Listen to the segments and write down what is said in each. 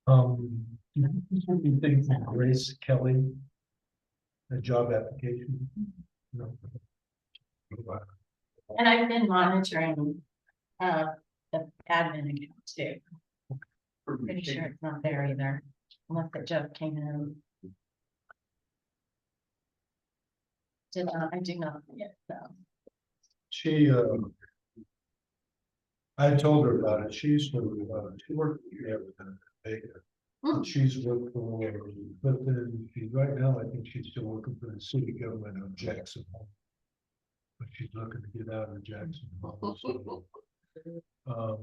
Do you think from Grace Kelly, a job application? No. And I've been monitoring the admin account too. Pretty sure it's not there either, unless it just came in. I do not yet, so. She, I told her about it. She used to, she worked with Baker. She's worked for, but then right now, I think she's still working for the city government of Jackson. But she's looking to get out of Jackson. So,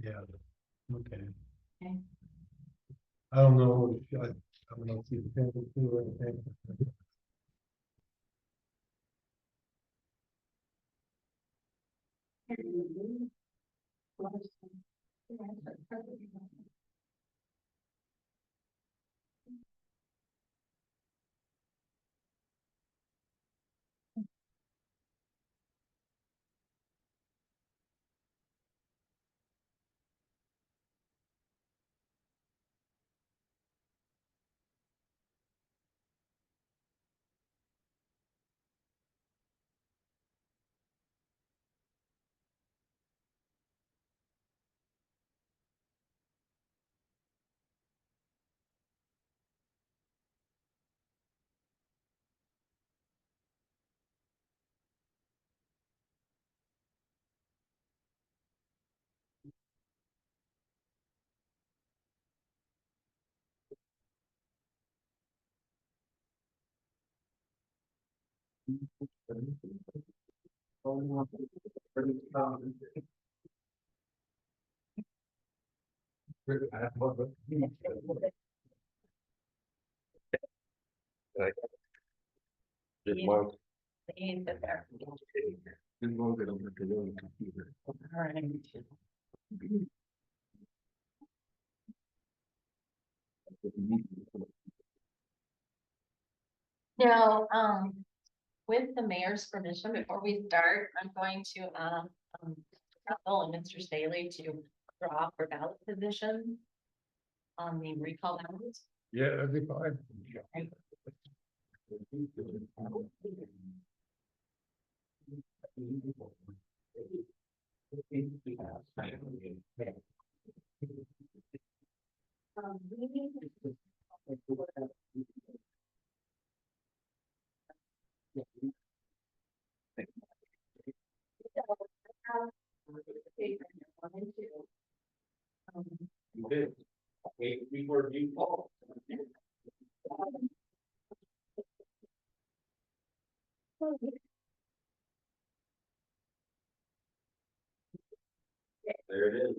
yeah, okay. I don't know, I don't know if you can do anything. Now, with the mayor's permission, before we start, I'm going to, tell Mr. Staley to draw for ballot position on the recall ballot. Yeah, that'd be fine. You did. We were you all. There it is.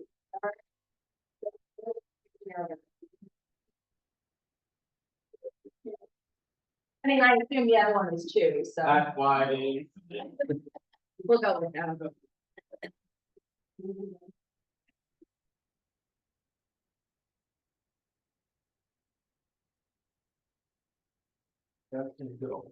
I mean, I assume the other one is too, so That's why. we'll go with that. That's gonna go.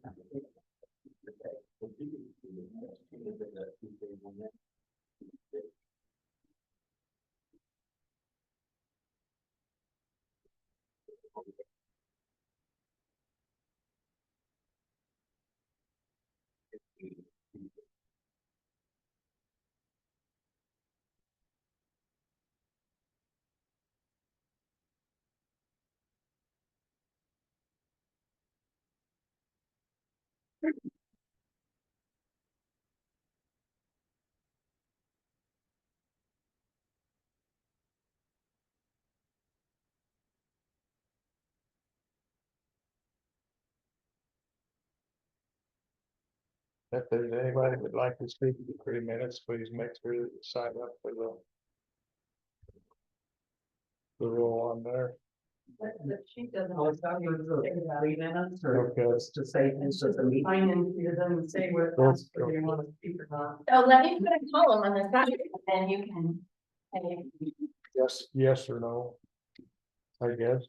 If there's anybody would like to speak for 3 minutes, please make sure that you sign up for the rule on there. She doesn't. Oh, it's not good for 3 minutes or Okay. just to say it's just a meeting. Sign in, it doesn't say where Go, it's go. you want to speak or not. So let me put a column on the side, and you can. Yes or no, I guess.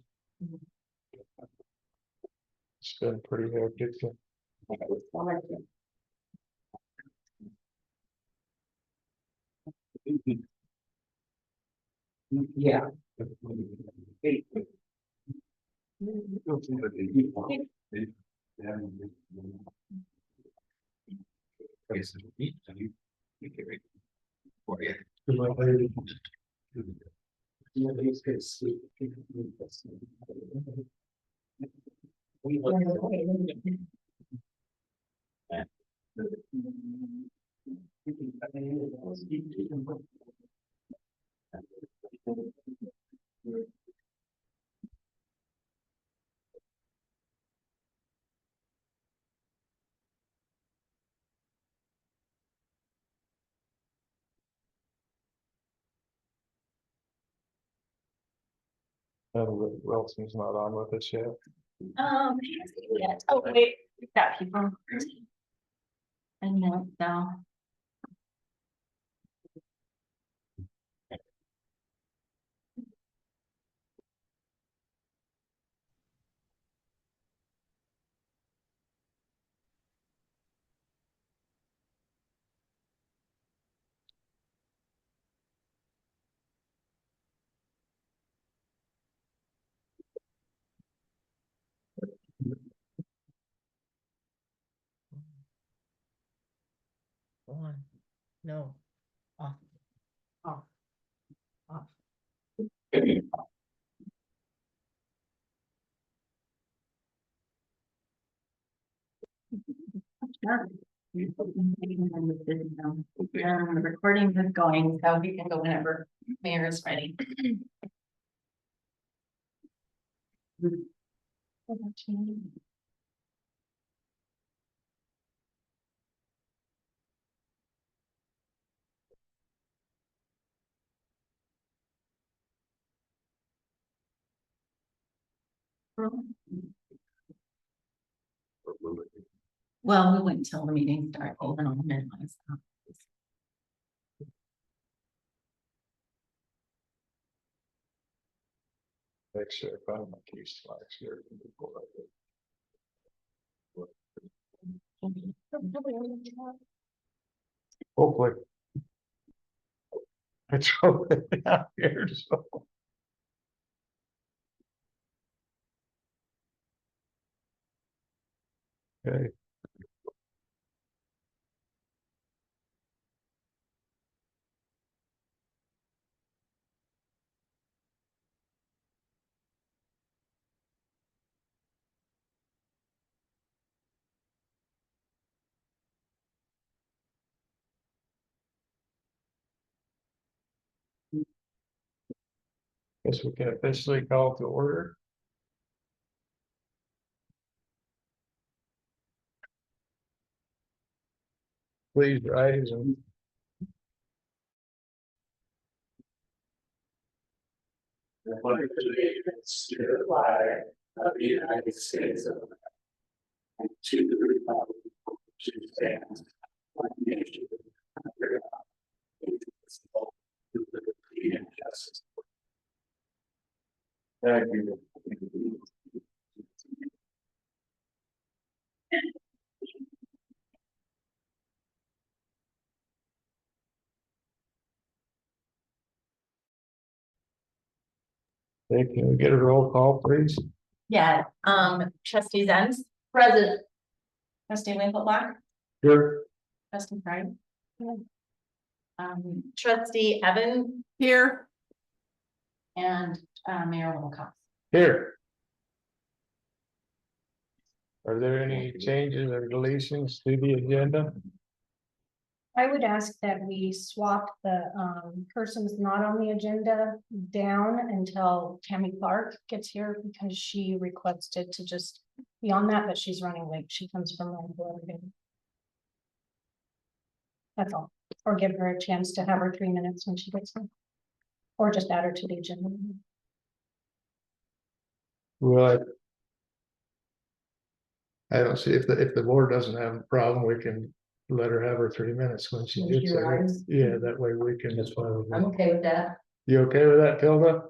It's been pretty hectic. Yeah. Yeah, these guys sleep. Wilson's not on with us yet. Yes. Oh, wait, we've got people. I know, so. On, no, off, off, off. The recording is going, so we can go whenever mayor is ready. Well, we wait until the meeting starts, even on the minimize. Make sure if I'm not keys last year. Hopefully. It's over down here, so. Okay. Guess we can officially call to order. Please rise and. Allegiance to the flag of the United States of America, and to the republic which stands one nation under God, indivisible, with liberty and justice. Thank you. Hey, can we get a roll call, please? Yeah, trustee Zenz. Present. Trustee Winkleblack, Sure. trustee Pride. Trustee Evan. Here. And, Mayor Wilcox. Here. Are there any changes or deletions to the agenda? I would ask that we swap the persons not on the agenda down until Tammy Clark gets here because she requested to just be on that, but she's running late. She comes from Oregon. That's all. Or give her a chance to have her 3 minutes when she gets here. Or just add her to the agenda. Well, I don't see if the board doesn't have a problem, we can let her have her 3 minutes when she When she gets there. arrives. Yeah, that way we can. That's fine. I'm okay with that. You okay with that, Tilda?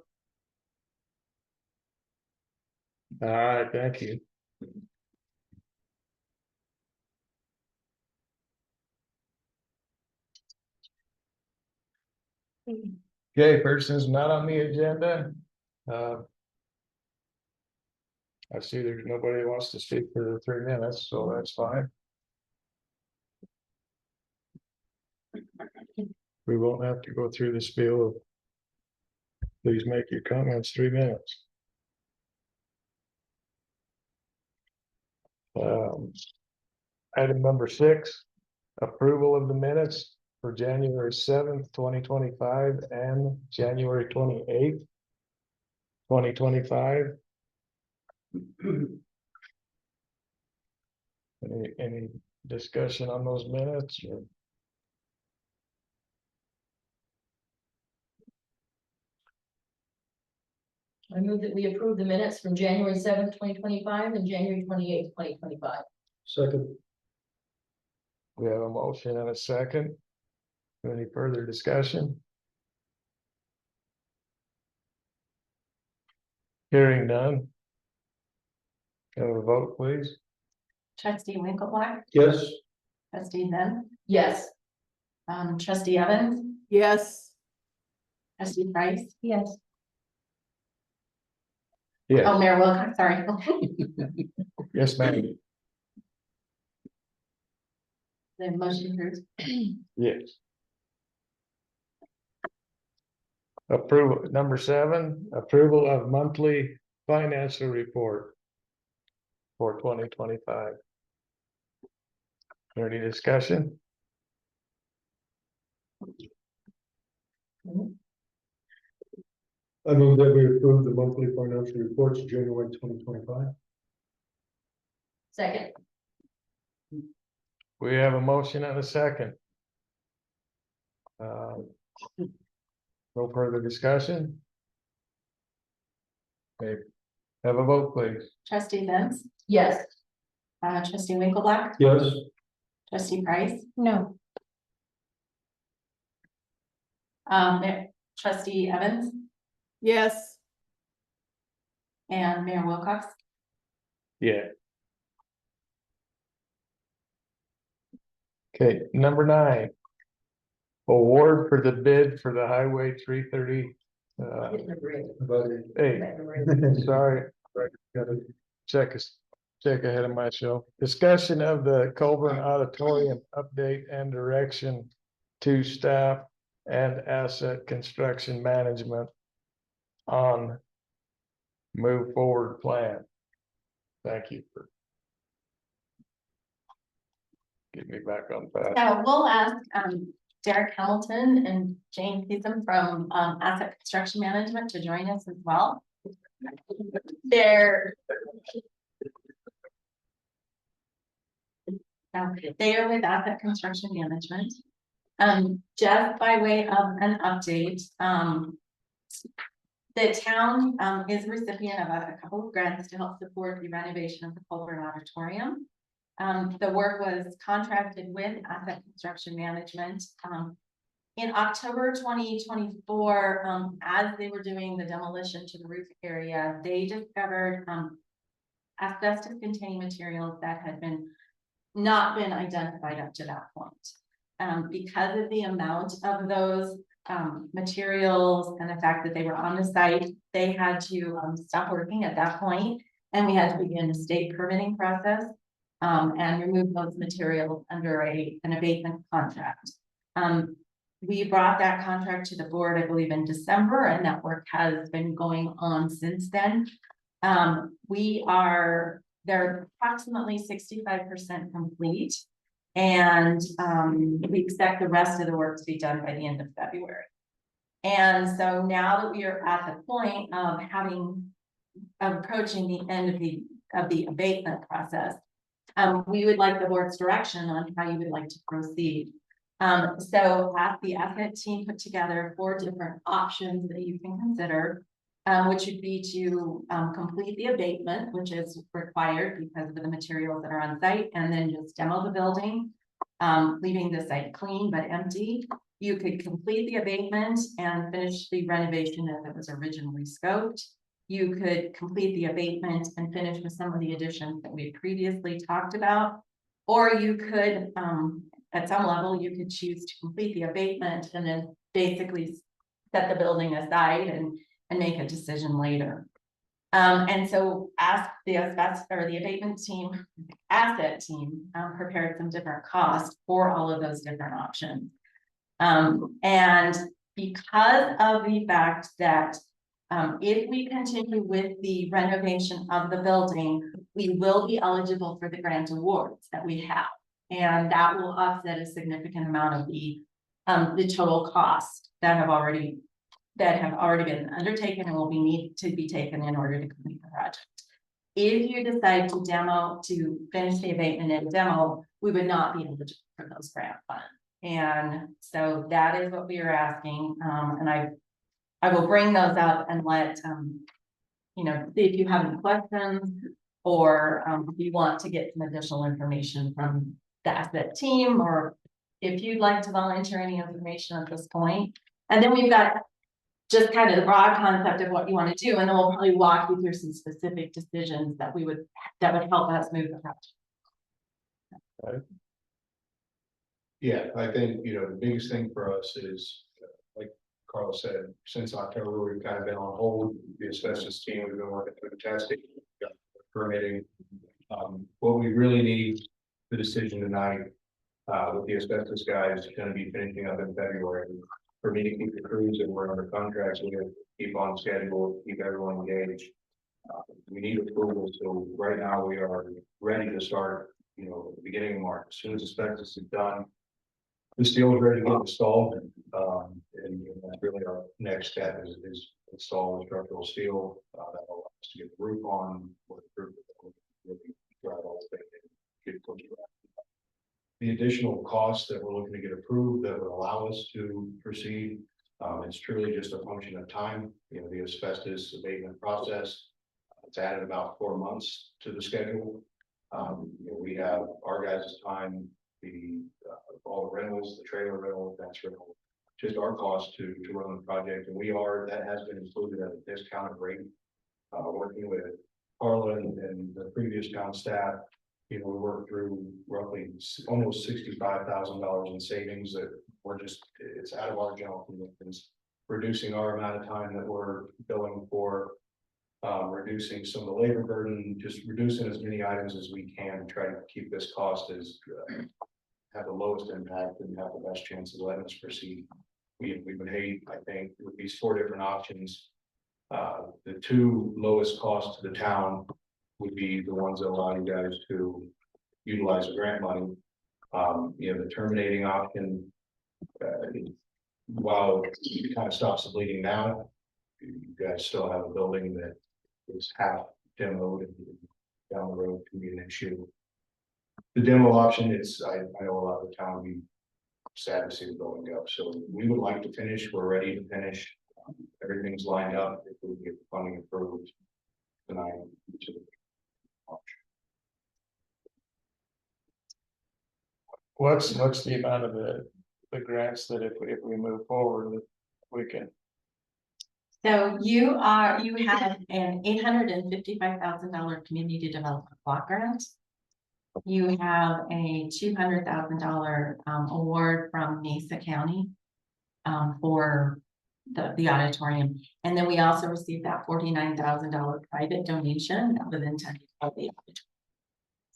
All right, thank you. Okay, persons not on the agenda. I see there's nobody who wants to speak for the 3 minutes, so that's fine. We won't have to go through the spiel of. Please make your comments 3 minutes. Item number 6, approval of the minutes for January 7th, 2025 and January 28th, 2025. Any discussion on those minutes? Or? I move that we approve the minutes from January 7th, 2025 and January 28th, 2025. Second. We have a motion and a second. Any further discussion? Hearing none. Have a vote, please. Trustee Winkleblack, Yes. trustee Then, Yes. trustee Evans, Yes. trustee Price. Yes, Yes, Oh, Mayor Wilcox, sorry. yes, ma'am. The motion approved. Yes. Approval, number 7, approval of monthly financial report for 2025. Any discussion? I move that we approve the monthly financial reports, January 2025. Second. We have a motion and a second. No further discussion? Okay, have a vote, please. Trustee Benz, Yes. trustee Winkleblack, Yes. trustee Price, no, trustee Evans, Yes. and Mayor Wilcox. Yeah. Okay, number 9. Award for the bid for the Highway 330. About it. Hey, sorry, gotta check ahead of myself. Discussion of the Collbran Auditorium update and direction to staff and asset construction management on move forward plan. Thank you for getting me back on track. So we'll ask, Derek Hamilton and Jane Peasum from, Asset Construction Management to join us as well. They are with Asset Construction Management. Just by way of an update, the town, is recipient of a couple of grants to help support the renovation of the Collbran Auditorium. The work was contracted with Asset Construction Management. In October 2024, as they were doing the demolition to the roof area, they discovered asbestos containing materials that had not been identified up to that point. Because of the amount of those materials and the fact that they were on the site, they had to stop working at that point, and we had to begin a state permitting process and remove those materials under an abatement contract. We brought that contract to the board, I believe, in December, and that work has been going on since then. They're approximately 65% complete, and we expect the rest of the work to be done by the end of February. And so now that we are at the point of approaching the end of the abatement process, we would like the board's direction on how you would like to proceed. So the asset team put together 4 different options that you can consider, which would be to complete the abatement, which is required because of the materials that are on site, and then just demo the building, leaving the site clean but empty. You could complete the abatement and finish the renovation as it was originally scoped. You could complete the abatement and finish with some of the additions that we had previously talked about. Or you could, at some level, you could choose to complete the abatement and then basically set the building aside and make a decision later. And so ask the asbestos or the abatement team, asset team, prepared some different costs for all of those different options. And because of the fact that if we continue with the renovation of the building, we will be eligible for the grant awards that we have. And that will offset a significant amount of the total cost that have already been undertaken and will be need to be taken in order to complete the project. If you decide to finish the abatement and demo, we would not be eligible for those grant funds. And so that is what we are asking. And I will bring those up and let, see if you have any questions or if you want to get some additional information from the asset team, or if you'd like to volunteer any information at this point. And then we've got just kind of the broad concept of what you want to do, and then we'll probably walk you through some specific decisions that would help us move the project. Yeah, I think, the biggest thing for us is, like Carl said, since October, we've kind of been on hold. The asbestos team, we've been working through the testing, permitting. What we really need, the decision tonight, with the asbestos guys, is going to be finishing up in February. For me to keep the crews that we're under contracts, we have to keep on schedule, keep everyone engaged. We need approval, so right now we are ready to start, at the beginning of March. As soon as asbestos is done, the steel is ready to get installed, and that's really our next step is install the structural steel that will allow us to get the roof on, with the roof really drive all the thing and get close to that. The additional costs that we're looking to get approved that would allow us to proceed, it's truly just a function of time. The asbestos abatement process, it's added about 4 months to the schedule. We have our guys' time, all the rentals, the trailer rental, that's rental, just our cost to run the project, and that has been included at a discounted rate. Working with Carla and the previous town staff, we worked through roughly almost $65,000 in savings that it's out of our general commitments, reducing our amount of time that we're billing for, reducing some of the labor burden, just reducing as many items as we can, try to keep this cost as have the lowest impact and have the best chance of letting us proceed. We would hate, I think, with these 4 different options, the 2 lowest costs to the town would be the ones that allow you guys to utilize the grant money. The terminating option, while it kind of stops the bleeding now, you guys still have a building that is half demoed, and down the road can be an issue. The demo option, I know a lot of the town would be sad to see the building go. So we would like to finish. We're ready to finish. Everything's lined up. If we get the funding approved tonight. What's the amount of the grants that if we move forward, we can? So you have an $855,000 community development block grant. You have a $200,000 award from Mesa County for the auditorium, and then we also received that $49,000 private donation that was intended for the auditorium.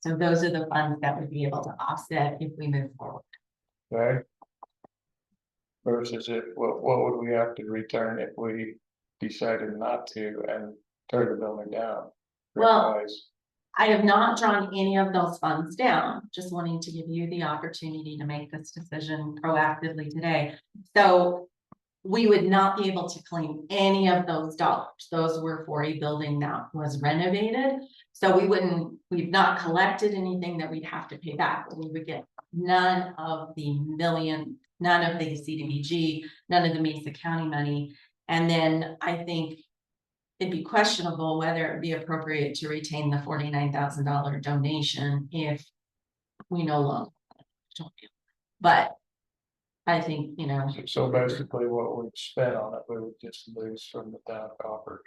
So those are the funds that would be able to offset if we move forward. Okay. Versus what would we have to return if we decided not to and tear the building down? Well, I have not drawn any of those funds down, just wanting to give you the opportunity to make this decision proactively today. So we would not be able to claim any of those dollars. Those were for a building that was renovated. So we've not collected anything that we'd have to pay back, but we would get none of the CDBG, none of the Mesa County money. And then I think it'd be questionable whether it'd be appropriate to retain the $49,000 donation if we no longer. But I think, So basically what we've spent on it, we would just lose from the town coffers.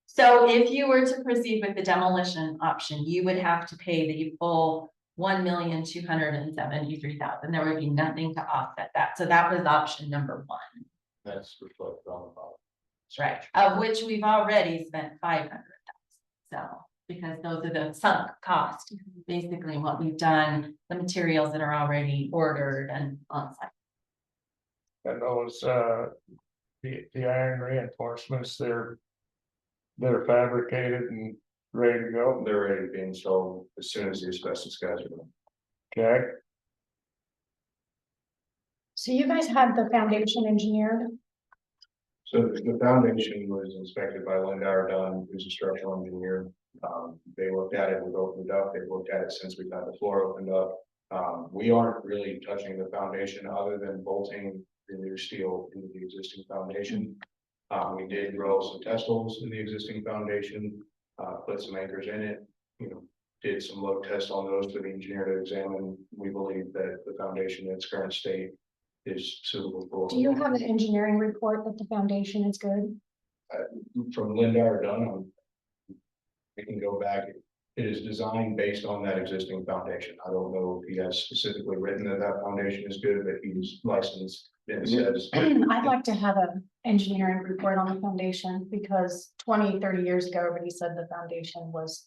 So if you were to proceed with the demolition option, you would have to pay the full $1,273,000. There would be nothing to offset that. So that was option number 1. That's reflected on the bottom. Right, of which we've already spent 500,000. So, because those are the sunk cost, basically what we've done, the materials that are already ordered and on site. And those, the iron reinforcements, they're fabricated and ready to go. They're ready to be installed as soon as the asbestos guys are done. Okay, So you guys had the foundation engineered? So the foundation was inspected by Linda Dunn, who's a structural engineer. They looked at it, we opened it up, they've looked at it since we've had the floor opened up. We aren't really touching the foundation other than bolting the new steel into the existing foundation. We did drill some test holes in the existing foundation, put some anchors in it, did some load tests on those for the engineer to examine. We believe that the foundation in its current state is suitable for. Do you have an engineering report that the foundation is good? From Linda or Dunn, we can go back. It is designed based on that existing foundation. I don't know if he has specifically written that that foundation is good, but he's licensed and says. I'd like to have an engineering report on the foundation because 20, 30 years ago, everybody said the foundation was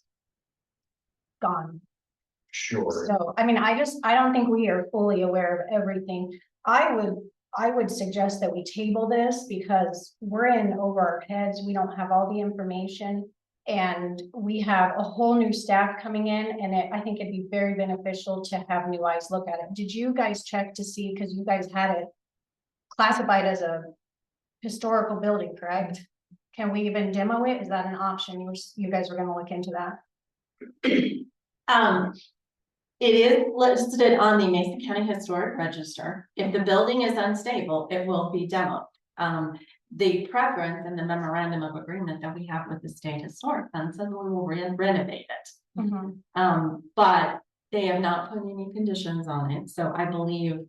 gone. Sure. So, I mean, I don't think we are fully aware of everything. I would suggest that we table this because we're in over our heads. We don't have all the information. And we have a whole new staff coming in and I think it'd be very beneficial to have new eyes look at it. Did you guys check to see, because you guys had it classified as a historical building, correct? Can we even demo it? Is that an option? You guys are gonna look into that? It is listed on the Mason County Historic Register. If the building is unstable, it will be demoed. The preference and the memorandum of agreement that we have with the state historic fund says we will renovate it. But they have not put any conditions on it, so I believe,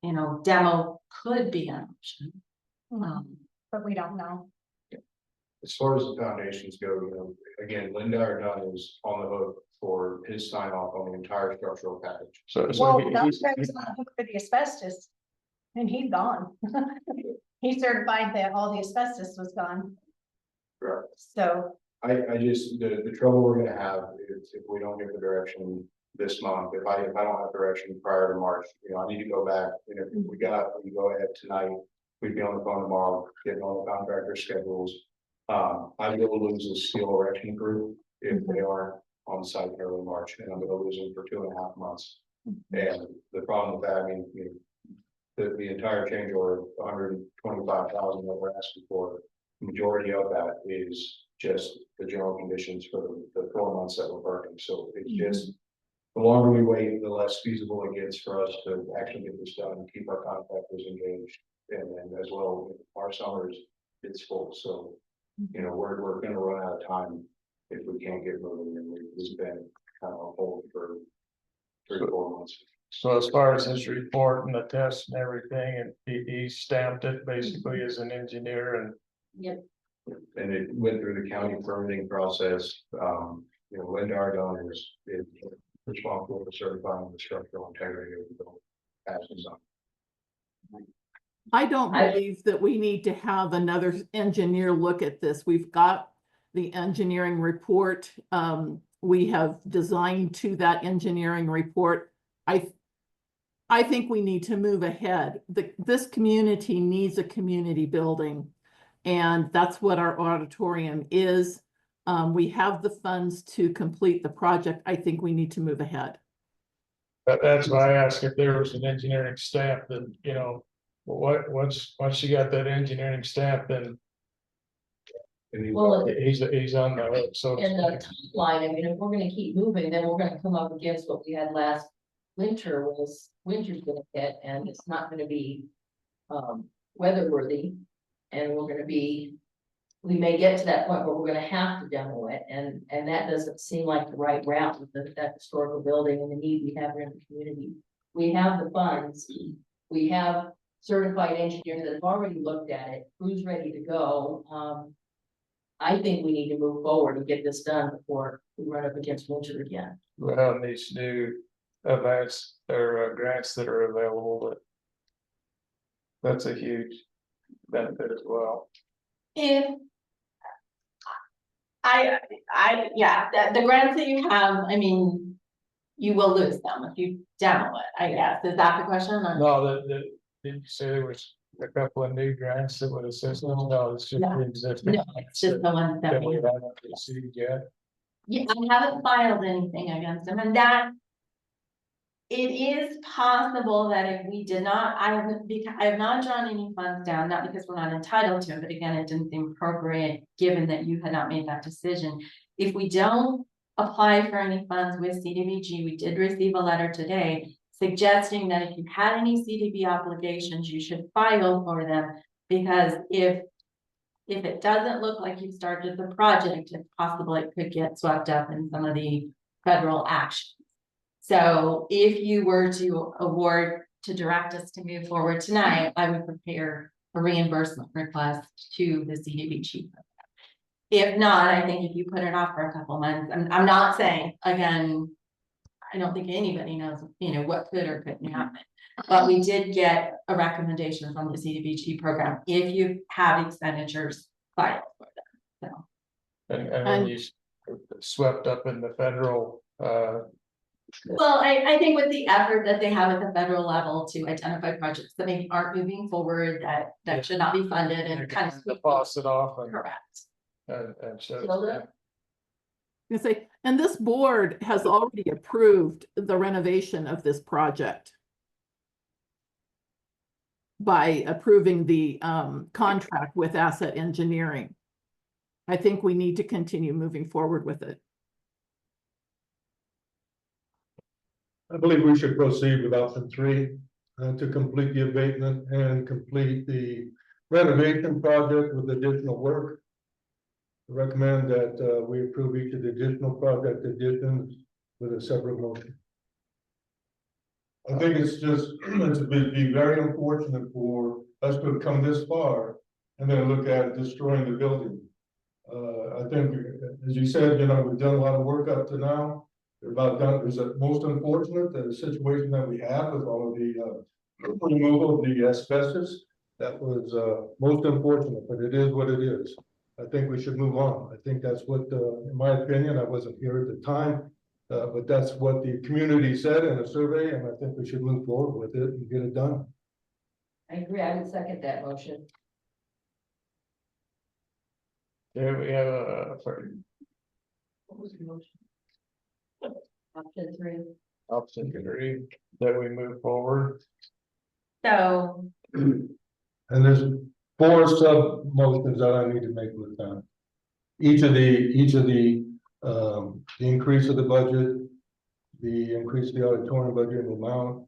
demo could be an option. But we don't know. As far as the foundations go, again, Linda or Dunn is on the hook for his sign off on the entire structural package. so Well, he- that he's- guy's on the hook for the asbestos. And he's gone. He certified that all the asbestos was gone. Correct. So, I just, the trouble we're gonna have is if we don't get the direction this month, if I don't have direction prior to March, I need to go back, and if we go ahead tonight, we'd be on the phone tomorrow, getting all the contractor schedules. I'm gonna lose the steel erection crew if they aren't on site in early March, and I'm gonna lose them for 2.5 months. And the problem with that, I mean, the entire change order, 125,000 that we're asking for, majority of that is just the general conditions for the 4 months that we're working. So it's just, the longer we wait, the less feasible it gets for us to actually get this done and keep our contractors engaged. And then as well, our summers, it's full. So, we're gonna run out of time if we can't get moving, and we've been kind of on hold for 3 or 4 months. So as far as his report and the tests and everything, and he stamped it basically as an engineer and. Yep. And it went through the county permitting process. Linda Ardon is responsible for certifying the structural integrity of the building as designed. I don't believe that we need to have another engineer look at this. We've got the engineering report. We have designed to that engineering report. I think we need to move ahead. This community needs a community building. And that's what our auditorium is. We have the funds to complete the project. I think we need to move ahead. That's why I asked if there was an engineering staff that, once you got that engineering staff, then Well, he's on the hook, so. in the timeline, I mean, if we're gonna keep moving, then we're gonna come up against what we had last winter winter's gonna hit and it's not gonna be weather worthy. And we may get to that point where we're gonna have to demo it and that doesn't seem like the right route with that historical building and the need we have in the community. We have the funds, we have certified engineers that have already looked at it, who's ready to go. I think we need to move forward and get this done before we run up against winter again. Well, these new events or grants that are available, but that's a huge benefit as well. If. Yeah, the grants that you have, I mean, you will lose them if you demo it, I guess, is that the question? Or- No, did you say there was a couple of new grants that would assist us? No, it's just No. the existing. No, it's just the ones that That we we, haven't received yet. yeah, I haven't filed anything against them, and that. It is possible that if we did not, I have not drawn any funds down, not because we're not entitled to it, but again, it didn't seem appropriate, given that you had not made that decision. If we don't apply for any funds with CDBG, we did receive a letter today suggesting that if you had any CDB obligations, you should file for them, because if it doesn't look like you've started the project, it's possible it could get swept up in some of the federal action. So if you were to award to direct us to move forward tonight, I would prepare a reimbursement request to the CDBG. If not, I think if you put it off for a couple months, I'm not saying, again, I don't think anybody knows, what could or couldn't happen. But we did get a recommendation from the CDBG program, if you have expenditures, file for them, so. And when you swept up in the federal, Well, I think with the effort that they have at the federal level to identify projects that maybe aren't moving forward, Yeah. that should not be funded they're and kind gonna of. deposit off and, Correct. and so. Hilda? You say, and this board has already approved the renovation of this project by approving the contract with Asset Engineering. I think we need to continue moving forward with it. I believe we should proceed with option 3, to complete the abatement and complete the renovation project with additional work. I recommend that we approve each of the additional project additions with a separate motion. I think it's would be very unfortunate for us to have come this far and then look at destroying the building. I think, as you said, we've done a lot of work up to now. They're about done. Is it most unfortunate that the situation that we have with all of the removal of the asbestos? That was most unfortunate, but it is what it is. I think we should move on. I think that's what, in my opinion, I wasn't here at the time, but that's what the community said in a survey, and I think we should move forward with it and get it done. I agree, I would second that motion. There we have What was the motion? Option 3. option 3 that we move forward. So, And there's 4 sub motions that I need to make with them. Each of the increase of the budget, the increase of the auditorium budget and amount.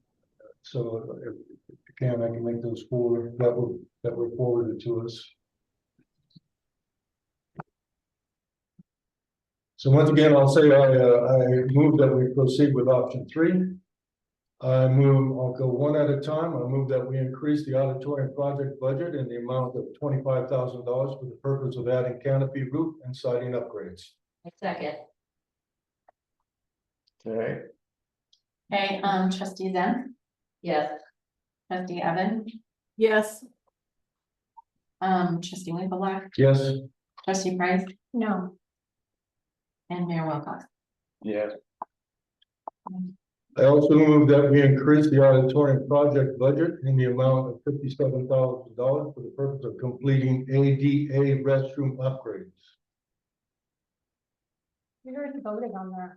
So if you can, I can make those 4 that were forwarded to us. So once again, I'll say I move that we proceed with option 3. I'll go one at a time. I move that we increase the auditorium project budget in the amount of $25,000 for the purpose of adding canopy, roof, and siding upgrades. I second. Okay, okay, trustee Zen, Yes. trustee Evan, Yes, trustee Winkleblack, Yes. trustee Price, No, and Mayor Wilcox. yes, I also move that we increase the auditorium project budget in the amount of $57,000 for the purpose of completing ADA restroom upgrades. we already voted on that.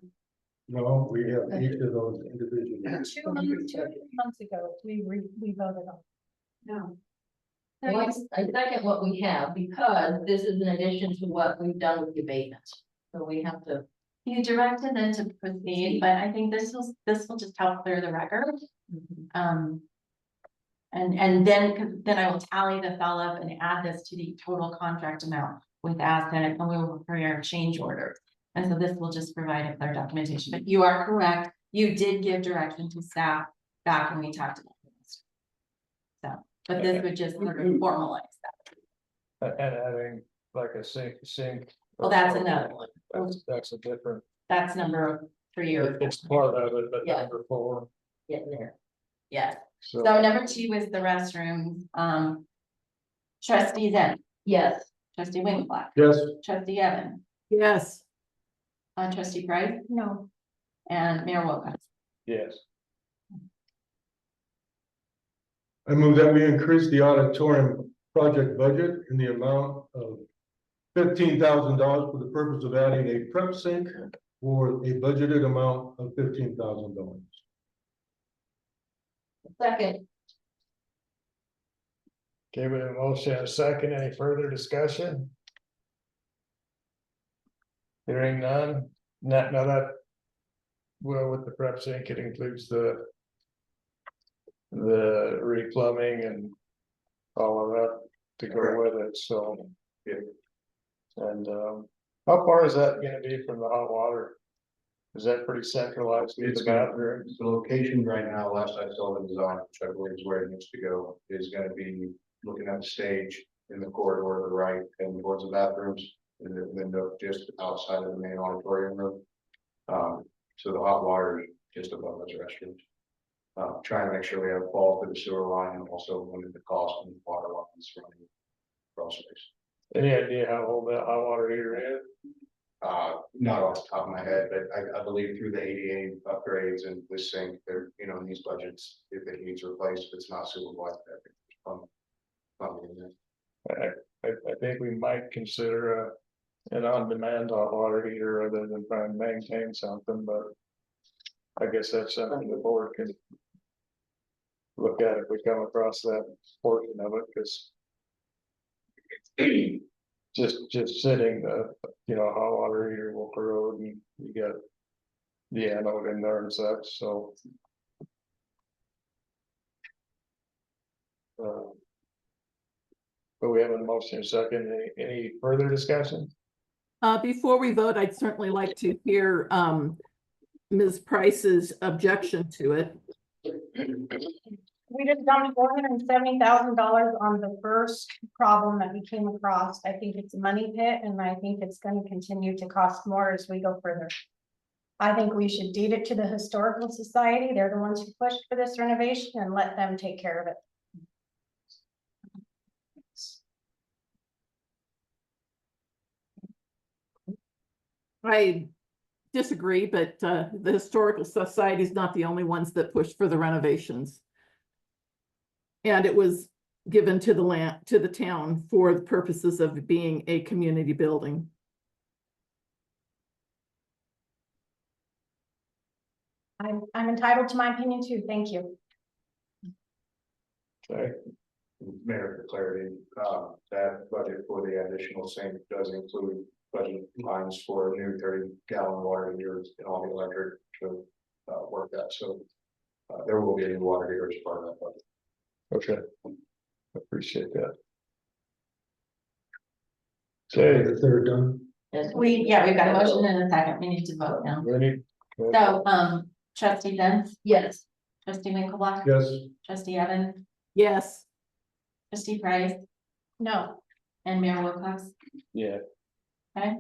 No, we have each of those individually. 2 months ago, we voted on. No. I second what we have, because this is in addition to what we've done with the abatement. So we have to. You directed them to proceed, but I think this will just help clear the record. And then I will tally this all up and add this to the total contract amount with asset, and we will prepare change order. And so this will just provide a clear documentation, but you are correct, you did give direction to staff back when we talked about this. So, but this would just sort of formalize that. and having like a sink. Well, that's another one. That's a different, That's number 3 or it's part of it, but Yeah. number 4. Getting there. yeah. So So number 2 is the restrooms. Trustee Zen, Yes. trustee Winklop, Yes. trustee Evan, Yes, trustee Price, No, and Mayor Wilcox. Yes. I move that we increase the auditorium project budget in the amount of $15,000 for the purpose of adding a prep sink for a budgeted amount of $15,000. Second. Okay, we have a motion and a second. Any further discussion? Hearing none. Now that. Well, with the prep sink, it includes the replumbing and all of that to go with it, so. Yeah. And how far is that gonna be from the hot water? Is that pretty centralized to It's the gonna- bathroom? The location right now, last I saw the design, which I believe is where it needs to go, is gonna be looking at the stage in the corridor to the right and towards the bathrooms. And then just outside of the main auditorium room. So the hot water is just above those restrooms. Trying to make sure we have a fall for the sewer line and also limit the cost of the water lines running across space. Any idea how old that hot water heater is? Not off the top of my head, but I believe through the ADA upgrades and the sink, there, you know, in these budgets, if it needs replaced, if it's not super wide, I think there's funding in there. I think we might consider an on-demand hot water heater rather than trying to maintain something, but. I guess that's something the board can. Look at if we come across that portion of it, because. Just sitting the, hot water heater will corrode and you got. The anode in there and such, so. But we have a motion and a second. Any further discussion? before we vote, I'd certainly like to hear, Ms. Price's objection to it. we just dumped $470,000 on the first problem that we came across. I think it's a money pit and I think it's gonna continue to cost more as we go further. I think we should deed it to the Historical Society. They're the ones who pushed for this renovation and let them take care of it. I disagree, but the Historical Society is not the only ones that pushed for the renovations. And it was given to the town for the purposes of being a community building. I'm entitled to my opinion too. Thank you. Okay, Mayor, for clarity, that budget for the additional sink does include budget lines for a new 30-gallon water heater and all the electric to work that, so there will be a new water heater as part of that budget. okay. Appreciate that. Okay, The third done. We've got a motion and a second. We need to vote now. ready? So, trustee Zen, Yes. trustee Winkleblack, Yes. trustee Evan, Yes, trustee Price, No, and Mayor Wilcox. Yeah, Okay,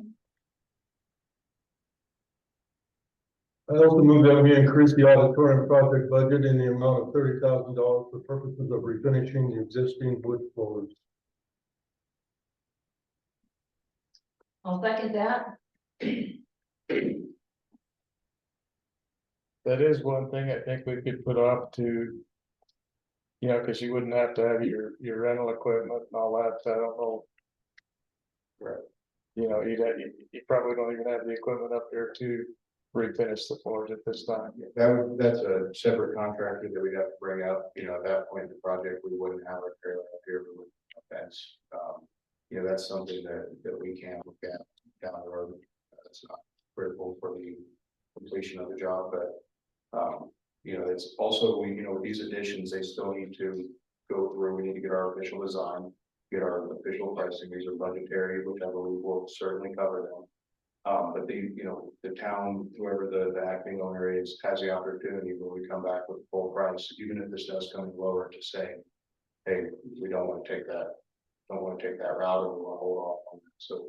I also move that we increase the auditorium project budget in the amount of $30,000 for purposes of refinishing the existing wood floors. I'll second that. that is one thing I think we could put off to. Because you wouldn't have to have your rental equipment and all that, I don't know. Right. You probably don't even have the equipment up there to refinish the floors at this time. That's a separate contractor that we'd have to bring up, at that point in the project, we wouldn't have a trailer up here, we would, that's, that's something that we can look at down the road. That's not critical for the completion of the job, but, it's also, with these additions, they still need to go through, we need to get our official design, get our official pricing, these are budgetary, which I believe will certainly cover them. But the town, whoever the acting owner is, has the opportunity when we come back with full price, even if this does come in lower, to say, hey, we don't want to take that route, or we want to hold off on that. So,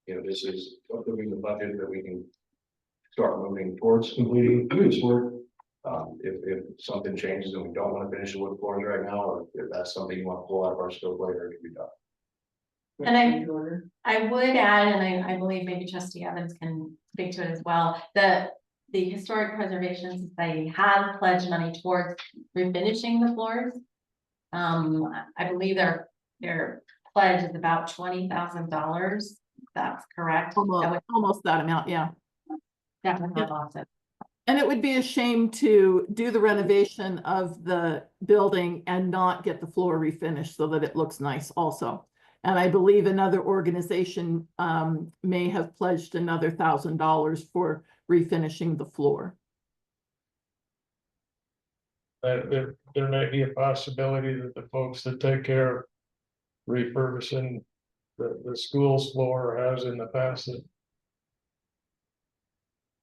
this is approving the budget that we can start moving towards completing this work. If something changes and we don't want to finish it with floors right now, or if that's something you want to pull out of our scope later, it can be done. And I would add, and I believe maybe trustee Evans can speak to it as well, that the Historic Preservation Society has pledged money towards refinishing the floors. I believe their pledge is about $20,000. That's correct. That would Almost that amount, yeah. definitely help offset. And it would be a shame to do the renovation of the building and not get the floor refinished so that it looks nice also. And I believe another organization may have pledged another $1,000 for refinishing the floor. There may be a possibility that the folks that take care of refurbishing the school's floor has in the past.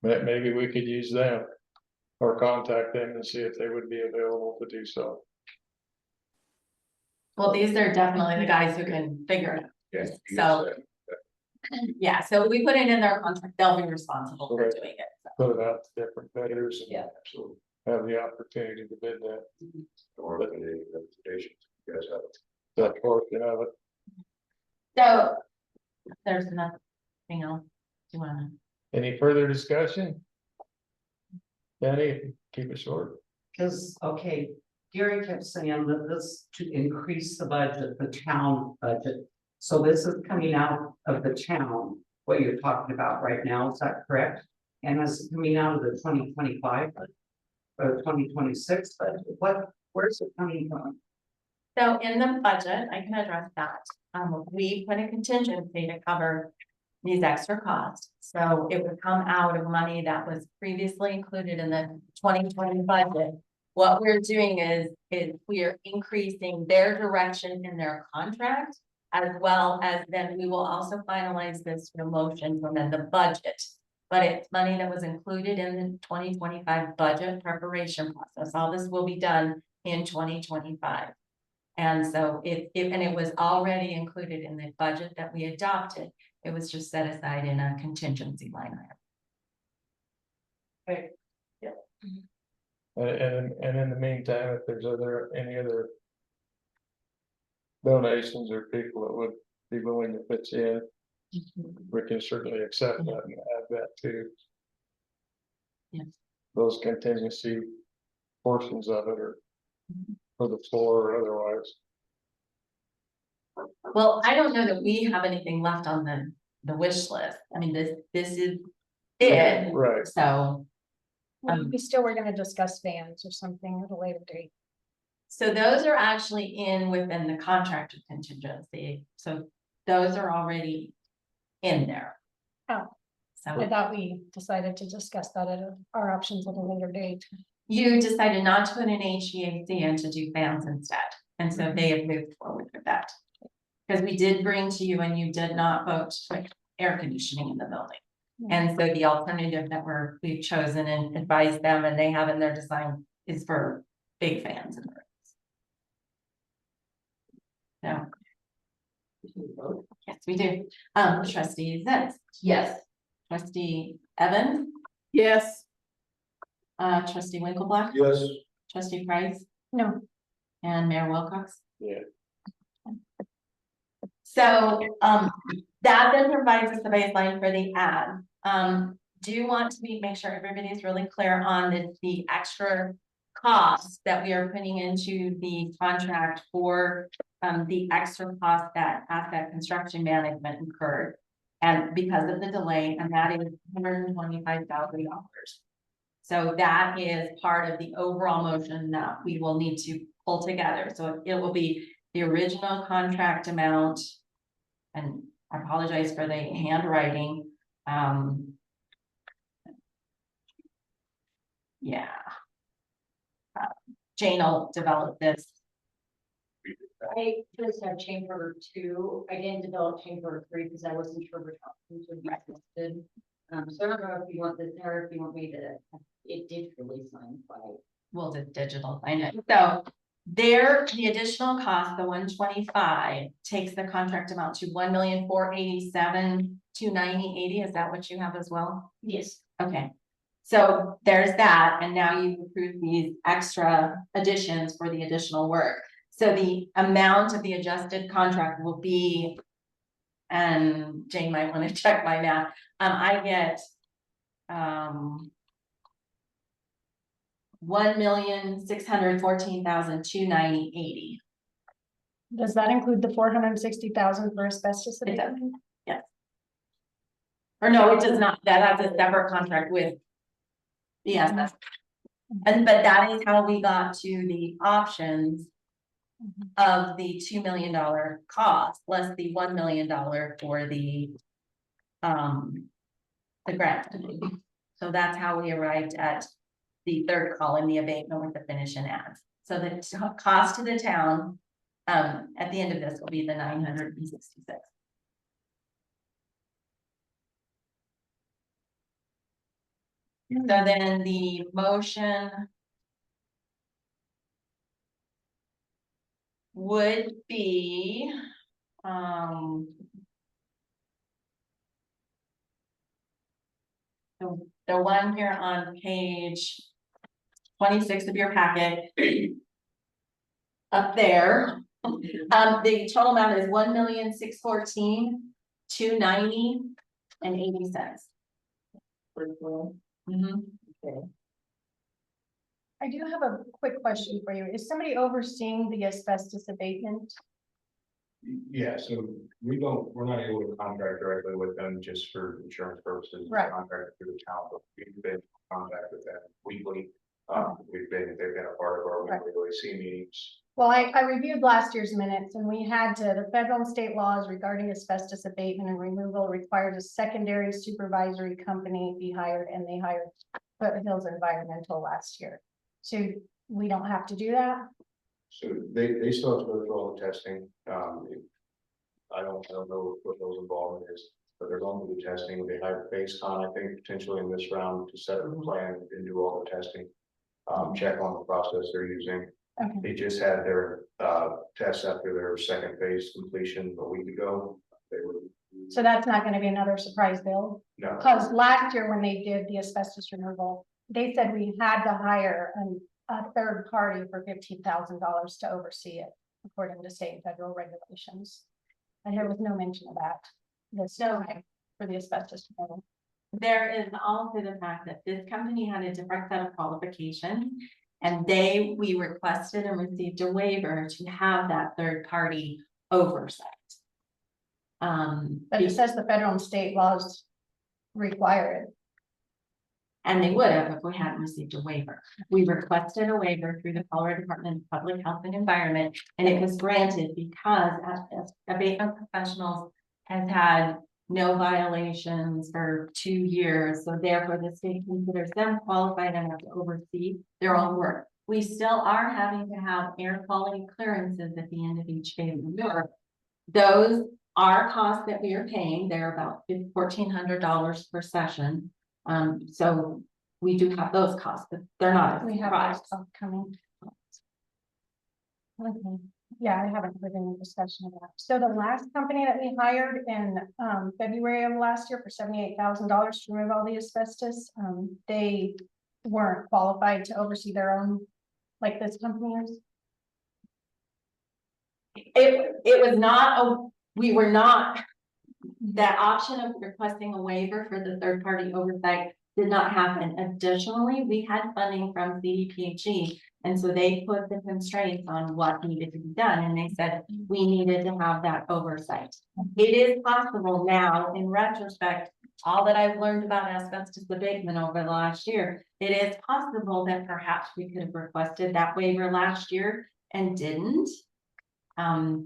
Maybe we could use them or contact them and see if they would be available to do so. Well, these are definitely the guys who can figure it out. Yes. So- Yeah, so we put it in their contract, they'll be responsible for Okay. doing it. So. Put it out to different bidders and Yeah. Absolutely. have the opportunity to bid that. Or looking at any recommendations you guys have. That portion of it. So there's nothing else you wanna, Any further discussion? Danny, keep it short. Cause, okay, Gary kept saying that this to increase the budget, the town budget. So this is coming out of the town, what you're talking about right now, is that correct? And is it coming out of the 2025 or 2026 budget? Where's it coming from? so in the budget, I can address that. We put a contingency to cover these extra costs. So it would come out of money that was previously included in the 2020 budget. What we're doing is we are increasing their direction in their contract, as well as then we will also finalize this motion from the budget. But it's money that was included in the 2025 budget preparation process. All this will be done in 2025. And so it was already included in the budget that we adopted. It was just set aside in a contingency line item. And in the meantime, if there's any other donations or people that would be willing to pitch in, we can certainly accept that and add that to Yes. those contingency portions of it, or for the floor or otherwise. Well, I don't know that we have anything left on the wish list. I mean, this is it, Right. so. We still were gonna discuss vans or something at a later date. So those are actually within the contract of contingency, so those are already in there. Oh. I So thought we decided to discuss that at our options at a later date. you decided not to put an HVAC and to do fans instead, and so they have moved forward with that. Because we did bring to you and you did not vote to put air conditioning in the building. And so the alternative that we've chosen and advised them and they have in their design is for big fans in the rooms. So. Yes, we do. Trustee Zins, Yes. trustee Evans, Yes, trustee Winkleblack, Yes. trustee Price, No, and Mayor Wilcox. Yeah. So, that then provides us the baseline for the ad. Do you want to make sure everybody's really clear on the extra costs that we are putting into the contract for the extra cost that asset construction management incurred? And because of the delay, and that is $125,000. So that is part of the overall motion that we will need to pull together. So it will be the original contract amount. And I apologize for the handwriting. Yeah. Jane will develop this. I just have chamber 2. I didn't develop chamber 3 because I wasn't sure which options would be listed. So I don't know if you want this or if you want me to, it digitally signed by. We'll do digital, I know. So the additional cost, the 125, takes the contract amount to $1,487,290.80. Is that what you have as well? Yes. Okay. So there's that, and now you've approved these extra additions for the additional work. So the amount of the adjusted contract will be and Jane might want to check my math, I get, 1,614,290.80. Does that include the 460,000 for asbestos It does. abatement? Yes. Or no, it does not, that's a separate contract with. Yes, that's, but that is how we got to the options of the $2 million cost, less the $1 million for the grant. So that's how we arrived at the third column, the abatement with the finish and ads. So the cost to the town, at the end of this will be the 966. So then the motion would be, the one here on page 26 of your packet. Up there, the total amount is 1,614,290.80. Okay. I do have a quick question for you. Is somebody overseeing the asbestos abatement? Yeah, so we're not able to contract directly with them just for insurance purposes. Right. Contract through the town, but we've been in contact with them weekly. They've been a part of our weekly C meetings. Well, I reviewed last year's minutes and we had the federal and state laws regarding asbestos abatement and removal requires a secondary supervisory company be hired, and they hired Foothills Environmental last year. So we don't have to do that? So they still have to go through all the testing. I don't know what those involvement is, but they're going through the testing. They hired FaceCon, I think, potentially in this round to set up a plan and do all the testing. Check on the process they're using. Okay. They just had their tests after their second phase completion a week ago. They were. So that's not gonna be another surprise bill? No. Because last year when they did the asbestos removal, they said we had to hire a third party for $15,000 to oversee it, according to state and federal regulations. And there was no mention of that this time for the asbestos removal. There is also the fact that this company had a different set of qualifications, and we requested and received a waiver to have that third party oversight. But it says the federal and state laws require it. And they would have if we hadn't received a waiver. We requested a waiver through the Colorado Department of Public Health and Environment, and it was granted because abatement professionals has had no violations for 2 years. So therefore the state considers them qualified enough to oversee their own work. We still are having to have air quality clearances at the end of each phase of work. Those are costs that we are paying. They're about $1,400 per session. So we do have those costs, but they're not a We have surprise. those upcoming. Okay, yeah, I haven't heard any discussion of that. So the last company that we hired in February of last year for $78,000 to remove all the asbestos, they weren't qualified to oversee their own, like this company is. It was not we were not, that option of requesting a waiver for the third party oversight did not happen. Additionally, we had funding from CDPHE, and so they put the constraints on what needed to be done, and they said we needed to have that oversight. It is possible now, in retrospect, all that I've learned about asbestos abatement over the last year, it is possible that perhaps we could have requested that waiver last year and didn't.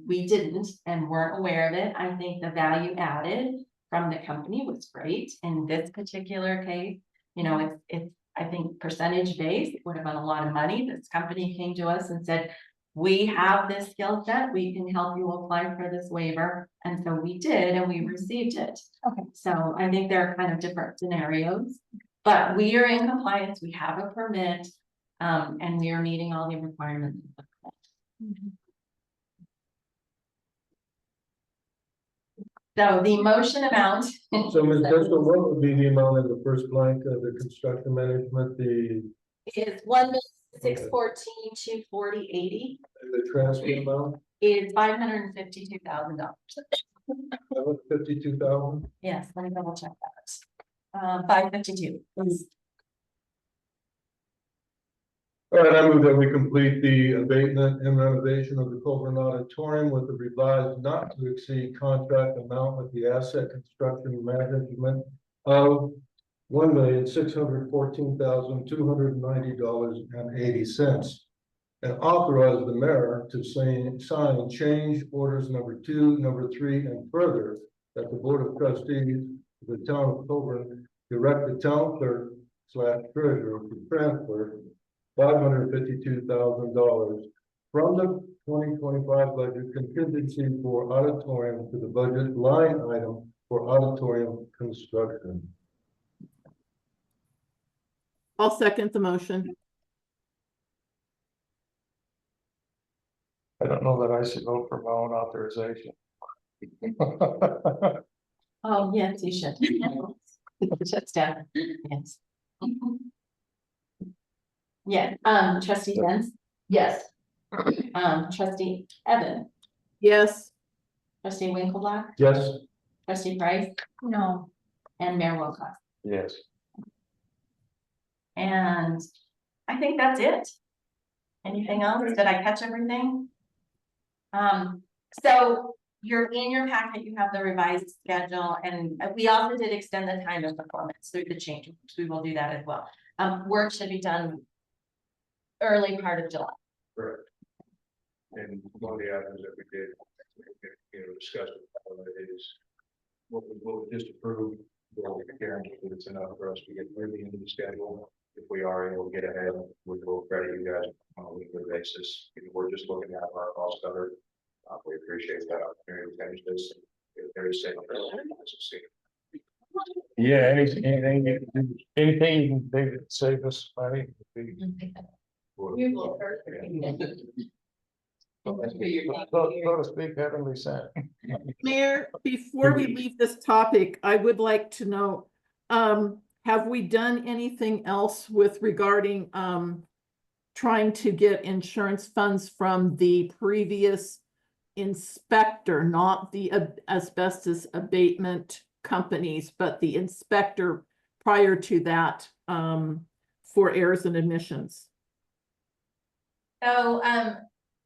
We didn't and weren't aware of it. I think the value added from the company was great in this particular case. You know, it's I think percentage based, it would have been a lot of money. This company came to us and said, we have this skill set, we can help you apply for this waiver. And so we did, and we received it. Okay. So I think there are kind of different scenarios, but we are in compliance, we have a permit, and we are meeting all the requirements. So the motion amount. So Ms. Driscoll, what would be the amount of the first blank of the construction management, the Is 1,614,240.80. transfer amount? Is $552,000. $52,000. Yes, let me double check that. 552, please. All right, I move that we complete the abatement and renovation of the Collbran Auditorium with the revised not to exceed contract amount with the asset construction management of $1,614,290.80. And authorize the mayor to sign change orders number 2, number 3, and further that the Board of Trustees of the town of Collbran direct the town clerk / treasurer to transfer $552,000 from the 2025 budget contingency for auditorium to the budget line item for auditorium construction. I'll second the motion. I don't know that I should vote for my own authorization. Oh, yes, you should. Just down, yes. Yeah, trustee Benz, Yes, trustee Evan, Yes, trustee Winkleblack, Yes. trustee Price, No, and Mayor Wilcox. Yes. And I think that's it. Anything else? Did I catch everything? So you're in your packet, you have the revised schedule, and we also did extend the time of performance through the change. We will do that as well. Work should be done early part of July. Correct. And one of the items that we did, discuss is what we just approved. We'll guarantee that it's enough for us to get moving into the schedule. If we are able to get ahead, we will credit you guys on a weekly basis. We're just looking at our cost cover. We appreciate that opportunity to finish this. It's very safe. Yeah, anything you can do, anything you can do to save us money. you will. So to speak, heavenly sent. Mayor, before we leave this topic, I would like to know, have we done anything else with regarding trying to get insurance funds from the previous inspector, not the asbestos abatement companies, but the inspector prior to that for errors and admissions? So,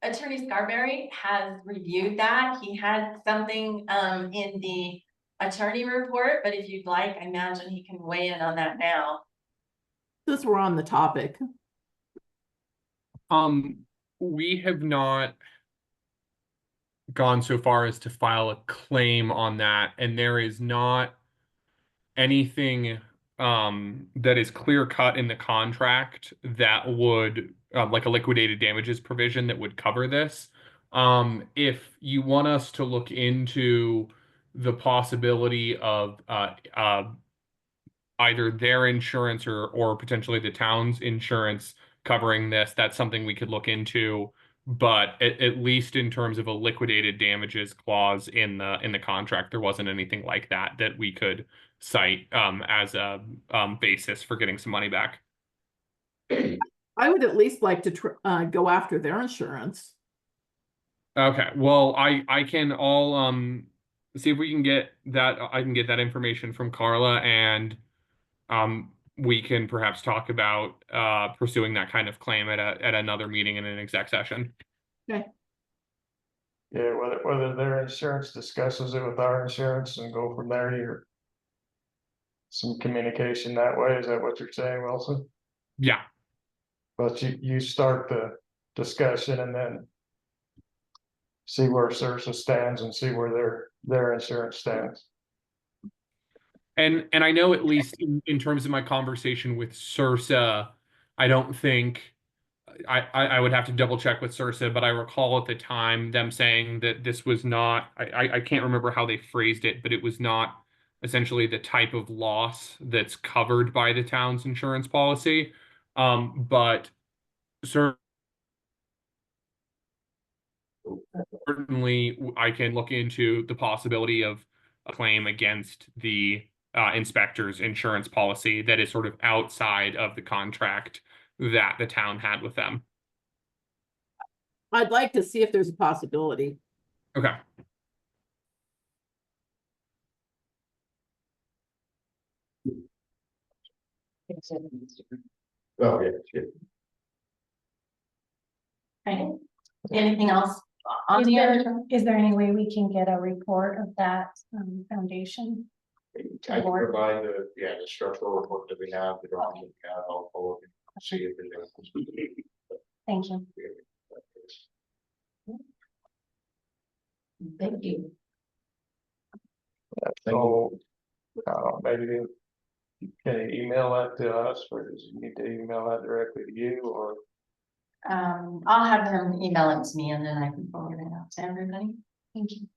Attorney Scarberry has reviewed that. He had something in the attorney report, but if you'd like, I imagine he can weigh in on that now. Since we're on the topic. We have not gone so far as to file a claim on that, and there is not anything that is clear cut in the contract that would like a liquidated damages provision that would cover this. If you want us to look into the possibility of either their insurance or potentially the town's insurance covering this, that's something we could look into. But at least in terms of a liquidated damages clause in the contract, there wasn't anything like that we could cite as a basis for getting some money back. I would at least like to go after their insurance. Okay, well, I can all see if we can get that. I can get that information from Carla, and we can perhaps talk about pursuing that kind of claim at another meeting in an exec session. Okay. Yeah, whether their insurance discusses it with our insurance and go from there, you're some communication that way. Is that what you're saying, Wilson? Yeah. But you start the discussion and then see where CIRSA stands and see where their insurance stands. And I know at least in terms of my conversation with CIRSA, I don't think I would have to double check with CIRSA, but I recall at the time them saying that this was not, I can't remember how they phrased it, but it was not essentially the type of loss that's covered by the town's insurance policy. But certainly I can look into the possibility of a claim against the inspector's insurance policy that is sort of outside of the contract that the town had with them. I'd like to see if there's a possibility. Okay. Oh, yeah, sure. Okay. Anything else on Is the there, agenda? is there any way we can get a report of that foundation? I can provide the structural report that we have, the drawings that we have, I'll look and see if there's. Thank you. Thank you. So, maybe can you email that to us, or does you need to email that directly to you, or? I'll have him email it to me and then I can forward it out to everybody. Thank you.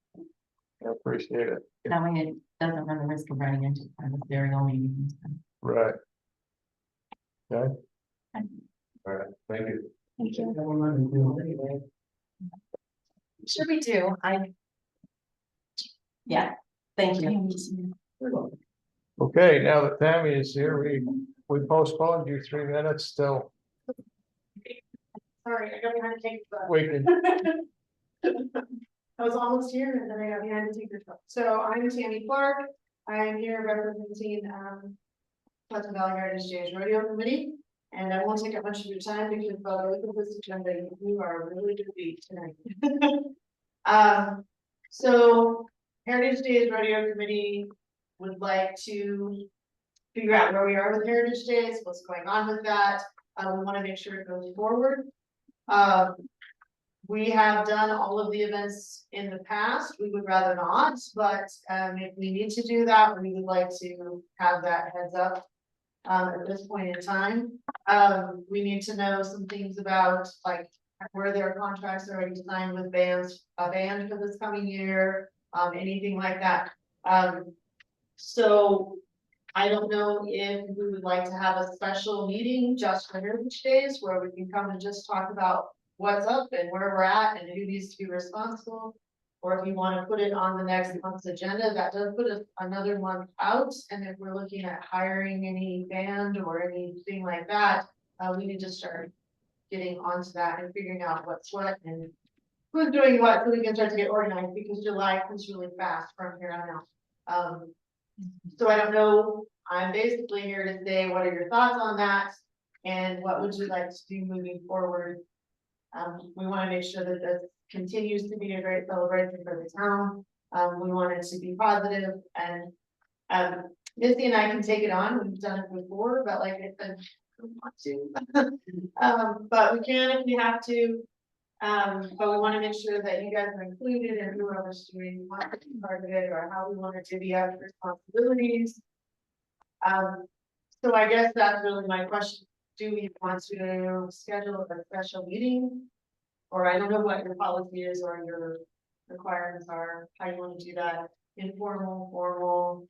I appreciate it. That way it doesn't run the risk of running into kind of very old meetings. Right. Okay, All right, thank you. Thank you. Sure we do. Yeah, thank you. okay, now that Tammy is here, we postponed you 3 minutes still. Sorry, I got behind the take. We can, I was almost here and then I got behind the take. So I'm Tammy Clark. I'm here representing, Pleasant Valley Heritage Days Rodeo Committee. And I won't take up much of your time because by the look of this agenda, you are really busy tonight. So Heritage Days Rodeo Committee would like to figure out where we are with Heritage Days, what's going on with that. We want to make sure it goes forward. We have done all of the events in the past. We would rather not, but if we need to do that, we would like to have that heads up. At this point in time, we need to know some things about like where their contracts are already signed with bands, a band for this coming year, anything like that. So I don't know if we would like to have a special meeting just for Heritage Days where we can come and just talk about what's up and where we're at and who needs to be responsible. Or if you want to put it on the next month's agenda, that does put us another month out. And if we're looking at hiring any band or anything like that, we need to start getting onto that and figuring out what's what and who's doing what, so we can start to get organized because July comes really fast from here on out. So I don't know, I'm basically here to say, what are your thoughts on that? And what would you like to do moving forward? We want to make sure that this continues to be a great celebration for the town. We want it to be positive and, Missy and I can take it on. We've done it before, but like I said, we want to. But we can if we have to. But we want to make sure that you guys are included and whoever's doing part of it or how we want it to be our responsibilities. So I guess that's really my question. Do we want to schedule a special meeting? Or I don't know what your policy is or your requirements are, how you want to do that, informal, formal.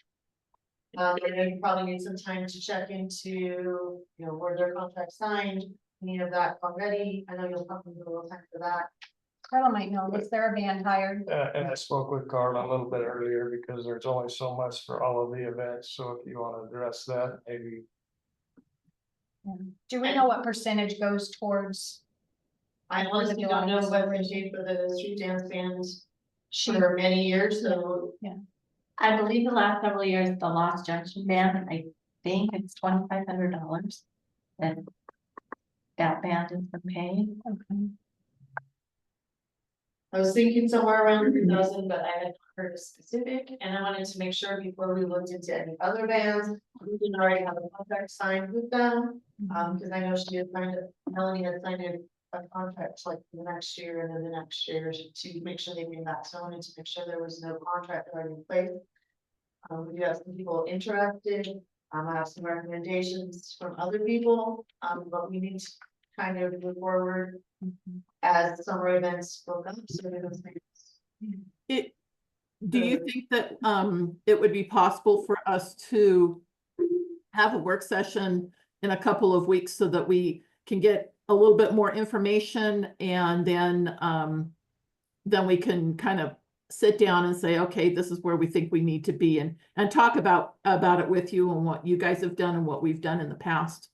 I know you probably need some time to check into, you know, where their contract signed, any of that already. I know you'll probably need a little time for that. Carla might know, was there a band hired? and I spoke with Carla a little bit earlier because there's only so much for all of the events, so if you want to address that, maybe. Do we know what percentage goes towards? I honestly don't know what they paid for the street dance bands She, for many years, so. I believe the last several years, the Lost Junction Band, I think it's $2,500. And that band has been paid. okay. I was thinking somewhere around 3,000, but I had heard a specific, and I wanted to make sure before we looked into any other bands, we didn't already have a contract signed with them. Because I know she had signed it, Melanie had signed a contract like the next year and then the next year to make sure they came back. So I wanted to make sure there was no contract already in place. We do have some people interested. I have some recommendations from other people, but we need to kind of move forward as summer events book up. So those things. Do you think that it would be possible for us to have a work session in a couple of weeks so that we can get a little bit more information and then we can kind of sit down and say, okay, this is where we think we need to be and talk about it with you and what you guys have done and what we've done in the past,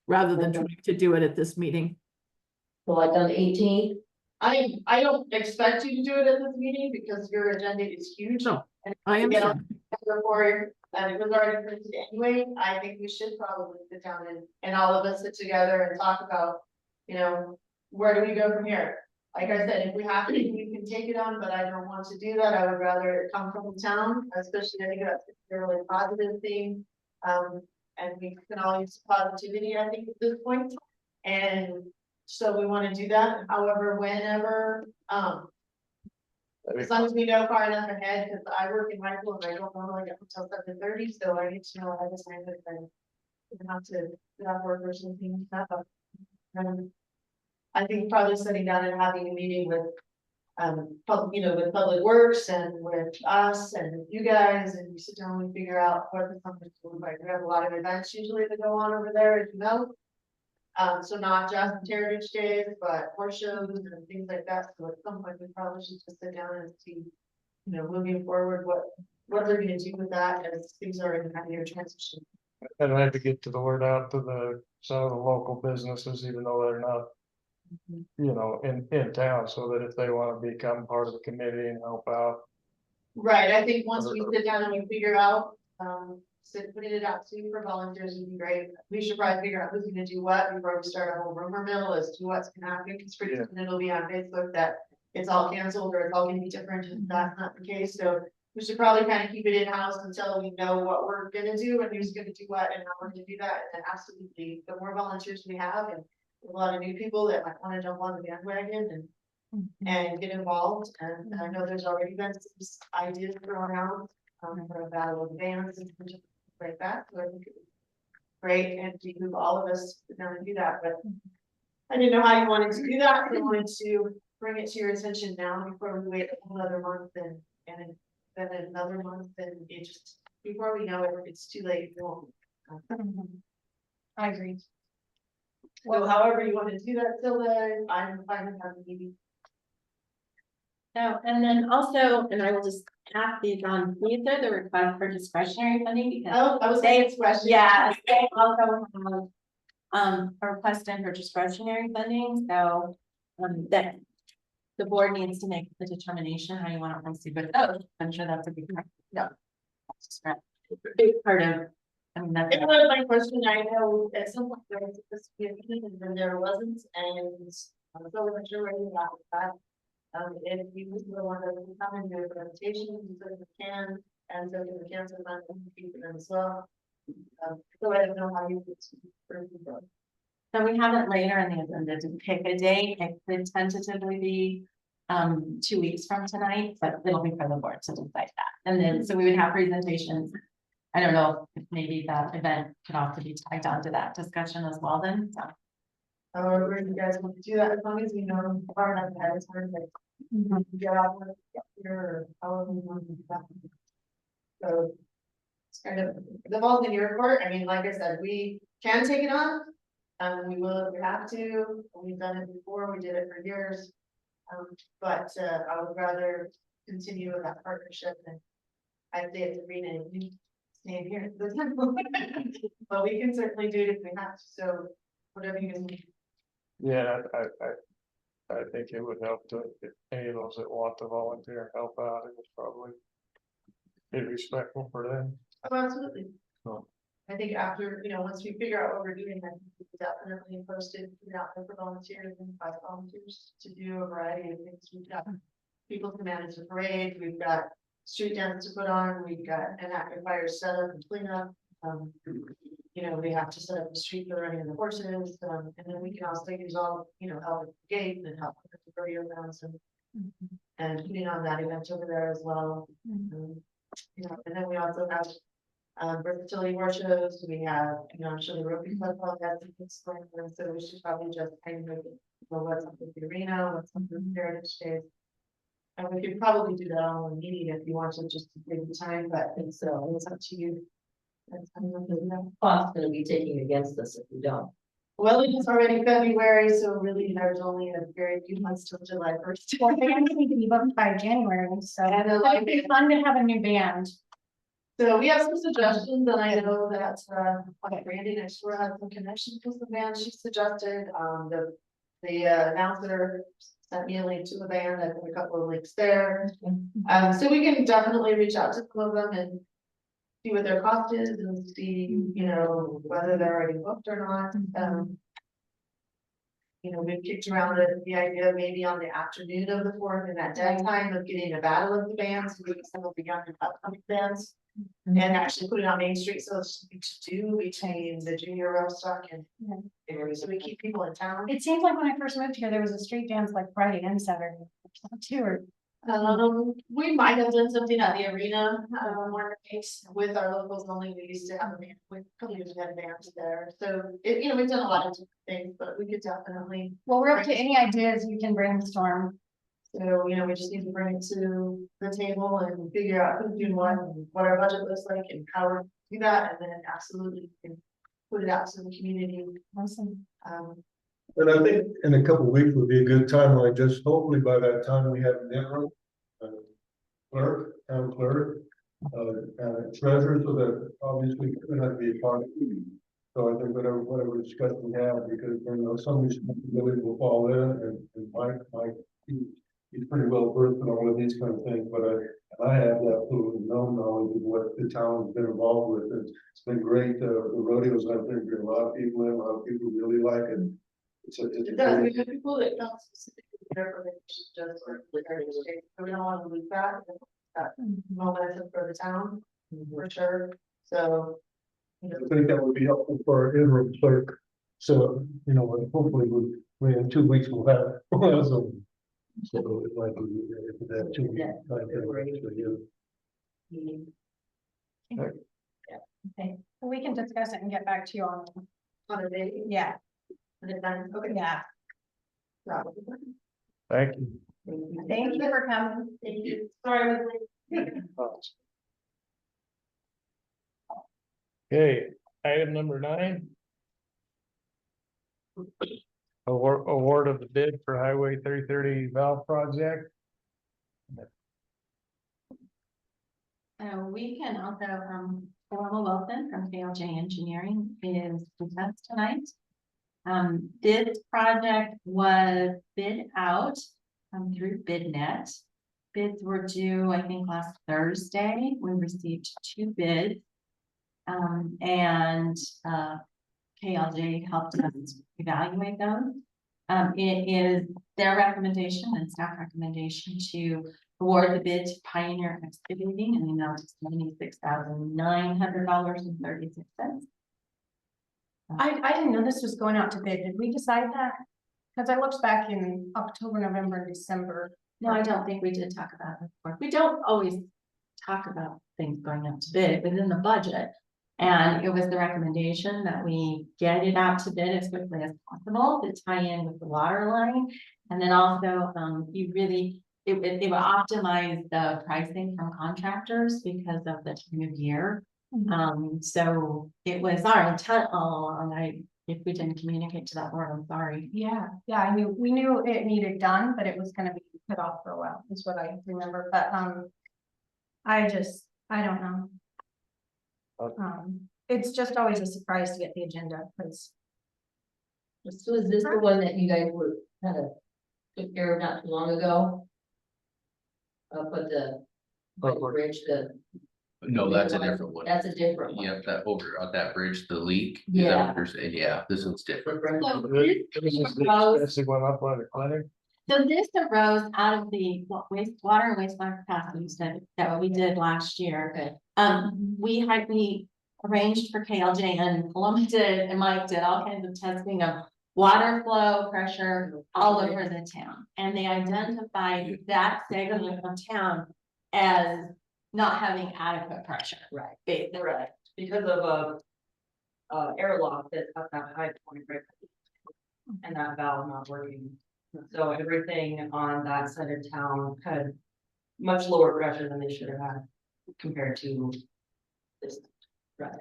rather than trying to do it at this meeting. So like on the 18th, I don't expect you to do it at this meeting because your agenda is huge. No, and I to get understand. on Before, and it was already printed anyway, I think we should probably sit down and all of us sit together and talk about, you know, where do we go from here? Like I said, if we have to, we can take it on, but I don't want to do that. I would rather it come from the town, especially I think that's a really positive thing. And we can all use positivity, I think, at this point. And so we want to do that. However, whenever, as long as we know far enough ahead, because I work in Michael and I don't normally get until 7:30, so I need to know ahead of time that then we have to get off work or something. I think probably sitting down and having a meeting with, with Public Works and with us and with you guys, and you sit down and figure out what the company's doing. Like, we have a lot of events usually that go on over there, as you know. So not just Heritage Days, but horse shows and things like that. So at some point, we probably should just sit down and see, moving forward, what they're gonna do with that as things are in kind of your transition. And I had to get the word out to some of the local businesses, even though they're not. In town, so that if they wanna become part of the committee and help out. Right, I think once we sit down and we figure out, putting it out too for volunteers would be great. We should probably figure out who's gonna do what before we start a whole rumor mill as to what's gonna happen, because pretty soon it'll be on Facebook that it's all canceled or it's all gonna be different, and that's not the case, so we should probably kind of keep it in-house until we know what we're gonna do and who's gonna do what and how we're gonna do that, and absolutely, the more volunteers we have and a lot of new people that might wanna jump on the bandwagon and get involved, and I know there's already been some ideas thrown out, for a battle of the bands and things like that, so I think it was great, and to move all of us down and do that, but I didn't know how you wanted to do that, I wanted to bring it to your attention now before we wait another month and then another month, and it just, before we know it, it's too late. I agree. So however you want to do that, Tilda, I'm fine with having a meeting. So, and then also, and I will just pass these on, these are the request for discretionary funding because. Oh, I was saying it's question. Yeah, they also have, a request in for discretionary funding, so, that. The board needs to make the determination how you want to proceed with those. I'm sure that's a big, big part of, I mean, that's. It was my question, I know at some point there was this meeting and then there wasn't, and I'm so not sure where you got with that. If you the one that can come and do a presentation, you certainly can, and so the cancer fund can keep them as well. So I don't know how you would. So we have it later in the agenda to pick a date. It could tentatively be 2 weeks from tonight, but it'll be for the board to decide that. And then, so we would have presentations. I don't know if maybe that event could also be tagged onto that discussion as well then, so. However, you guys want to do that, as long as we know far enough ahead of time, like, get out of here, or however you want to do that. So. It's kind of, the ball's in your court, I mean, like I said, we can take it on. We will if we have to, we've done it before, we did it for years. But I would rather continue with that partnership than I'd say it's Rena and you staying here. But we can certainly do it if we have to, so whatever you guys need. Yeah, I think it would help to, if any of those that want to volunteer and help out, it was probably. Be respectful for them. Oh, absolutely. So. I think after, once we figure out what we're doing, I think we definitely post it, put it out there for volunteers and invite volunteers to do a variety of things. We've got people to manage the parade, we've got street dance to put on, we've got an active fire setup and cleanup. We have to set up the street for running the horses, and then we can also use all, help with the gate and help with the rodeo grounds and putting on that event over there as well. And then we also have versatility horse shows, we have, I'm sure the Rotary Club has explained, so we should probably just kind of what's up with the arena, what's up with Heritage Days. And we could probably do that all in a meeting if you want to just take the time, but it's up to you. That's kind of Cost gonna be taking against us if we don't. well, it's already February, so really there's only a very few months till July 1st. Well, bands need to be booked by January, so And it'd be fun to have a new band. So we have some suggestions, and I know that, like Randy next door has some connections with the band she suggested, the announcer sent me a link to the band, I've got a couple of links there. So we can definitely reach out to some of them and see what their cost is and see, you know, whether they're already booked or not. You know, we've kicked around the idea of maybe on the afternoon of the 4th and that dead time of getting a battle of the bands, maybe some of the younger upcoming bands. And actually put it on Main Street, so it's something to do between the junior row stock and. So we keep people in town. It seems like when I first moved here, there was a street dance like Friday and Saturday, too, or We might have done something at the arena, one case with our locals only, we used to have a band, we probably used to have bands there, so it, you know, we've done a lot of different things, but we could definitely. well, we're up to any ideas you can brainstorm. So, you know, we just need to bring it to the table and figure out who's doing what, and what our budget looks like and how we do that, and then absolutely can put it out to the community. Awesome. And I think in a couple of weeks would be a good time, like just hopefully by that time we have an interim. Clerk, town clerk, treasurer, so that obviously it's gonna have to be a part of it. So I think whatever discussion we have, because you know, some of these responsibilities will fall in, and Mike, he's pretty well versed in all of these kind of things, but I have absolutely no knowledge of what the town has been involved with. It's been great, the rodeos, I've been a lot of people in, a lot of people really like it. It's a It does, we have people that don't specifically care for the just or the heritage state, so we don't want to lose that. That momentum for the town, for sure, so. You know, I think that would be helpful for our interim clerk. So, you know, hopefully we in 2 weeks we'll have some. So it might be, if that 2 weeks. For you. Okay, well, we can discuss it and get back to you on, on a day, yeah, and then, okay. yeah. Yeah. Thank you. Thank you for coming. Thank you, sorry, I was late. Okay, item number 9. Award of the bid for Highway 330 valve project. We can also, Paula Wilson from KLJ Engineering is with us tonight. This project was bid out through BidNet. Bids were due, I think, last Thursday. We received 2 bids. And KLJ helped us evaluate those. It is their recommendation and staff recommendation to award the bid to Pioneer Excavating in the amount of $76,900.36. I didn't know this was going out to bid. Did we decide that? Because I looked back in October, November, and December. No, I don't think we did talk about it before. We don't always talk about things going out to bid within the budget. And it was the recommendation that we get it out to bid as quickly as possible to tie in with the water line. And then also, it will optimize the pricing from contractors because of the time of year. So it was our intent all along. If we didn't communicate to that board, I'm sorry. Yeah, we knew it needed done, but it was gonna be put off for a while, is what I remember, but, I don't know. It's just always a surprise to get the agenda, because. So is this the one that you guys were kind of took care of not too long ago? But the bridge, No, that's a different one. that's a different one. Yep, that over on that bridge, the leak. Is that Yeah. what you're saying? Yeah, this one's different. So This this is the arose- expensive one up by the clinic. So this arose out of the wastewater capacity study that we did last year. We arranged for KLJ and Columbia did, and Mike did all kinds of testing of water flow, pressure all over the town. And they identified that segment of town as not having adequate pressure. Right. Right. Because of airlock that's at that high point, right? And that valve not working. So everything on that side of town had much lower pressure than they should have had compared to this.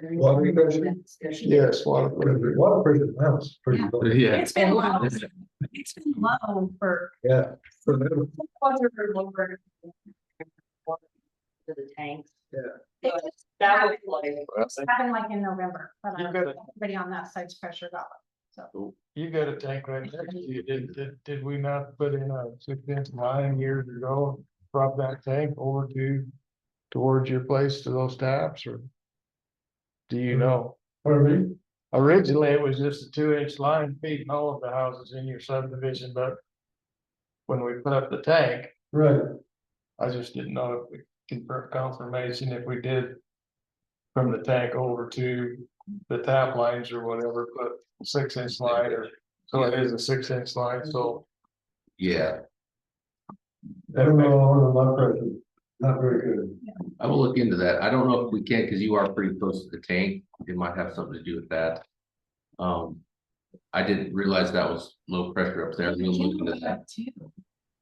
Water pressure? Yes, water. Water pressure in the house, pretty low. Yeah. It's been low. It's been low for. Yeah. For them. To the tanks. It That was like, happened like in November, but You got it. everybody on that side's pressure got You got a tank right next to you. Did we not put in a 6-inch line years ago? Brought that tank over towards your place to those taps, or? Do you know? Pardon me? Originally, it was just a 2-inch line feeding all of the houses in your subdivision, but. When we put up the tank, Right, I just didn't know if we confirmation if we did. From the tank over to the tap lines or whatever, put 6-inch line, or so it is a 6-inch line, so. Yeah, I don't know, on the blood pressure, not very good. I will look into that. I don't know if we can, because you are pretty close to the tank. It might have something to do with that. I didn't realize that was low pressure up there. We'll look into that. Too.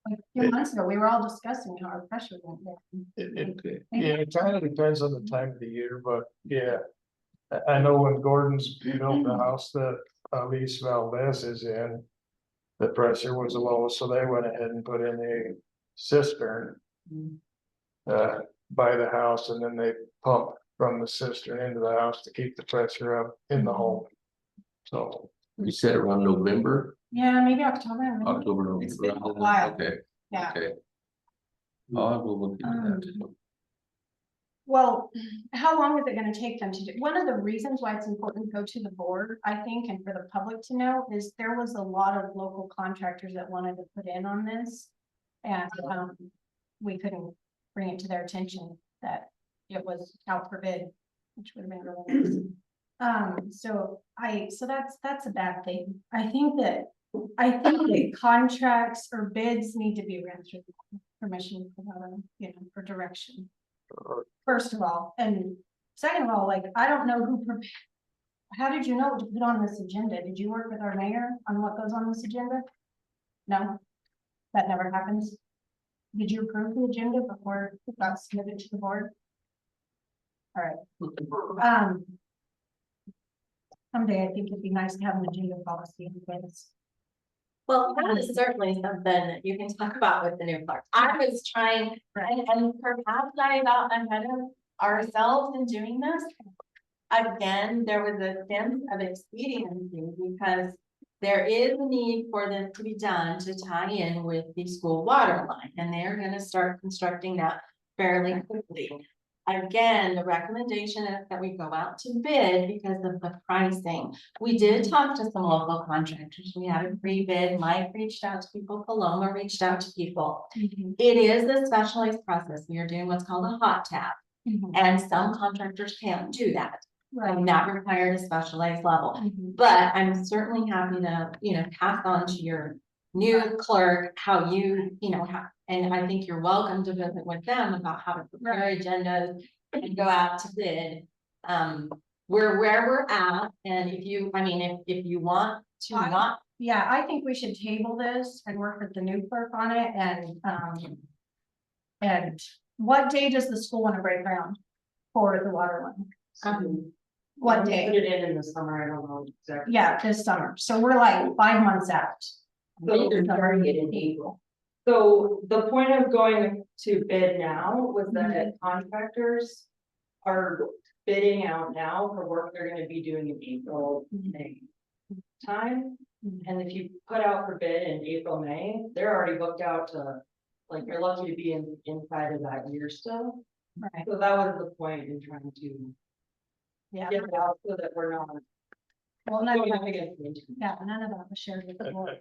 Like a few months ago, we were all discussing how our pressure went down. Yeah, it kind of depends on the time of the year, but yeah. I know when Gordon's built the house that Elise Valdez is in. The pressure was the lowest, so they went ahead and put in a cistern. By the house, and then they pump from the cistern into the house to keep the pressure up in the home. So. You said around November, Yeah, maybe October. maybe. October, It's been a November. while. Okay, Yeah. okay. I will look into that too. Well, how long is it gonna take them to do? One of the reasons why it's important to go to the board, I think, and for the public to know, is there was a lot of local contractors that wanted to put in on this. And, we couldn't bring it to their attention that it was out for bid, which would have been really nice. So that's a bad thing. I think that contracts or bids need to be ran through permission for that, for direction. First of all, and second of all, like, I don't know how did you know what to put on this agenda? Did you work with our mayor on what goes on this agenda? No, that never happens. Did you approve the agenda before it got submitted to the board? All right. Someday I think it'd be nice to have an agenda policy in place. Well, that is certainly something that you can talk about with the new clerk. I was trying, and perhaps I got ahead of ourselves in doing this. Again, there was a sense of expediency because there is a need for this to be done to tie in with the school water line, and they're gonna start constructing that fairly quickly. Again, the recommendation is that we go out to bid because of the pricing. We did talk to some local contractors. We had a pre-bid. Mike reached out to people. Paloma reached out to people. It is a specialized process. We are doing what's called a hot tap. And some contractors can't do that. And that required a specialized level. But I'm certainly happy to, pass on to your new clerk how and I think you're welcome to visit with them about how to prepare agendas and go out to bid. Where we're at, and if you want to Yeah, I think we should table this and work with the new clerk on it, and what day does the school want to break ground for the water line? What day? Put it in the summer, I don't know exactly. Yeah, this summer, so we're like 5 months out. Either summer, get in April. So the point of going to bid now was that contractors are bidding out now for work they're gonna be doing in April, May time. And if you put out for bid in April, May, they're already booked out to, like, you're lucky to be inside of that year still. Right. So that was the point in trying to Yeah. get it out so that we're not. Well, none of going that, up against the winter. none of that was shared with the board.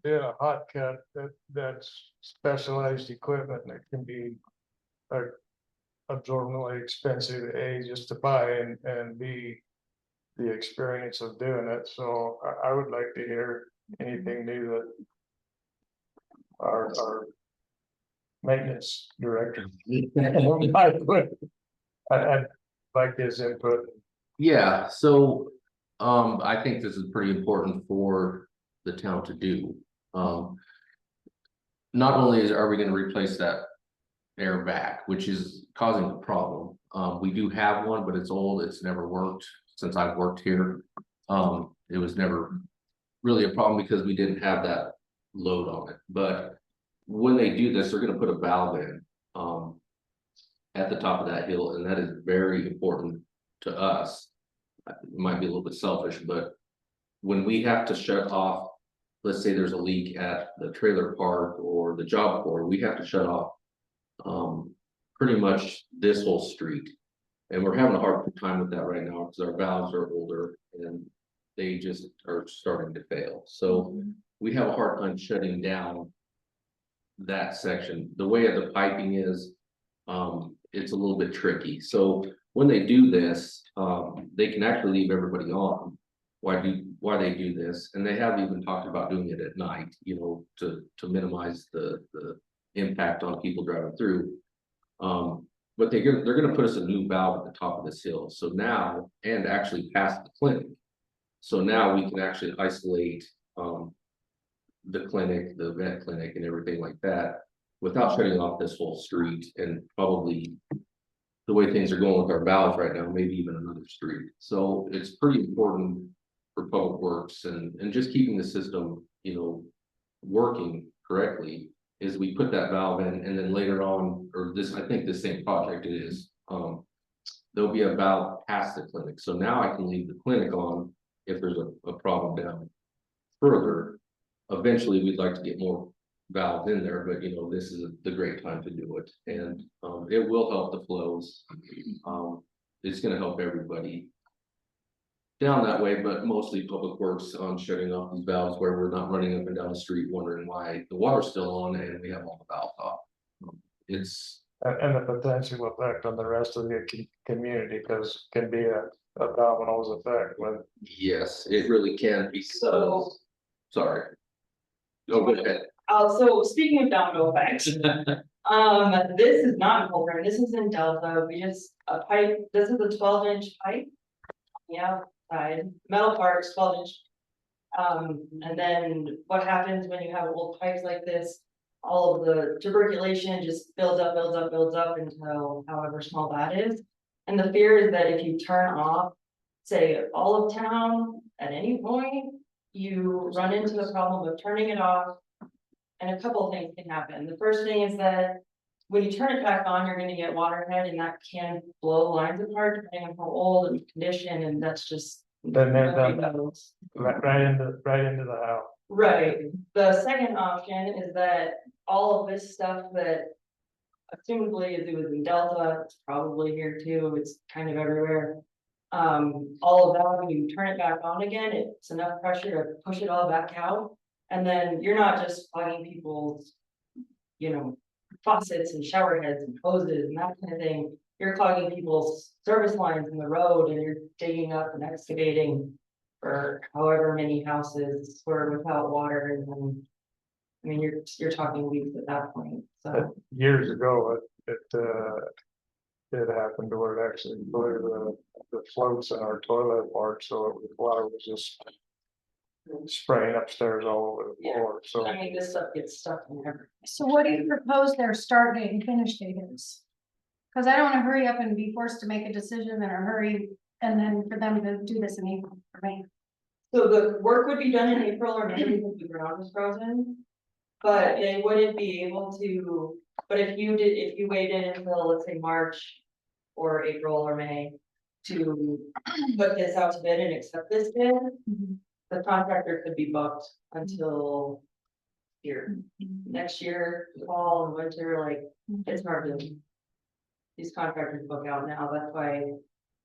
Doing a hot cut, that's specialized equipment that can be. Absorbently expensive, just to buy and B, the experience of doing it, so I would like to hear anything new that. Our maintenance director. I'd like his input. Yeah, so, I think this is pretty important for the town to do. Not only are we gonna replace that air vac, which is causing a problem. We do have one, but it's old, it's never worked since I've worked here. It was never really a problem because we didn't have that load on it, but when they do this, they're gonna put a valve in, at the top of that hill, and that is very important to us. It might be a little bit selfish, but when we have to shut off, let's say there's a leak at the trailer park or the job corps, we have to shut off. Pretty much this whole street. And we're having a hard time with that right now because our valves are older and they just are starting to fail. So we have a hard time shutting down that section. The way the piping is, it's a little bit tricky. So when they do this, they can actually leave everybody on. Why they do this? And they have even talked about doing it at night, you know, to minimize the impact on people driving through. But they're gonna put us a new valve at the top of this hill. So now, and actually past the clinic. So now we can actually isolate the clinic, the vet clinic and everything like that without shutting off this whole street, and probably the way things are going with our valves right now, maybe even another street. So it's pretty important for public works and just keeping the system, you know, working correctly, is we put that valve in, and then later on, or this, I think the same project it is, there'll be a valve past the clinic. So now I can leave the clinic on if there's a problem down further. Eventually, we'd like to get more valves in there, but you know, this is the great time to do it. And it will help the flows. It's gonna help everybody down that way, but mostly public works on shutting off these valves where we're not running up and down the street wondering why the water's still on and we have all the valves off. It's And the potential effect on the rest of the community, because can be a dominoes effect with. yes, it really can be. So- Sorry. Go ahead. So speaking of domino effects, this is not in Collbran, this is in Delta, we just, a pipe, this is a 12-inch pipe. Yeah, metal parts, 12-inch. And then what happens when you have old pipes like this? All of the tuberculation just builds up until however small that is. And the fear is that if you turn off, say, all of town at any point, you run into the problem of turning it off. And a couple of things can happen. The first thing is that when you turn it back on, you're gonna get waterhead, and that can blow lines apart depending on how old and condition, and that's just. Then they're nobody done. knows. Right into the house. Right, the second option is that all of this stuff that. Assumably, if it was in Delta, it's probably here too, it's kind of everywhere. All of that, when you turn it back on again, it's enough pressure to push it all back out. And then you're not just clogging people's, you know, faucets and shower heads and hoses and that kind of thing. You're clogging people's service lines in the road, and you're digging up and excavating for however many houses were without water, and then. I mean, you're talking weeks at that point, so. Years ago, it happened to where it actually blew the floats in our toilet part, so the water was just spraying upstairs all over the floor, so. I mean, this stuff gets stuck in everything. So what do you propose their start date and finish date is? Cause I don't wanna hurry up and be forced to make a decision in a hurry, and then for them to do this in April, for me. So the work would be done in April or May because the ground was frozen. But they wouldn't be able to, but if you waited until, let's say, March or April or May to put this out to bid and accept this bid, the contractor could be booked until next year, fall and winter, like, it's hard to. These contractors book out now, that's why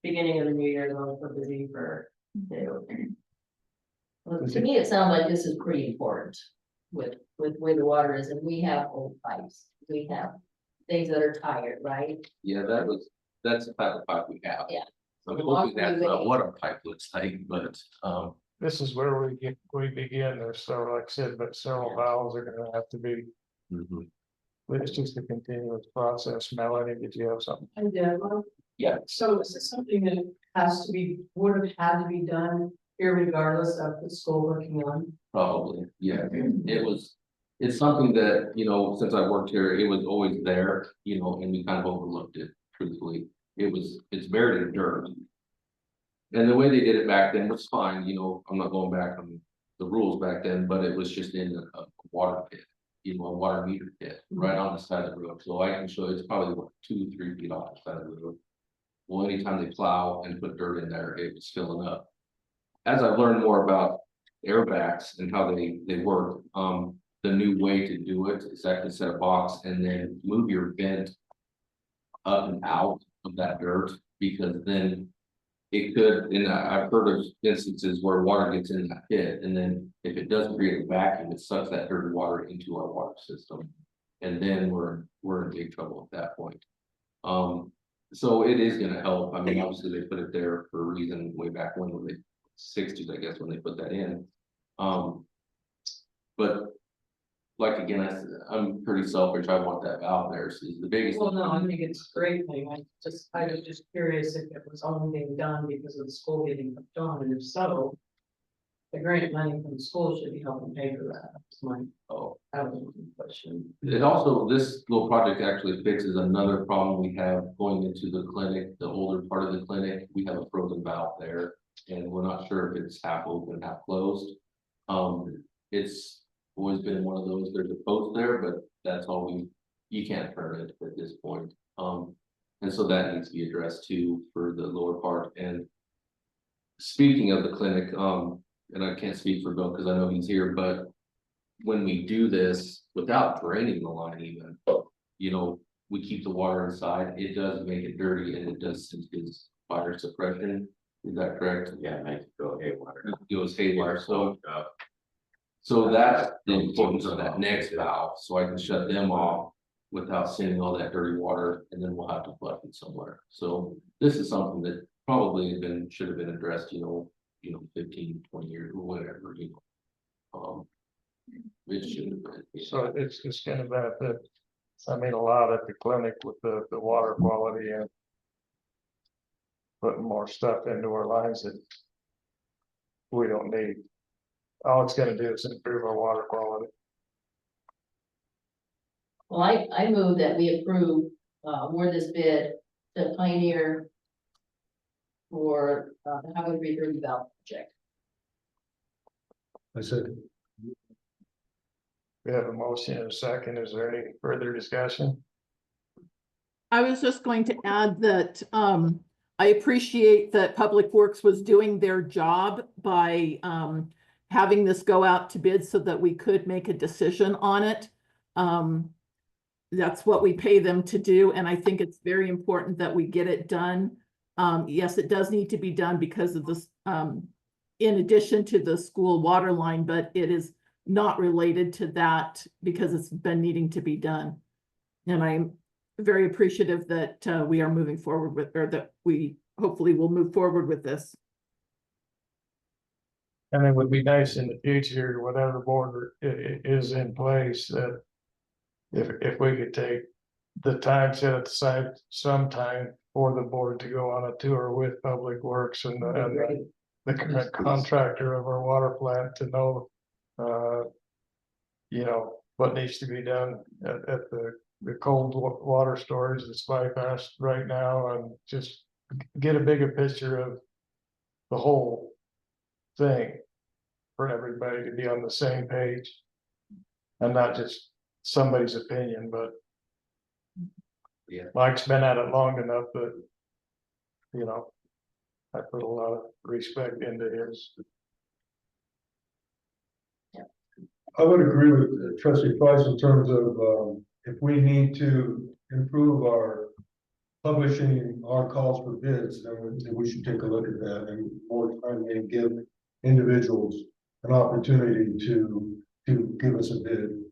beginning of the new year, they're so busy for. Well, to me, it sounds like this is pretty important with where the water is, and we have old pipes, we have things that are tired, right? Yeah, that's the type of pipe we have. Yeah. I'm The hoping longer that's we not wait. what our pipe looks like, but, This is where we begin, there's several, like I said, but several valves are gonna have to be, mhm. it's just a continuous process. Melanie, did you have something? Yeah. So is this something that has to be, would have had to be done irregardless of the school working on? Probably, yeah, it's something that, you know, since I worked here, it was always there, you know, and we kind of overlooked it, truthfully. It's buried in dirt. And the way they did it back then was fine, you know, I'm not going back on the rules back then, but it was just in a water pit. You know, a water meter pit, right on the side of the road, so I can show it's probably what, 2-3 feet off the side of the road. Well, anytime they plow and put dirt in there, it was filling up. As I've learned more about airbags and how they work. The new way to do it is actually set a box and then move your vent up and out of that dirt, because then it could, and I've heard of instances where water gets in that pit, and then if it does create a vacuum, it sucks that dirty water into our water system. And then we're in big trouble at that point. So it is gonna help. I mean, obviously they put it there for a reason way back when they 60s, I guess, when they put that in. But like again, I'm pretty selfish. I want that valve there. So the biggest. Well, no, I think it's a great thing. I was just curious if it was only being done because of the school getting hooked on, and if so. The grant money from the school should be helping pay for that. That's my, that was my question. It also, this little project actually fixes another problem we have going into the clinic, the older part of the clinic. We have a frozen valve there, and we're not sure if it's half open, half closed. It's always been one of those, there's a post there, but that's all you can't turn it at this point. And so that needs to be addressed too for the lower part. And speaking of the clinic, and I can't speak for Bill because I know he's here, but when we do this without draining the line even, you know, we keep the water inside, it does make it dirty and it does sink his fire suppression. Is that correct? Yeah, it makes it go haywire. It goes haywire, so that's the importance of that next valve, so I can shut them off without sending all that dirty water, and then we'll have to flush it somewhere. So this is something that probably should have been addressed, 15, 20 years or whatever, it should have been. So it's gonna benefit, I mean, a lot at the clinic with the water quality and putting more stuff into our lines that we don't need. All it's gonna do is improve our water quality. Well, I move that we approve, award this bid to Pioneer for, the Highway 330 valve project. I said, We have a motion and a second. Is there any further discussion? I was just going to add that I appreciate that Public Works was doing their job by having this go out to bid so that we could make a decision on it. That's what we pay them to do, and I think it's very important that we get it done. Yes, it does need to be done because of this, in addition to the school water line, but it is not related to that because it's been needing to be done. And I'm very appreciative that we are moving forward with, or that we hopefully will move forward with this. And it would be nice in the future, whatever board is in place, that if we could take the time set aside sometime for the board to go on a tour with Public Works and the current contractor of our water plant to know, what needs to be done at the cold water storage that's bypassed right now, and just get a bigger picture of the whole thing for everybody to be on the same page and not just somebody's opinion, but Yeah. Mike's been at it long enough that, I put a lot of respect into his. I would agree with trustee Price in terms of, if we need to improve our publishing our calls for bids, then we should take a look at that and more time and give individuals an opportunity to give us a bid.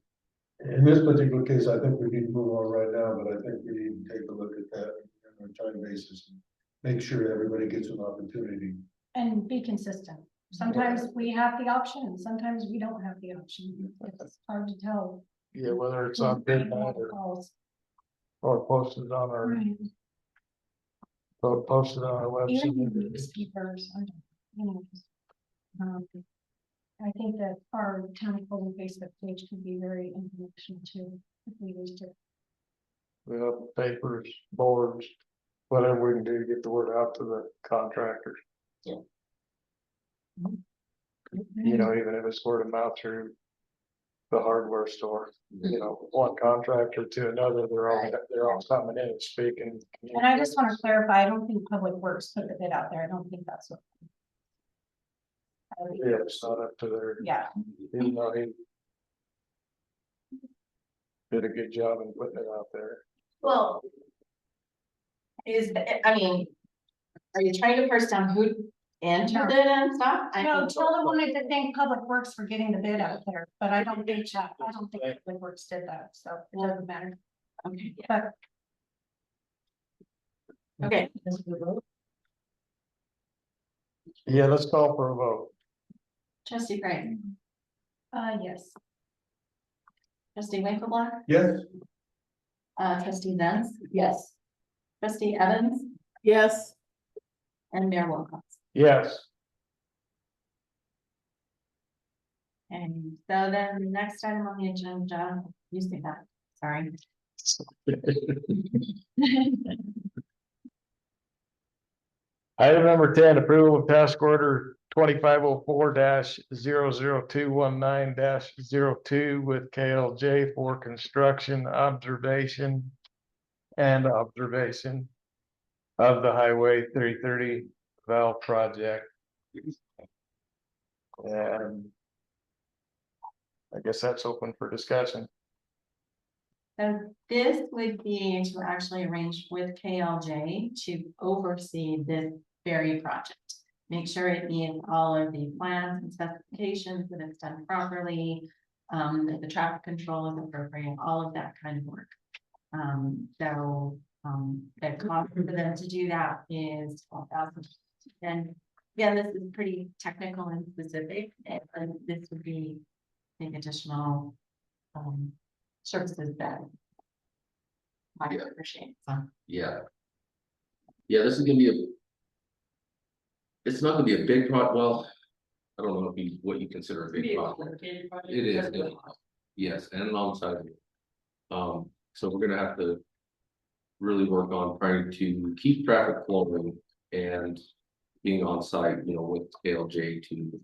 In this particular case, I think we need to move on right now, but I think we need to take a look at that on a time basis and make sure everybody gets an opportunity. And be consistent. Sometimes we have the option and sometimes we don't have the option. It's hard to tell. Yeah, whether it's on bid night or posted on our, Right. posted on our Even website. newspapers, I think that our town of Collbran Facebook page could be very informational too, if we used it. We have papers, boards, whatever we can do to get the word out to the contractors. Yeah. Even if it's word of mouth through the hardware store, one contractor to another, they're all coming in and speaking. And I just want to clarify, I don't think Public Works put the bid out there. I don't think that's what. Yeah, it's not up to their, Yeah, you know, he did a good job in putting it out there. Well. I mean, are you trying to parse down who entered it and stuff? no, Tilda wanted to thank Public Works for getting the bid out there, but I don't think Public Works did that, so it doesn't matter. Okay, But okay, Yeah, let's call for a vote. trustee Frank, yes, trustee Winkleblack, Yes, trustee Benz, Yes. trustee Evans, Yes, and Mayor Wilcox. Yes. And so then the next item on the agenda, you say that, sorry. Item number 10, approval of task order 2504-00219-02 with KLJ for construction observation and observation of the Highway 330 valve project. And I guess that's open for discussion. So this would be to actually arrange with KLJ to oversee this very project. Make sure it meets all of the plans and specifications, that it's done properly, that the traffic control is appropriate, all of that kind of work. The cost for them to do that is $12,000. And again, this is pretty technical and specific, and this would be the additional services that I appreciate. So. Yeah. Yeah, this is gonna be it's not gonna be a big project, well, I don't know what you consider a big project. It is, yes, and alongside of it. So we're gonna have to really work on trying to keep traffic flowing and being on site, you know, with KLJ to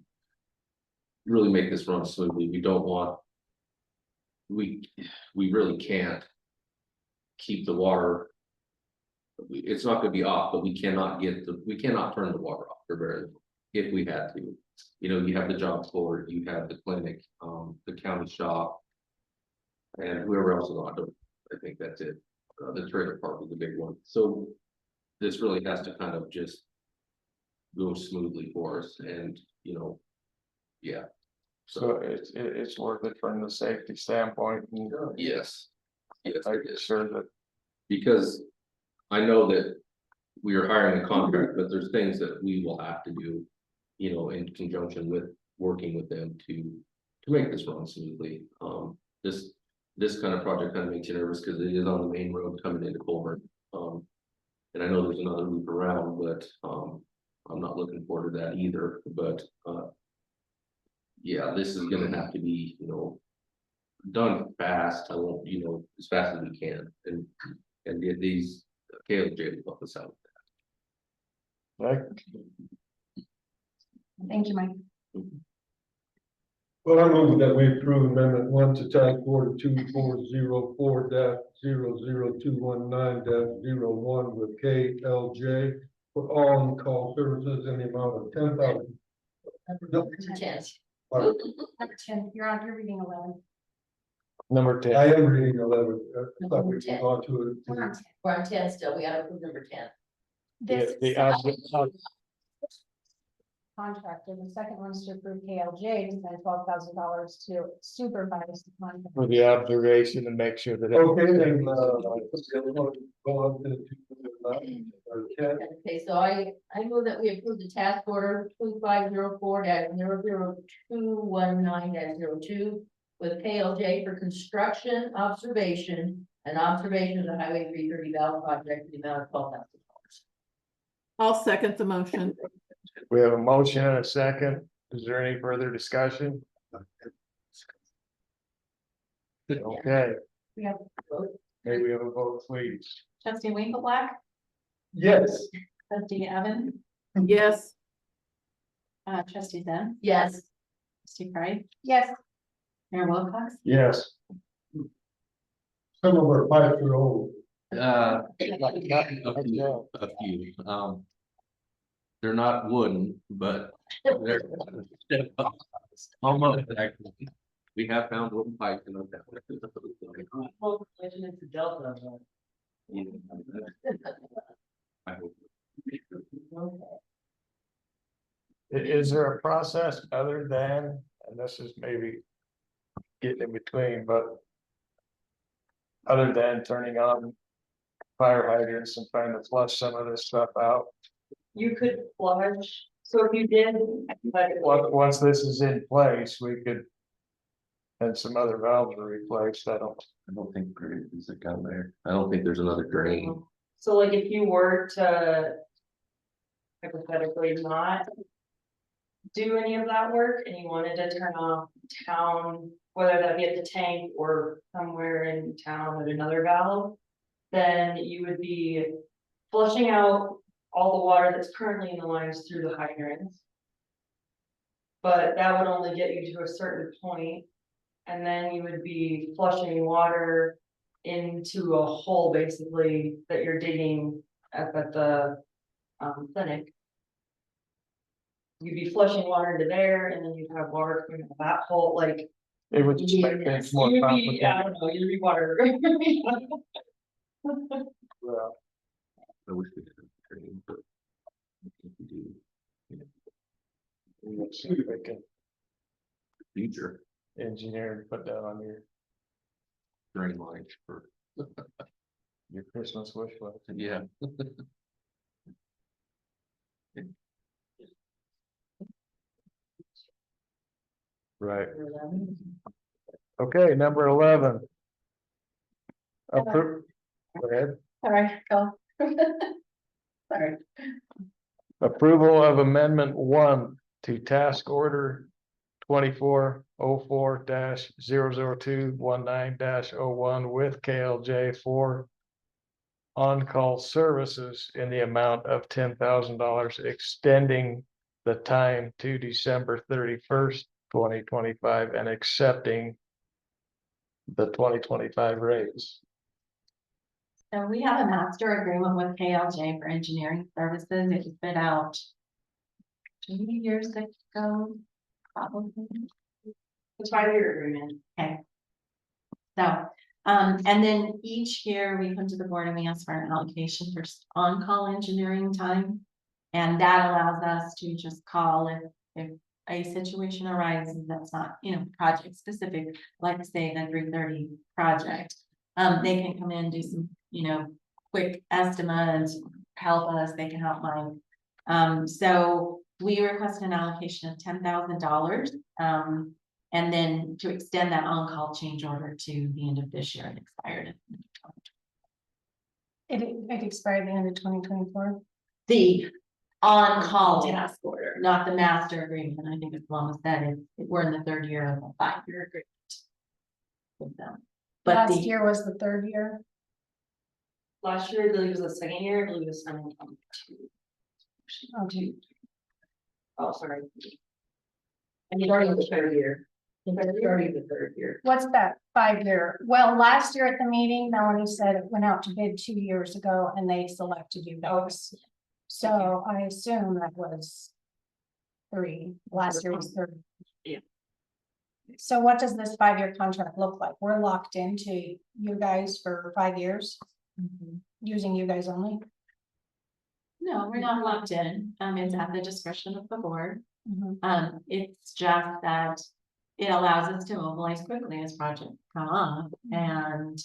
really make this run smoothly. We don't want, we really can't keep the water. It's not gonna be off, but we cannot turn the water off if we had to. You know, you have the job board, you have the clinic, the county shop, and whoever else is on it. I think that's it. The trailer park was the big one. So this really has to kind of just go smoothly for us, and you know, yeah. So it's worth it from the safety standpoint. And Yes. Yes, I'm it is. sure that Because I know that we are hiring a contract, but there's things that we will have to do, you know, in conjunction with working with them to make this run smoothly. This kind of project kind of makes you nervous because it is on the main road coming into Collbran. And I know there's another loop around, but I'm not looking forward to that either. But yeah, this is gonna have to be, you know, done fast. I won't, you know, as fast as we can, and get these KLJ will help us out. like thank you, Mike. well, I move that we approve amendment 1 to task order 2404-00219-01 with KLJ for all on-call services in the amount of $10,000. Number 10. Number 10, you're reading 11. number 10. I am reading 11. I thought we moved on to it. We're on 10 still, we gotta approve number 10. This The contract, and the second one is to approve KLJ to spend $12,000 to supervise the contract. for the observation and make sure that. Okay, then, go on to 10. Okay, so I move that we approve the task order 2504-00219-02 with KLJ for construction, observation, and observation of the Highway 330 valve project in the amount of $12,000. I'll second the motion. We have a motion and a second. Is there any further discussion? Okay, We have may we have a vote, please? Trustee Winkleblack, Yes. trustee Evans, Yes, trustee Zen, Yes. trustee Price, yes, Mayor Wilcox. Yes. Some of our pipes are old. A few. They're not wooden, but Almost, actually. We have found wooden pipes in those. Well, it's a delta, I hope. Is there a process other than, and this is maybe getting in between, but other than turning on fire hydrants and trying to flush some of this stuff out? you could flush, so if you did, but Once this is in place, we could. And some other valves are replaced, I don't think there is a gun there. I don't think there's another drain. so like if you were to hypothetically not do any of that work and you wanted to turn off town, whether that be at the tank or somewhere in town at another valve, then you would be flushing out all the water that's currently in the lines through the hydrants. But that would only get you to a certain point, and then you would be flushing water into a hole basically that you're digging up at the clinic. You'd be flushing water into there, and then you'd have water coming out of that hole, like. it would just make things more You'd be, complicated. I don't know, you'd be water. Well, I wish we could drain, but. I think we do. let's see if we can Future engineer and put that on drain lines for, your Christmas wish list. yeah. Right. Okay, number 11. Go ahead. All right, go. Sorry. Approval of amendment 1 to task order 2404-00219-01 with KLJ for on-call services in the amount of $10,000, extending the time to December 31st, 2025, and accepting the 2025 rates. So we have a master agreement with KLJ for engineering services. It was been out 2 years ago, probably. It's 5-year agreement. Okay. So, and then each year we come to the board and we ask for an allocation for on-call engineering time. And that allows us to just call if a situation arises that's not, project specific, like say the 330 project. They can come in, do some, quick estimates, help us, they can help mine. So we request an allocation of $10,000. And then to extend that on-call change order to the end of this year and expired. It expired the end of 2024. The on-call task order, not the master agreement. I think it's almost that we're in the 3rd year of a 5-year agreement with them. But Last year was the 3rd year. Last year, I believe it was the 2nd year, I believe it was 2022. Oh, sorry. And starting the 3rd year. Starting the 3rd year. What's that 5-year? Well, last year at the meeting, Melanie said it went out to bid 2 years ago and they selected you guys. So I assume that was 3. Last year was 3. Yeah. So what does this 5-year contract look like? We're locked into you guys for 5 years, using you guys only? no, we're not locked in. It's at the discretion of the board. It's just that it allows us to mobilize quickly as projects come up. And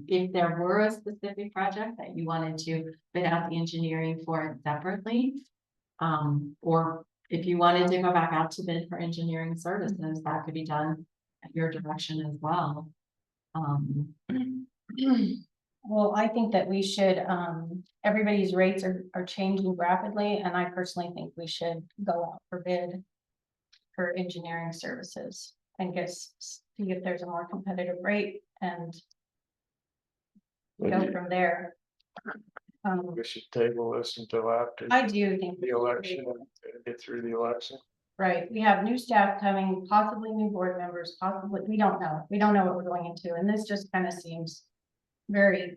if there were a specific project that you wanted to bid out the engineering for it separately, or if you wanted to go back out to bid for engineering services, that could be done at your direction as well. Well, I think that we should, everybody's rates are changing rapidly, and I personally think we should go out for bid for engineering services and see if there's a more competitive rate and go from there. We should table this until after I do think. the election and get through the election. Right, we have new staff coming, possibly new board members, possibly, we don't know what we're going into, and this just kind of seems very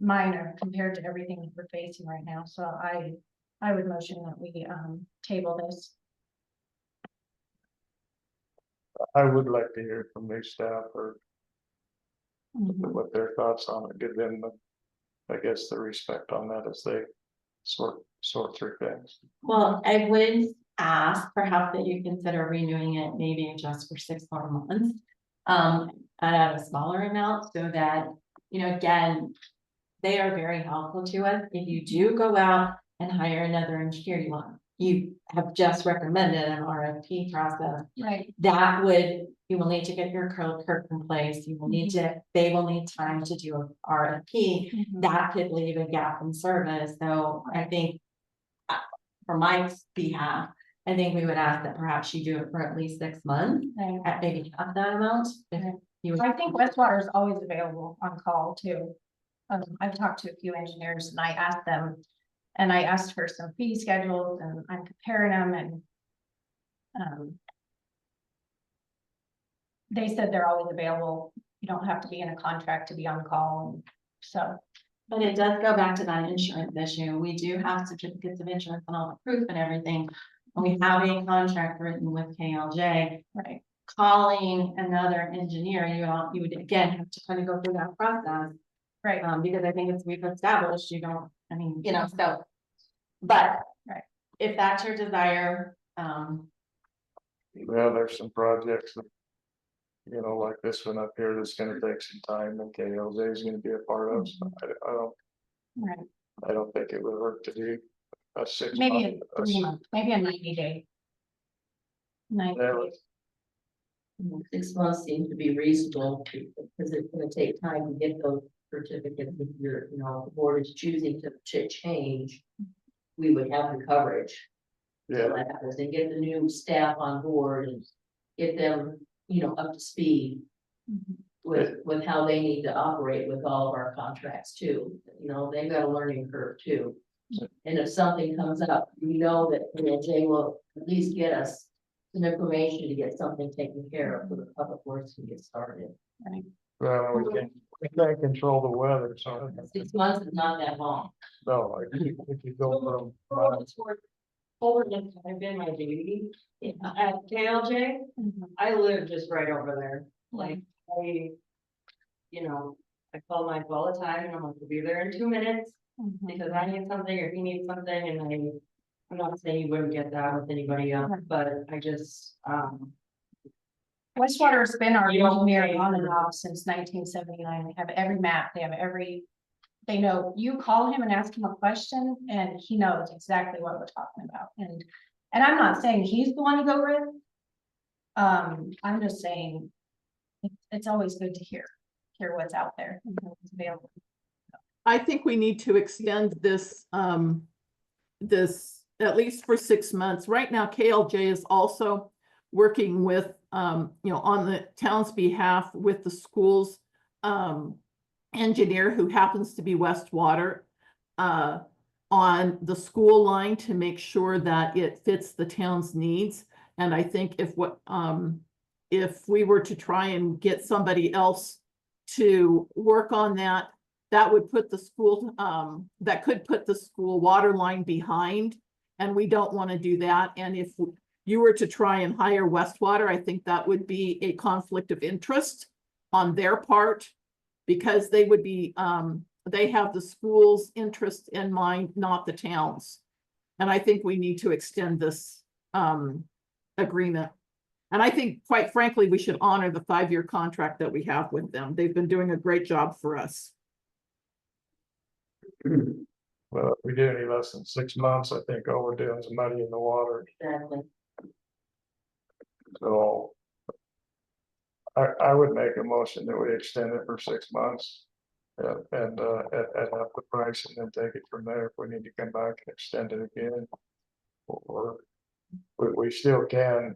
minor compared to everything that we're facing right now, so I I would motion that we, table this. I would like to hear from their staff or what their thoughts on it, give them the, I guess, the respect on that as they sort through things. Well, I would ask perhaps that you consider renewing it maybe just for 6 more months. And at a smaller amount so that, you know, again, they are very helpful to us. If you do go out and hire another engineer, you have just recommended an RFP process. Right. That would, you will need to get your curb in place. You will need to, they will need time to do a RFP. That could leave a gap in service. So I think for my behalf, I think we would ask that perhaps you do it for at least 6 months Right. at maybe half that amount. If you I think Westwater is always available on call too. I've talked to a few engineers and I asked them, and I asked for some fee schedules and I'm comparing them and they said they're always available. You don't have to be in a contract to be on call. And so, But it does go back to that insurance issue. We do have certificates of insurance and all the proof and everything. And we have a contract written with KLJ. right. Calling another engineer, you would again have to kind of go through that process. Right. Because I think it's we've established, you don't, I mean, you know, so. But. Right. If that's your desire, Well, there's some projects that, you know, like this one up here, that's gonna take some time and KLJ is gonna be a part of. So Right. I don't think it would hurt to do a 6 Maybe month. a 3 month, maybe a 90-day. 90 days. 6 months seems to be reasonable because it's gonna take time to get those certificates. If you're, you know, the board is choosing to change, we would have the coverage. Yeah, That happens, and get the new staff on board and get them, you know, up to speed with how they need to operate with all of our contracts too. You know, they've got a learning curve too. And if something comes up, we know that, you know, Jay will at least get us some information to get something taken care of for the public works to get started. well, we can't control the weather, so. 6 months is not that long. No, I think if you go from. I've been my baby at KLJ. I live just right over there. Like, you know, I call Mike all the time and I'm like, we'll be there in 2 minutes because I need something or he needs something. And I'm not saying you wouldn't get that with anybody else, but I just, Westwater's been our You don't engineer pay on and for- off since 1979. They have every map, they have every. They know, you call him and ask him a question and he knows exactly what we're talking about. And I'm not saying he's the one to go with. I'm just saying. It's always good to hear what's out there and what's available. I think we need to extend this, this at least for 6 months. Right now, KLJ is also working with, you know, on the town's behalf with the school's engineer who happens to be Westwater on the school line to make sure that it fits the town's needs. And I think if we were to try and get somebody else to work on that, that would put the school, that could put the school water line behind. And we don't want to do that. And if you were to try and hire Westwater, I think that would be a conflict of interest on their part because they would be, they have the school's interest in mind, not the town's. And I think we need to extend this agreement. And I think, quite frankly, we should honor the 5-year contract that we have with them. They've been doing a great job for us. Well, if we do any less than 6 months, I think all we're doing is muddy in the water. Exactly. So I would make a motion that we extend it for 6 months. And at half the price and then take it from there if we need to come back and extend it again. Or we still can,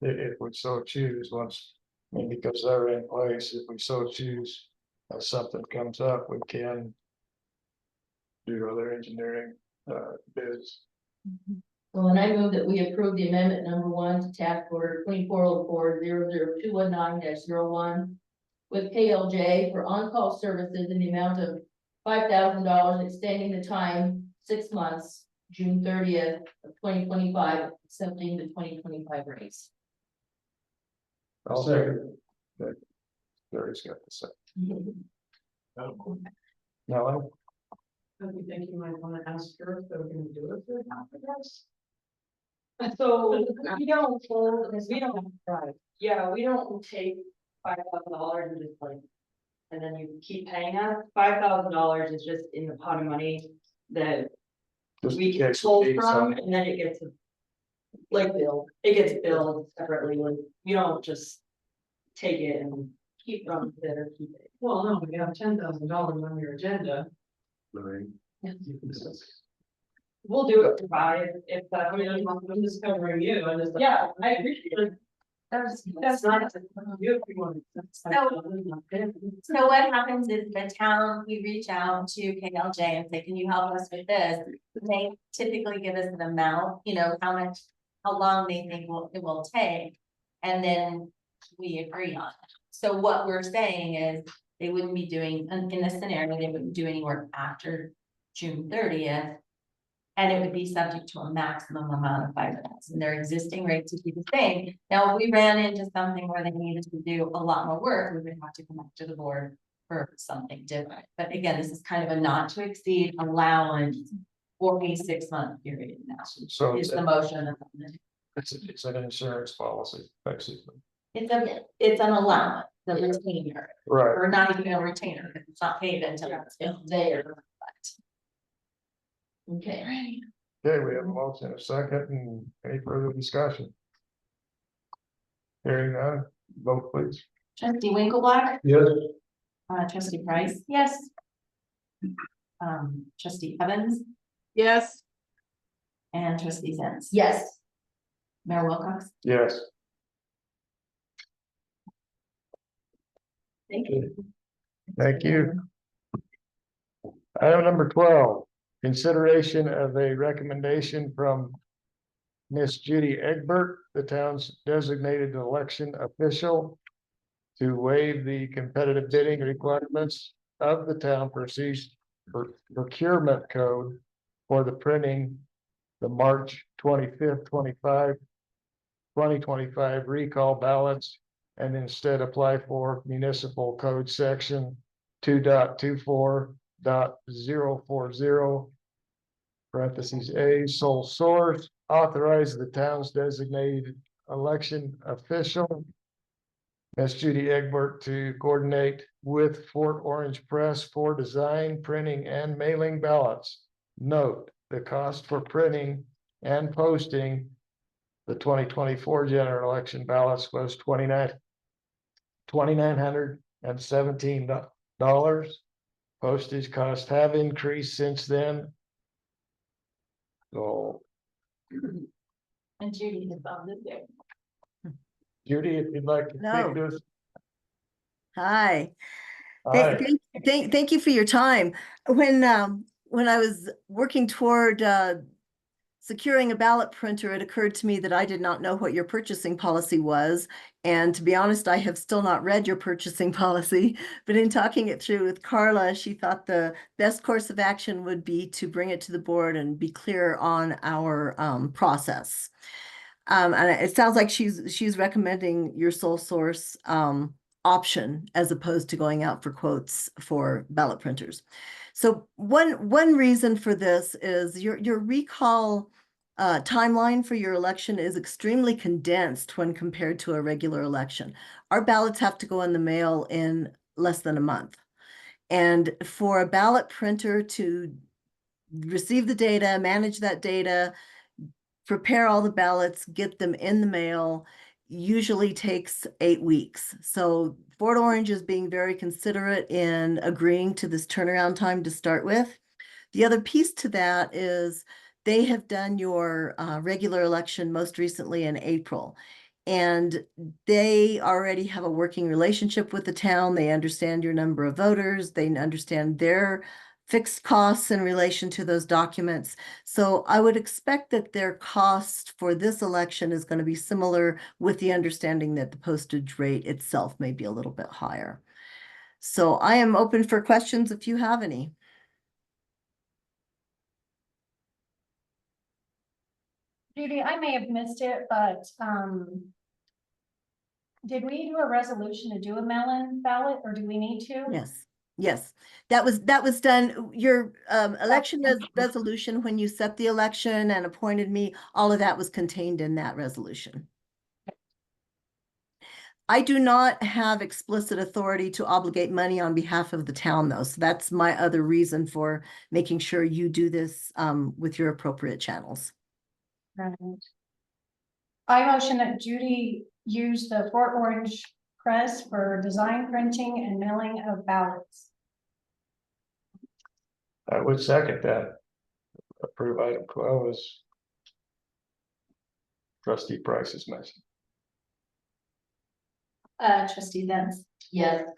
if we so choose once, I mean, because they're in place, if we so choose, if something comes up, we can do other engineering bids. So and I move that we approve the amendment number 1 to task order 2404-00219-01 with KLJ for on-call services in the amount of $5,000, extending the time 6 months, June 30th of 2025, accepting the 2025 raise. I'll second. Gary's got the second. No, I think you might wanna ask her if they're gonna do it for half of this. So, we don't, right, yeah, we don't take $5,000 and just like. And then you keep paying us, $5,000 is just in the pot of money that just we in get case told we need from, something. and then it gets. Like billed, it gets billed separately, like, you don't just take it and keep running with it or keep it. Well, no, we have $10,000 on your agenda. We'll do it for 5, if that, I mean, I'm just covering you, and just. Yeah, I appreciate it. That's not. You if you want. So what happens is the town, we reach out to KLJ and say, can you help us with this? They typically give us an amount, you know, how long they think it will take. And then we agree on it. So what we're saying is they wouldn't be doing, in this scenario, they wouldn't do any work after June 30th. And it would be subject to a maximum amount of $5,000. And their existing rates would be the same. Now, if we ran into something where they needed to do a lot more work, we would have to come back to the board for something different. But again, this is kind of a not to exceed allowance for a 6-month period now. So Is the motion. it's an insurance policy, basically. It's an allowance, the retainer, Right. or not even a retainer, because it's not paid until it's there. But okay. Okay, we have a motion, a second, and any further discussion? Hearing none, vote please. Trustee Winkleblack, Yes. trustee Price, yes. Trustee Evans Yes. and trustee Zens. Yes. Mayor Wilcox. Yes. Thank you. Thank you. Item number 12, consideration of a recommendation from Miss Judy Egbert, the town's designated election official, to waive the competitive bidding requirements of the town procurement code for the printing the March 25th, 2025 recall ballots, and instead apply for municipal code section 2.24.040 parentheses A, sole source, authorize the town's designated election official, Ms. Judy Egbert, to coordinate with Fort Orange Press for design, printing, and mailing ballots. Note, the cost for printing and posting the 2024 general election ballots was $2,917. Postage costs have increased since then. So, And Judy is on this day. Judy, if you'd like to No. take this. Hi, Hi. thank you for your time. When I was working toward securing a ballot printer, it occurred to me that I did not know what your purchasing policy was. And to be honest, I have still not read your purchasing policy, but in talking it through with Carla, she thought the best course of action would be to bring it to the board and be clear on our process. And it sounds like she's recommending your sole source option as opposed to going out for quotes for ballot printers. So one reason for this is your recall timeline for your election is extremely condensed when compared to a regular election. Our ballots have to go in the mail in less than a month. And for a ballot printer to receive the data, manage that data, prepare all the ballots, get them in the mail, usually takes 8 weeks. So Fort Orange is being very considerate in agreeing to this turnaround time to start with. The other piece to that is they have done your regular election most recently in April. And they already have a working relationship with the town. They understand your number of voters. They understand their fixed costs in relation to those documents. So I would expect that their cost for this election is going to be similar, with the understanding that the postage rate itself may be a little bit higher. So I am open for questions if you have any. Judy, I may have missed it, but, did we do a resolution to do a mail-in ballot, or do we need to? Yes, yes, that was done, your election resolution, when you set the election and appointed me, all of that was contained in that resolution. I do not have explicit authority to obligate money on behalf of the town, though, so that's my other reason for making sure you do this with your appropriate channels. Right. I motion that Judy use the Fort Orange Press for design, printing, and mailing of ballots. I would second that. Approve item 12 as trustee Price's mentioned. Trustee Benz, Yes.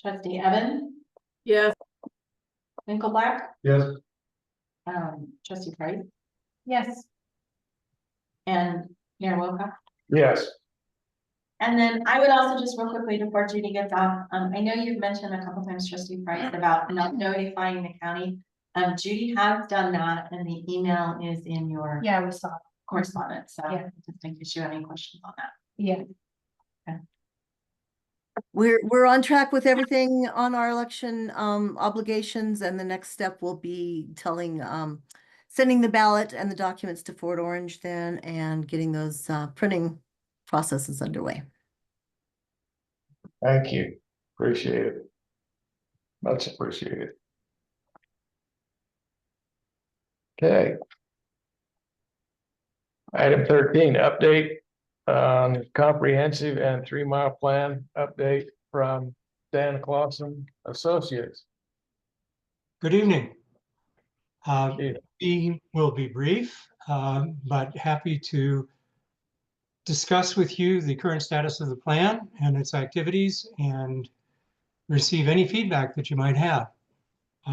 trustee Evan, Yes, Winkleblack, Yes, trustee Price, Yes, and Mayor Wilcox. Yes, And then I would also just real quickly before Judy gets off, I know you've mentioned a couple times, trustee Price, about not notifying the county. Judy has done that, and the email is in your yeah, we saw, correspondence, so Yeah. just in case you have any questions on that. yeah. We're on track with everything on our election obligations, and the next step will be sending the ballot and the documents to Fort Orange then, and getting those printing processes underway. thank you. Appreciate it. Much appreciated. Okay. Item 13, update on comprehensive and 3-mile plan update from Dan Clausen Associates. Good evening. Yeah. We will be brief, but happy to discuss with you the current status of the plan and its activities and receive any feedback that you might have.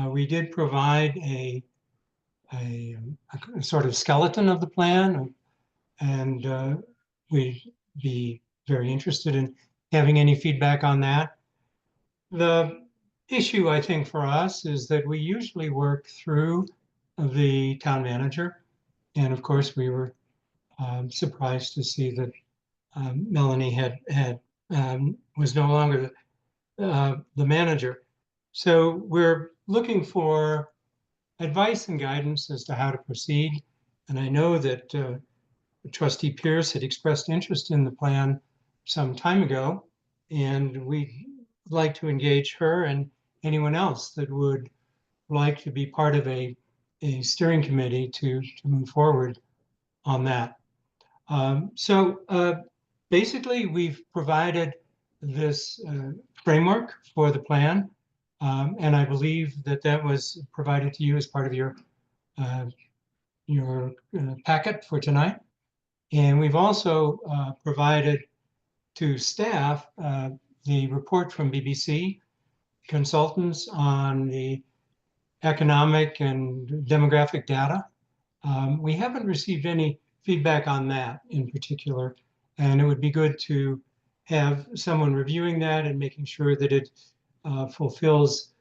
We did provide a sort of skeleton of the plan, and we'd be very interested in having any feedback on that. The issue, I think, for us is that we usually work through the town manager. And of course, we were surprised to see that Melanie was no longer the manager. So we're looking for advice and guidance as to how to proceed. And I know that Trustee Pierce had expressed interest in the plan some time ago, and we'd like to engage her and anyone else that would like to be part of a steering committee to move forward on that. So basically, we've provided this framework for the plan, and I believe that that was provided to you as part of your packet for tonight. And we've also provided to staff the report from BBC consultants on the economic and demographic data. We haven't received any feedback on that in particular, and it would be good to have someone reviewing that and making sure that it fulfills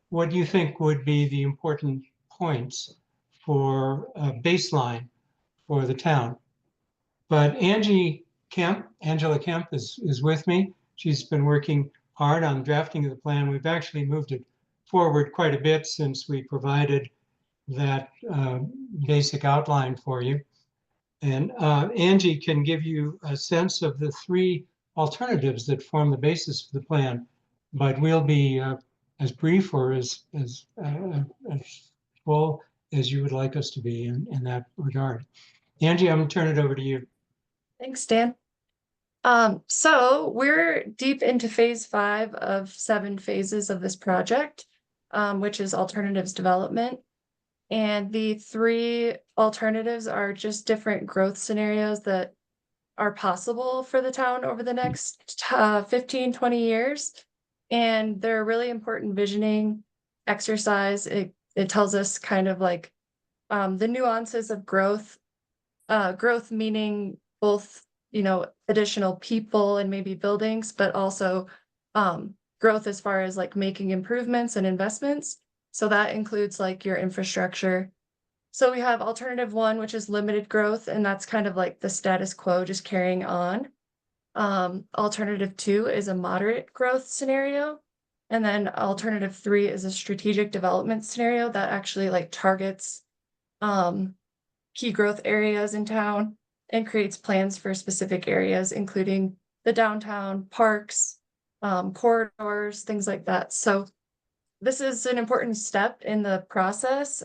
what you think would be the important points for a baseline for the town. But Angela Kemp is with me. She's been working hard on drafting of the plan. We've actually moved it forward quite a bit since we provided that basic outline for you. And Angie can give you a sense of the 3 alternatives that form the basis for the plan, but we'll be as brief or as full as you would like us to be in that regard. Angie, I'm gonna turn it over to you. Thanks, Dan. So we're deep into phase 5 of 7 phases of this project, which is alternatives development. And the 3 alternatives are just different growth scenarios that are possible for the town over the next 15, 20 years. And they're a really important visioning exercise. It tells us kind of like the nuances of growth, growth meaning both, additional people and maybe buildings, but also growth as far as like making improvements and investments. So that includes like your infrastructure. So we have alternative one, which is limited growth, and that's kind of like the status quo, just carrying on. Alternative two is a moderate growth scenario. And then alternative three is a strategic development scenario that actually like targets key growth areas in town and creates plans for specific areas, including the downtown, parks, corridors, things like that. So this is an important step in the process.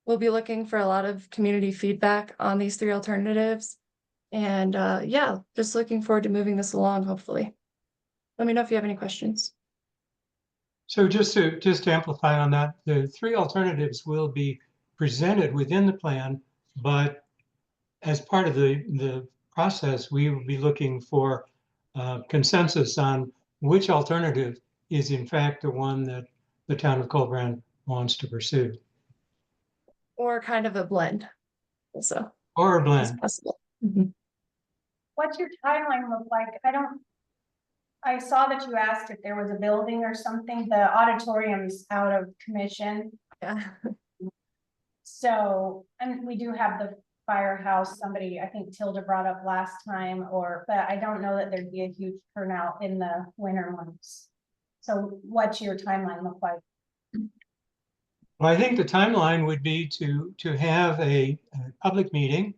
We'll be looking for a lot of community feedback on these three alternatives. And yeah, just looking forward to moving this along, hopefully. Let me know if you have any questions. So just to amplify on that, the three alternatives will be presented within the plan, but as part of the process, we will be looking for consensus on which alternative is in fact the one that the town of Collbran wants to pursue. Or kind of a blend also. Or a It's blend. possible. What's your timeline look like? I saw that you asked if there was a building or something. The auditorium's out of commission. Yeah. So, and we do have the firehouse, somebody, I think Tilda brought up last time, but I don't know that there'd be a huge turnout in the winter months. So what's your timeline look like? Well, I think the timeline would be to have a public meeting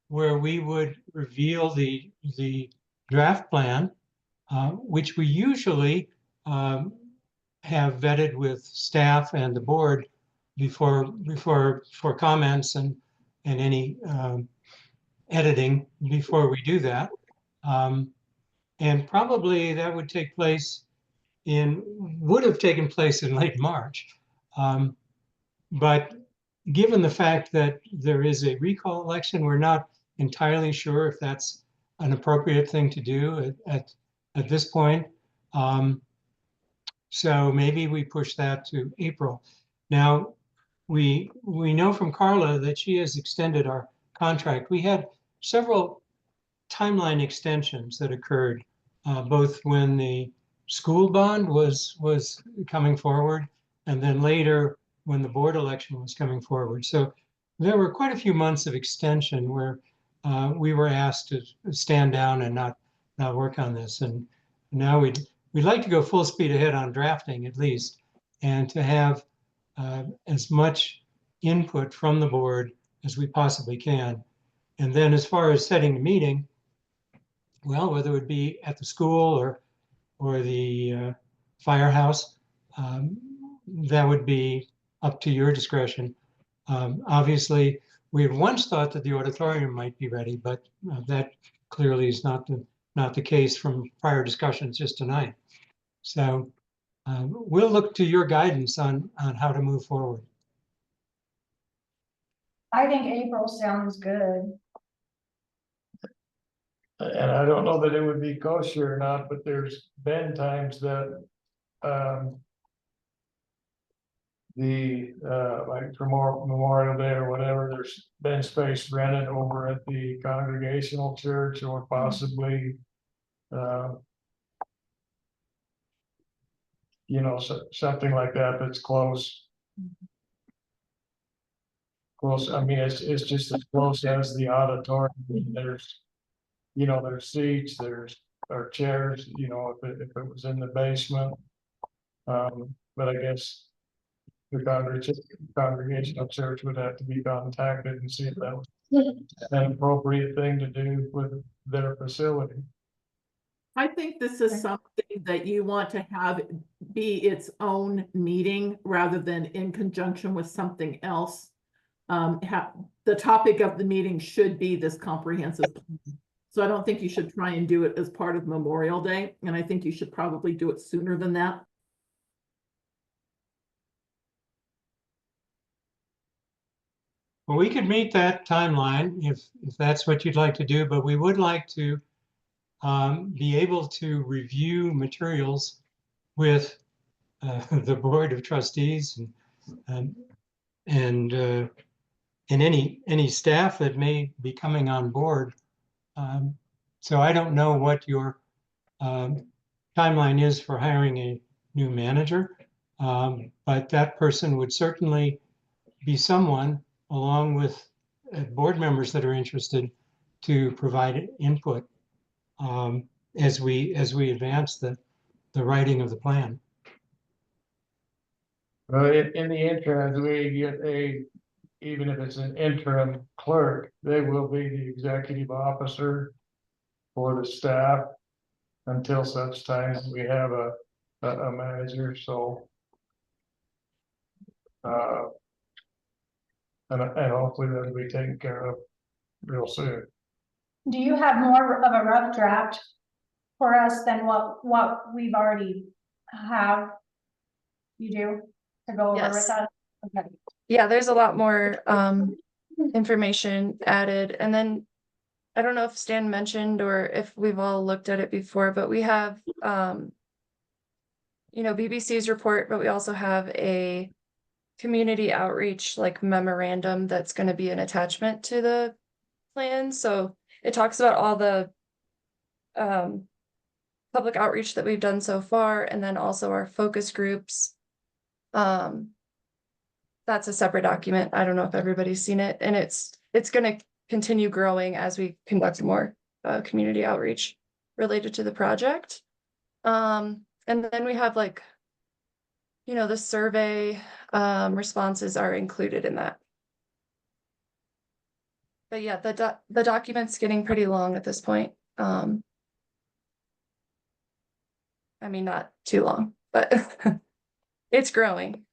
where we would reveal the draft plan, which we usually have vetted with staff and the board before for comments and any editing before we do that. And probably that would would have taken place in late March. But given the fact that there is a recall election, we're not entirely sure if that's an appropriate thing to do at this point. So maybe we push that to April. Now, we know from Carla that she has extended our contract. We had several timeline extensions that occurred, both when the school bond was coming forward, and then later when the board election was coming forward. So there were quite a few months of extension where we were asked to stand down and not work on this. And now we'd like to go full speed ahead on drafting at least, and to have as much input from the board as we possibly can. And then as far as setting the meeting, well, whether it would be at the school or the firehouse, that would be up to your discretion. Obviously, we had once thought that the auditorium might be ready, but that clearly is not the case from prior discussions just tonight. So we'll look to your guidance on how to move forward. I think April sounds good. And I don't know that it would be kosher or not, but there's been times that like for Memorial Day or whatever, there's been space rented over at the Congregational Church or possibly something like that that's close. I mean, it's just as close as the auditorium. There's seats, there's chairs, if it was in the basement. But I guess the Congregational Church would have to be contacted and see if that was an appropriate thing to do with their facility. I think this is something that you want to have be its own meeting rather than in conjunction with something else. The topic of the meeting should be this comprehensive plan. So I don't think you should try and do it as part of Memorial Day, and I think you should probably do it sooner than that. Well, we could meet that timeline if that's what you'd like to do, but we would like to be able to review materials with the Board of Trustees and any staff that may be coming on board. So I don't know what your timeline is for hiring a new manager, but that person would certainly be someone along with board members that are interested to provide input as we advance the writing of the plan. In the interim, we get even if it's an interim clerk, they will be the executive officer for the staff until such time as we have a manager, so. And hopefully that'll be taken care of real soon. Do you have more of a rough draft for us than what we've already have? You do, to go over with Yes. us? Okay. Yeah, there's a lot more information added. And then I don't know if Stan mentioned or if we've all looked at it before, but we have BBC's report, but we also have a community outreach like memorandum that's going to be an attachment to the plan. So it talks about all the public outreach that we've done so far, and then also our focus groups. That's a separate document. I don't know if everybody's seen it, and it's going to continue growing as we conduct more community outreach related to the project. And then we have the survey responses are included in that. But yeah, the document's getting pretty long at this point. I mean, not too long, but it's growing.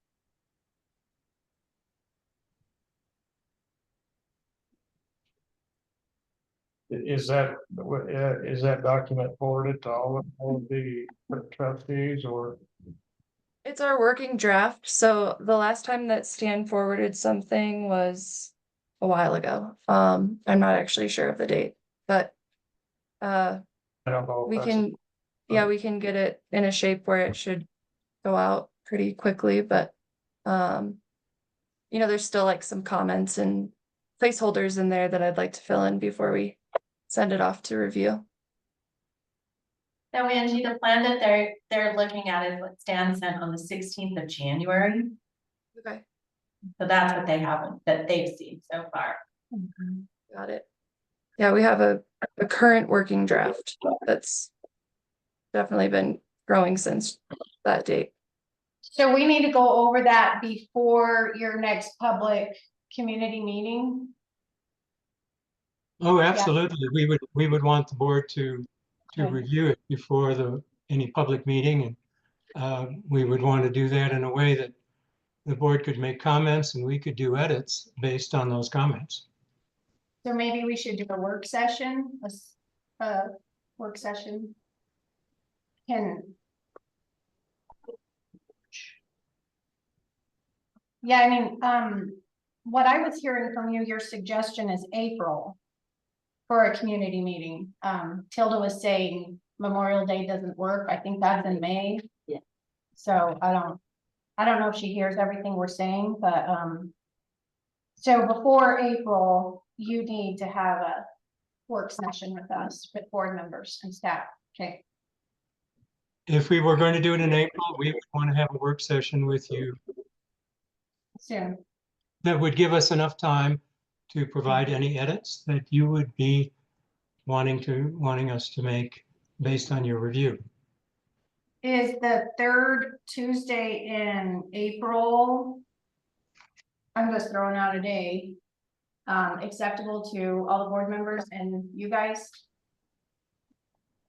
Is that document forwarded to all of the trustees, or? It's our working draft. So the last time that Stan forwarded something was a while ago. I'm not actually sure of the date, but I don't know. we can get it in a shape where it should go out pretty quickly, but there's still like some comments and placeholders in there that I'd like to fill in before we send it off to review. Now, Angie, the plan that they're looking at is what Stan sent on the 16th of January. Okay. So that's what that they've seen so far. Got it. Yeah, we have a current working draft that's definitely been growing since that date. So we need to go over that before your next public community meeting? Oh, absolutely. We would want the board to Okay. review it before any public meeting, and we would want to do that in a way that the board could make comments and we could do edits based on those comments. So maybe we should do a work session, a work session. Yeah, I mean, what I was hearing from you, your suggestion is April for a community meeting. Tilda was saying Memorial Day doesn't work. I think that's in May. Yeah. So I don't know if she hears everything we're saying, but so before April, you need to have a work session with us, with board members and staff. Okay. If we were going to do it in April, we would want to have a work session with you Soon. that would give us enough time to provide any edits that you would be wanting us to make based on your review. Is the third Tuesday in April? I'm just throwing out a day. Acceptable to all the board members and you guys?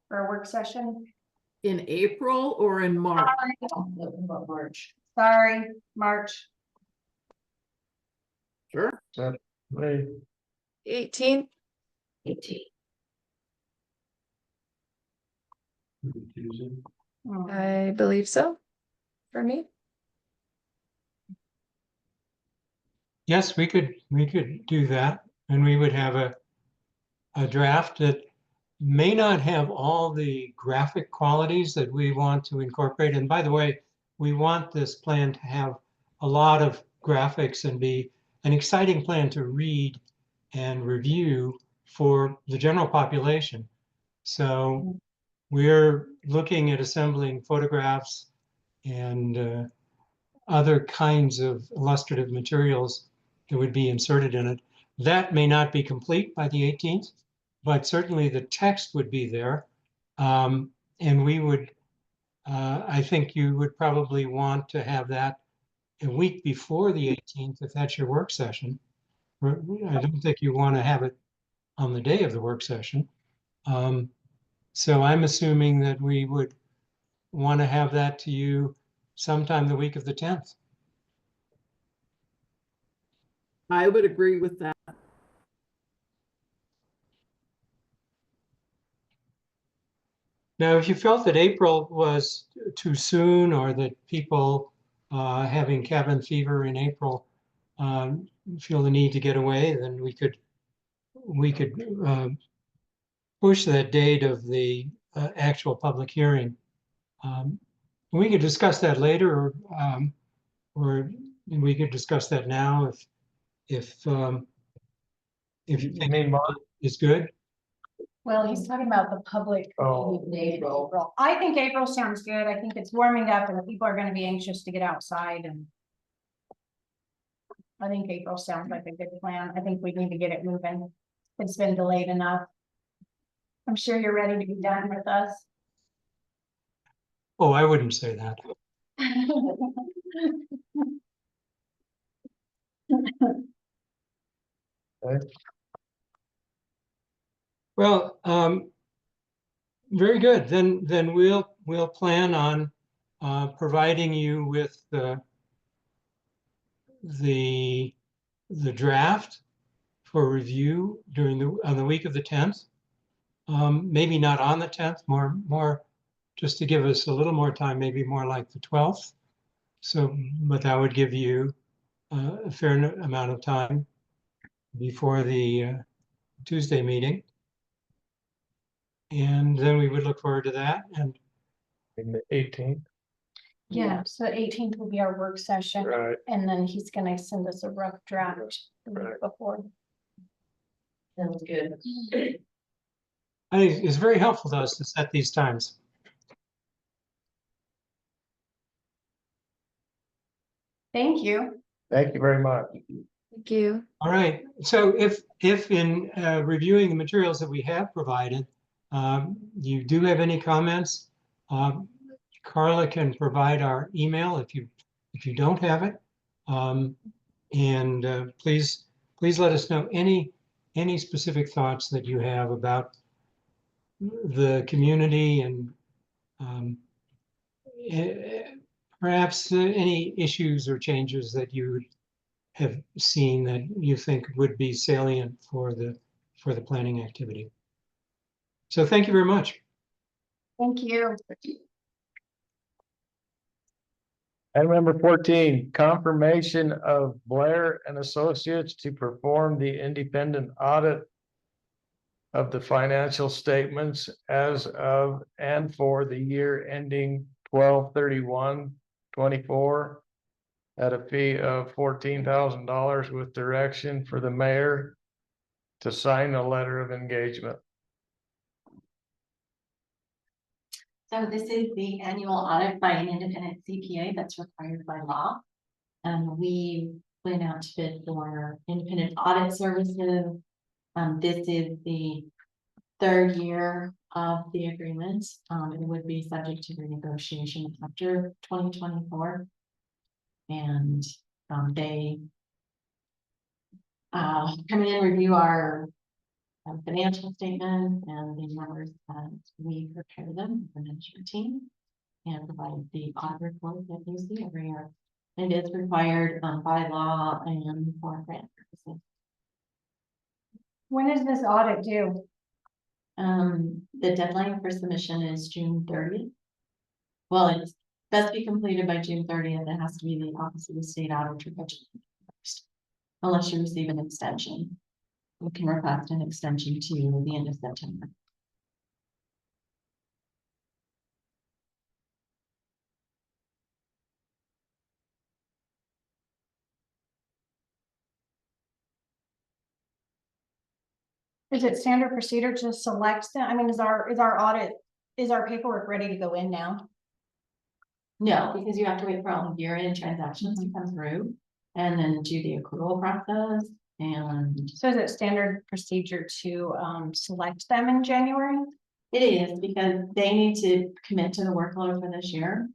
For a work session? In April or in March? About March. Sorry, March. Sure. Right. 18th. 18. I believe so. For me. Yes, we could do that, and we would have a draft that may not have all the graphic qualities that we want to incorporate. And by the way, we want this plan to have a lot of graphics and be an exciting plan to read and review for the general population. So we're looking at assembling photographs and other kinds of illustrative materials that would be inserted in it. That may not be complete by the 18th, but certainly the text would be there. And we would, I think you would probably want to have that a week before the 18th, if that's your work session. I don't think you want to have it on the day of the work session. So I'm assuming that we would want to have that to you sometime the week of the 10th. I would agree with that. Now, if you felt that April was too soon, or that people having cabin fever in April feel the need to get away, then we could push that date of the actual public hearing. We could discuss that later, or we could discuss that now if you think it's good. Well, he's talking about the public. Oh. In April. I think April sounds good. I think it's warming up and people are gonna be anxious to get outside, and I think April sounds like a good plan. I think we need to get it moving. It's been delayed enough. I'm sure you're ready to be done with us. Oh, I wouldn't say that. Well, very good. Then we'll plan on providing you with the draft for review on the week of the 10th. Maybe not on the 10th, more just to give us a little more time, maybe more like the 12th. So, but that would give you a fair amount of time before the Tuesday meeting. And then we would look forward to that. And the 18th. Yeah, so 18th will be our work session. Right. And then he's gonna send us a rough draft the week Right. before. Sounds good. I think it's very helpful to us to set these times. Thank you. Thank you very much. Thank you. All right. So if in reviewing the materials that we have provided, you do have any comments, Carla can provide our email if you don't have it. And please let us know any specific thoughts that you have about the community, and perhaps any issues or changes that you have seen that you think would be salient for the planning activity. So thank you very much. Thank you. Item number 14, confirmation of Blair and Associates to perform the independent audit of the financial statements as of and for the year ending 12/31/24 at a fee of $14,000 with direction for the mayor to sign a letter of engagement. So this is the annual audit by an independent CPA that's required by law. And we went out to bid for independent audit services. This is the third year of the agreement. It would be subject to renegotiation after 2024. And they come in and review our financial statements and the numbers that we prepare them, the management team, and provide the audit report that you see every year. It is required by law and for grant purposes. When is this audit due? The deadline for submission is June 30th. Well, it best be completed by June 30th. It has to be the Office of the State Auditor budget first, unless you receive an extension. We can request an extension to the end of September. Is it standard procedure to select them? I mean, is our paperwork ready to go in now? No, because you have to wait for all the year-end transactions to come through. and then do the accrual process. And So is it standard procedure to select them in January? it is because they need to commit to the workload for this year.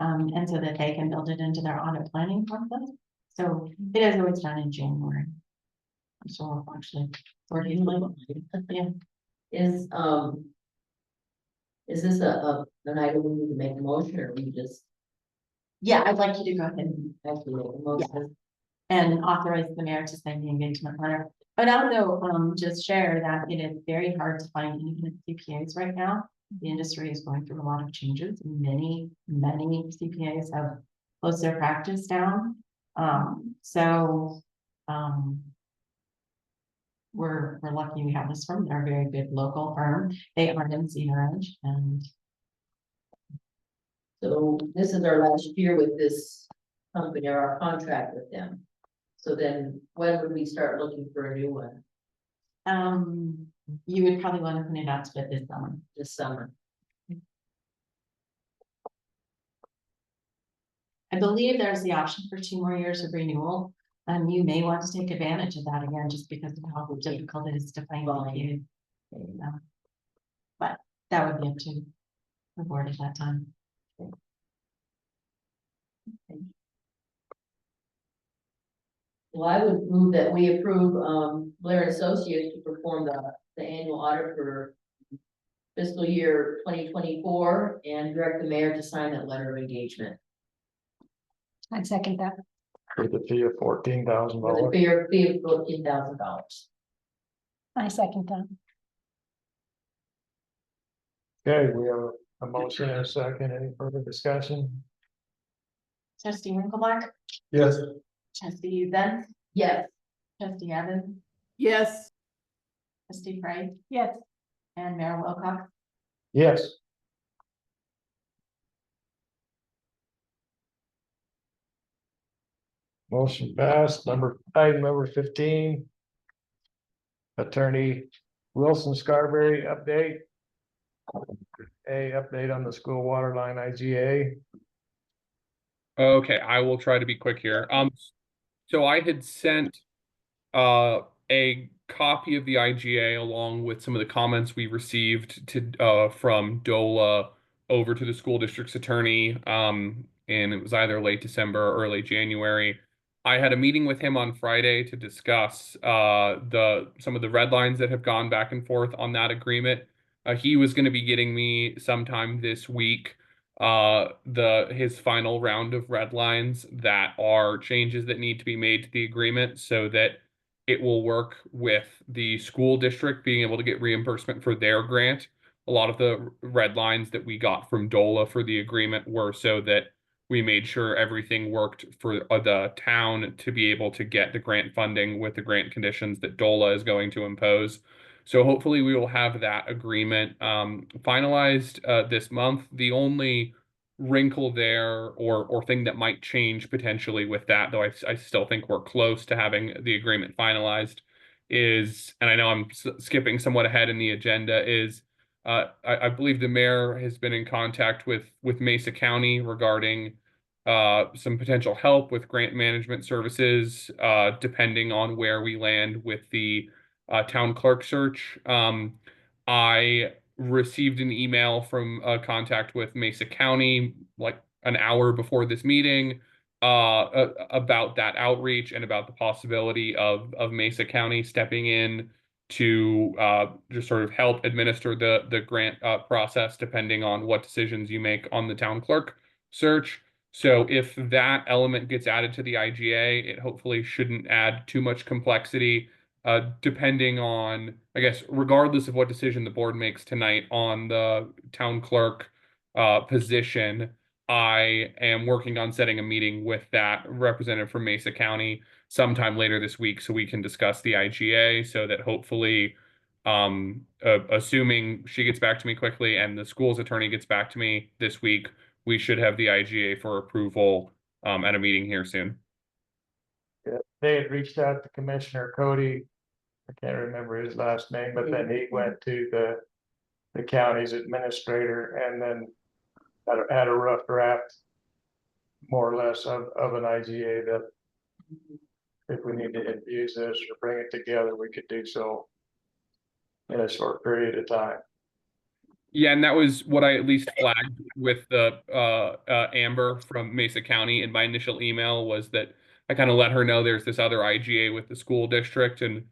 And so that they can build it into their audit planning process. So it is always done in January. So actually, or yeah. Is this an item we need to make a motion, or we just Yeah, I'd like you to go ahead and actually make a motion? and authorize the mayor to sign the engagement letter. But also, just share that it is very hard to find independent CPAs right now. The industry is going through a lot of changes. Many CPAs have closed their practice down. We're lucky we have this firm. They're a very good local firm. They are in Cedar Ridge, and So this is our last year with this company, or our contract with them. So then when would we start looking for a new one? you would probably want to put it out to bid this summer. This summer? I believe there's the option for 2 more years of renewal. You may want to take advantage of that again, just because of how difficult it is to find you. But that would be up to the board at that time. Well, I would move that we approve Blair and Associates to perform the annual audit for fiscal year 2024 and direct the mayor to sign that letter of engagement. I'd second that. For the fee of $14,000. For the fee of $14,000. I second that. Okay, we have a motion and a second. Any further discussion? Trustee Winkleblack, Yes. trustee Zen, Yes. trustee Evans, Yes, trustee Frey, Yes. and Mayor Wilcox. Yes. Motion passed. Item number 15. Attorney Wilson Scarberry update. Update on the school water line IGA. Okay, I will try to be quick here. So I had sent a copy of the IGA along with some of the comments we received to from DOLA over to the school district's attorney. And it was either late December or early January. I had a meeting with him on Friday to discuss some of the red lines that have gone back and forth on that agreement. He was going to be getting me sometime this week his final round of red lines that are changes that need to be made to the agreement so that it will work with the school district being able to get reimbursement for their grant. A lot of the red lines that we got from DOLA for the agreement were so that we made sure everything worked for the town to be able to get the grant funding with the grant conditions that DOLA is going to impose. So hopefully we will have that agreement finalized this month. The only wrinkle there or thing that might change potentially with that, though I still think we're close to having the agreement finalized, is, and I know I'm skipping somewhat ahead in the agenda, is I believe the mayor has been in contact with Mesa County regarding some potential help with grant management services, depending on where we land with the town clerk search. I received an email from a contact with Mesa County like an hour before this meeting about that outreach and about the possibility of Mesa County stepping in to just sort of help administer the grant process depending on what decisions you make on the town clerk search. So if that element gets added to the IGA, it hopefully shouldn't add too much complexity. Depending on, I guess, regardless of what decision the board makes tonight on the town clerk position, I am working on setting a meeting with that representative from Mesa County sometime later this week so we can discuss the IGA so that hopefully, assuming she gets back to me quickly and the school's attorney gets back to me this week, we should have the IGA for approval at a meeting here soon. Yeah, they had reached out to Commissioner Cody. I can't remember his last name, but then he went to the county's administrator and then had a rough draft, more or less, of an IGA that if we need to infuse this or bring it together, we could do so in a short period of time. Yeah, and that was what I at least flagged with the Amber from Mesa County in my initial email, was that I kind of let her know there's this other IGA with the school district, and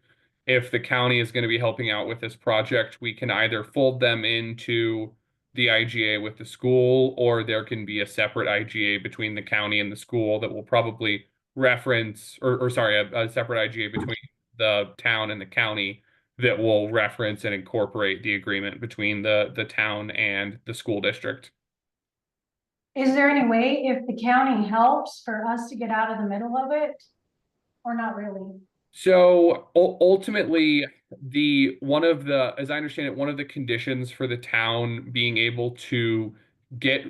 if the county is going to be helping out with this project, we can either fold them into the IGA with the school, or there can be a separate IGA between the county and the school that will probably reference, or sorry, a separate IGA between the town and the county that will reference and incorporate the agreement between the town and the school district. Is there any way if the county helps for us to get out of the middle of it? Or not really? So ultimately, as I understand it, one of the conditions for the town being able to get,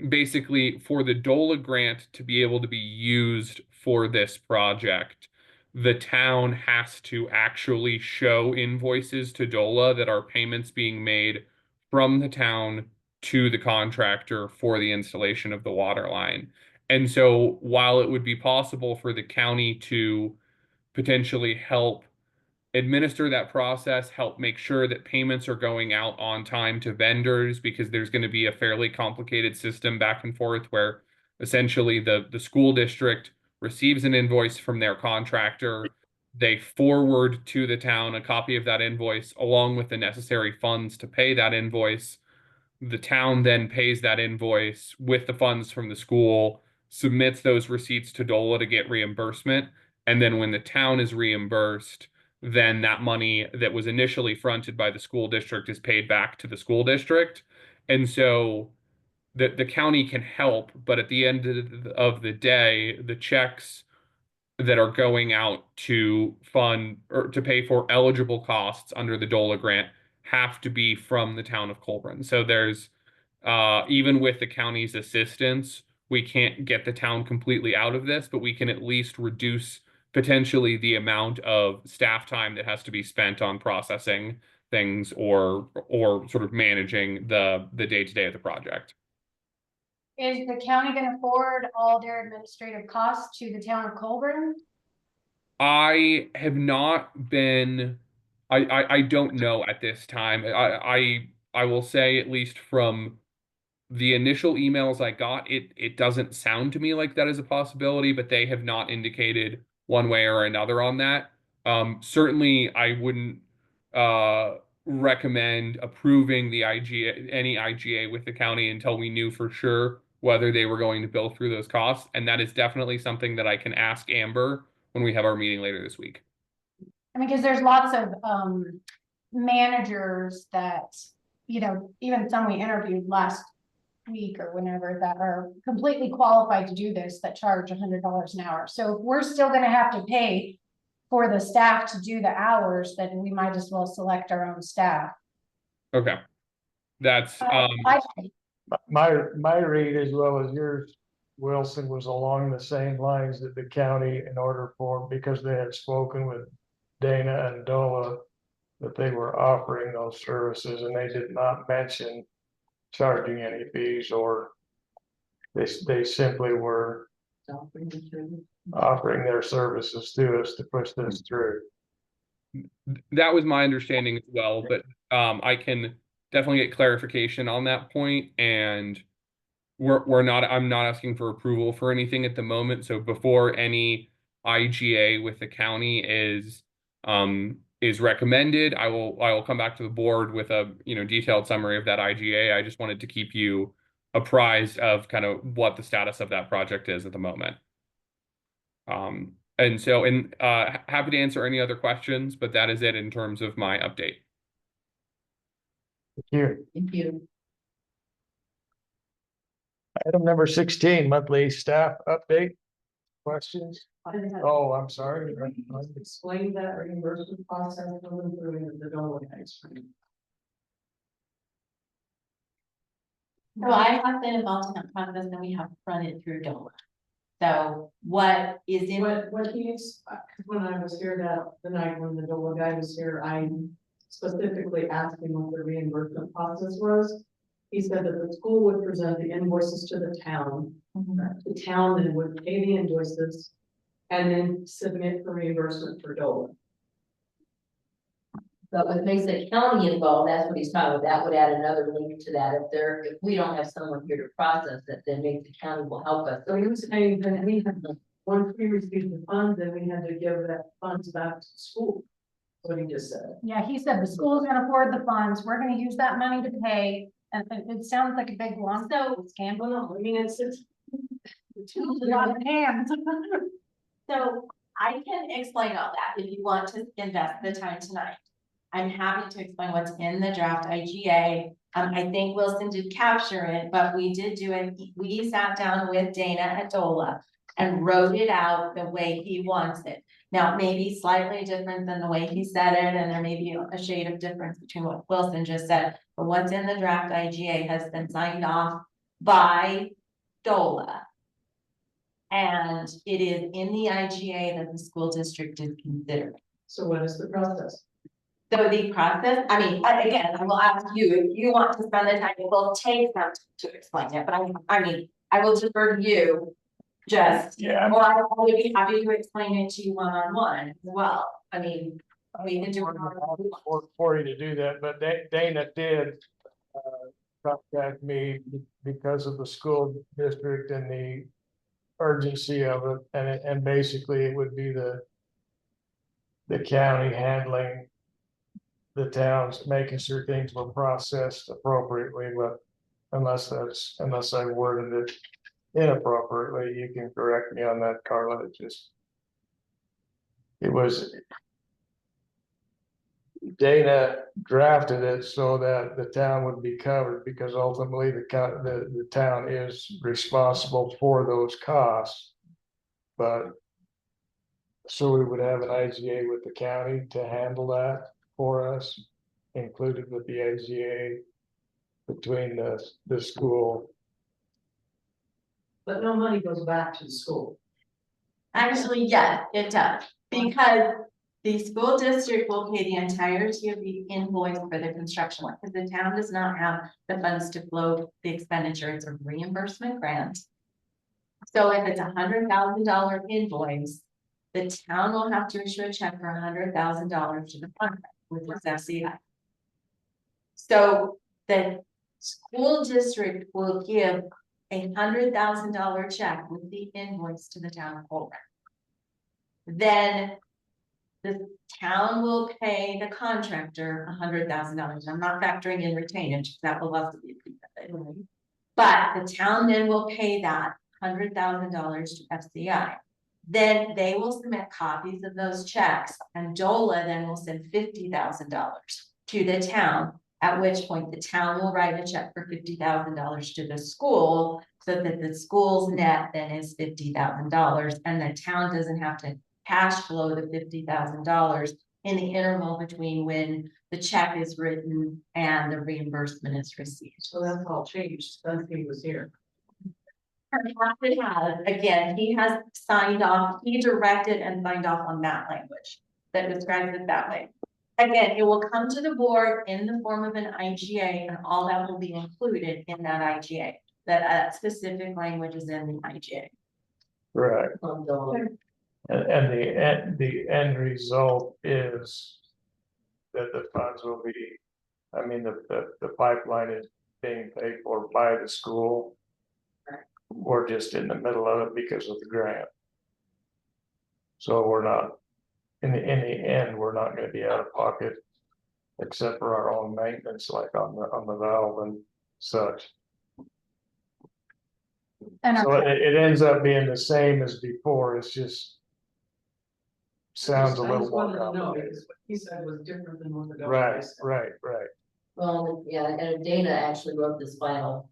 basically for the DOLA grant to be able to be used for this project, the town has to actually show invoices to DOLA that are payments being made from the town to the contractor for the installation of the water line. And so while it would be possible for the county to potentially help administer that process, help make sure that payments are going out on time to vendors, because there's going to be a fairly complicated system back and forth where essentially the school district receives an invoice from their contractor. They forward to the town a copy of that invoice along with the necessary funds to pay that invoice. The town then pays that invoice with the funds from the school, submits those receipts to DOLA to get reimbursement. And then when the town is reimbursed, then that money that was initially fronted by the school district is paid back to the school district. And so the county can help, but at the end of the day, the checks that are going out to fund or to pay for eligible costs under the DOLA grant have to be from the town of Collbran. So there's even with the county's assistance, we can't get the town completely out of this, but we can at least reduce potentially the amount of staff time that has to be spent on processing things or sort of managing the day-to-day of the project. Is the county gonna forward all their administrative costs to the town of Collbran? I have not been, I don't know at this time. I will say, at least from the initial emails I got, it doesn't sound to me like that is a possibility, but they have not indicated one way or another on that. Certainly I wouldn't recommend approving the any IGA with the county until we knew for sure whether they were going to bill through those costs. And that is definitely something that I can ask Amber when we have our meeting later this week. I mean, because there's lots of managers that, you know, even some we interviewed last week or whenever, that are completely qualified to do this, that charge $100 an hour. So if we're still gonna have to pay for the staff to do the hours, then we might as well select our own staff. Okay. That's My read as well as yours, Wilson, was along the same lines that the county, in order for, because they had spoken with Dana and Dola, that they were offering those services, and they did not mention charging any fees, or they simply were offering their services to us to push this through. that was my understanding as well, but I can definitely get clarification on that point, and I'm not asking for approval for anything at the moment. So before any IGA with the county is recommended, I will come back to the board with a detailed summary of that IGA. I just wanted to keep you apprised of kind of what the status of that project is at the moment. And happy to answer any other questions, but that is it in terms of my update. Thank you. Thank you. Item number 16, monthly staff update. Questions? Oh, I'm sorry. Explain that reimbursement process going through the DOLA guys. So I have been involved in that process, and we have run it through DOLA. So what is in What he is, when I was here the night when the DOLA guy was here, I specifically asked him what the reimbursement process was. He said that the school would present the invoices to the town. The town then would pay the invoices. and then submit for reimbursement for DOLA. But what makes the county involved, that's what he's talking about, that would add another link to that, if we don't have someone here to process it, then maybe the county will help us. So he was saying that we had, once we received the funds, then we had to give that funds back to the school. That's what he just said. Yeah, he said the school's gonna afford the funds, we're gonna use that money to pay, and it sounds like a big lump. So, Scandal. No, I mean, it's A lot of hands. so I can explain all that if you want to invest the time tonight. I'm happy to explain what's in the draft IGA. I think Wilson did capture it, but we did do it. We sat down with Dana at DOLA and wrote it out the way he wants it. Now, it may be slightly different than the way he said it, and there may be a shade of difference between what Wilson just said, but what's in the draft IGA has been signed off by DOLA. And it is in the IGA that the school district is considering. so what is the process? So the process, I mean, again, I will ask you, if you want to spend the time, it will take them to explain it, but I mean, I will defer to you. Just, Yeah. or I would be happy to explain it to you one-on-one as well. I mean, we can do it. For you to do that, but Dana did contact me because of the school district and the urgency of it, and basically it would be the county handling the towns, making sure things were processed appropriately, but unless I worded it inappropriately, you can correct me on that, Carla. It was Dana drafted it so that the town would be covered, because ultimately the town is responsible for those costs. But so we would have an IGA with the county to handle that for us, included with the IGA between the school. But no money goes back to the school. Actually, yes, it does, because the school district will pay the entirety of the invoice for the construction work, because the town does not have the funds to float the expenditure. It's a reimbursement grant. So if it's $100,000 invoice, the town will have to issue a check for $100,000 to the contract with its FCI. So the school district will give $100,000 check with the invoice to the town of Collbran. Then the town will pay the contractor $100,000. I'm not factoring in retainage, that will also be a piece of it. But the town then will pay that $100,000 to FCI. Then they will submit copies of those checks, and DOLA then will send $50,000 to the town. At which point the town will write a check for $50,000 to the school, so that the school's net then is $50,000, and the town doesn't have to cash flow the $50,000 in the interval between when the check is written and the reimbursement is received. So that's all changed since he was here. Perhaps it has, again, he has signed off, he directed and signed off on that language that describes it that way. Again, it will come to the board in the form of an IGA, and all that will be included in that IGA. That specific language is in the IGA. Right. From DOLA. And the end result is that the funds will be, I mean, the pipeline is being paid for by the school. We're just in the middle of it because of the grant. So we're not, in the end, we're not gonna be out of pocket, except for our own maintenance, like on the valve and such. And So it ends up being the same as before, it's just sounds a I little just more wanted to know, complicated. because what he said was different than what the Right, government said. right. Well, yeah, and Dana actually wrote this final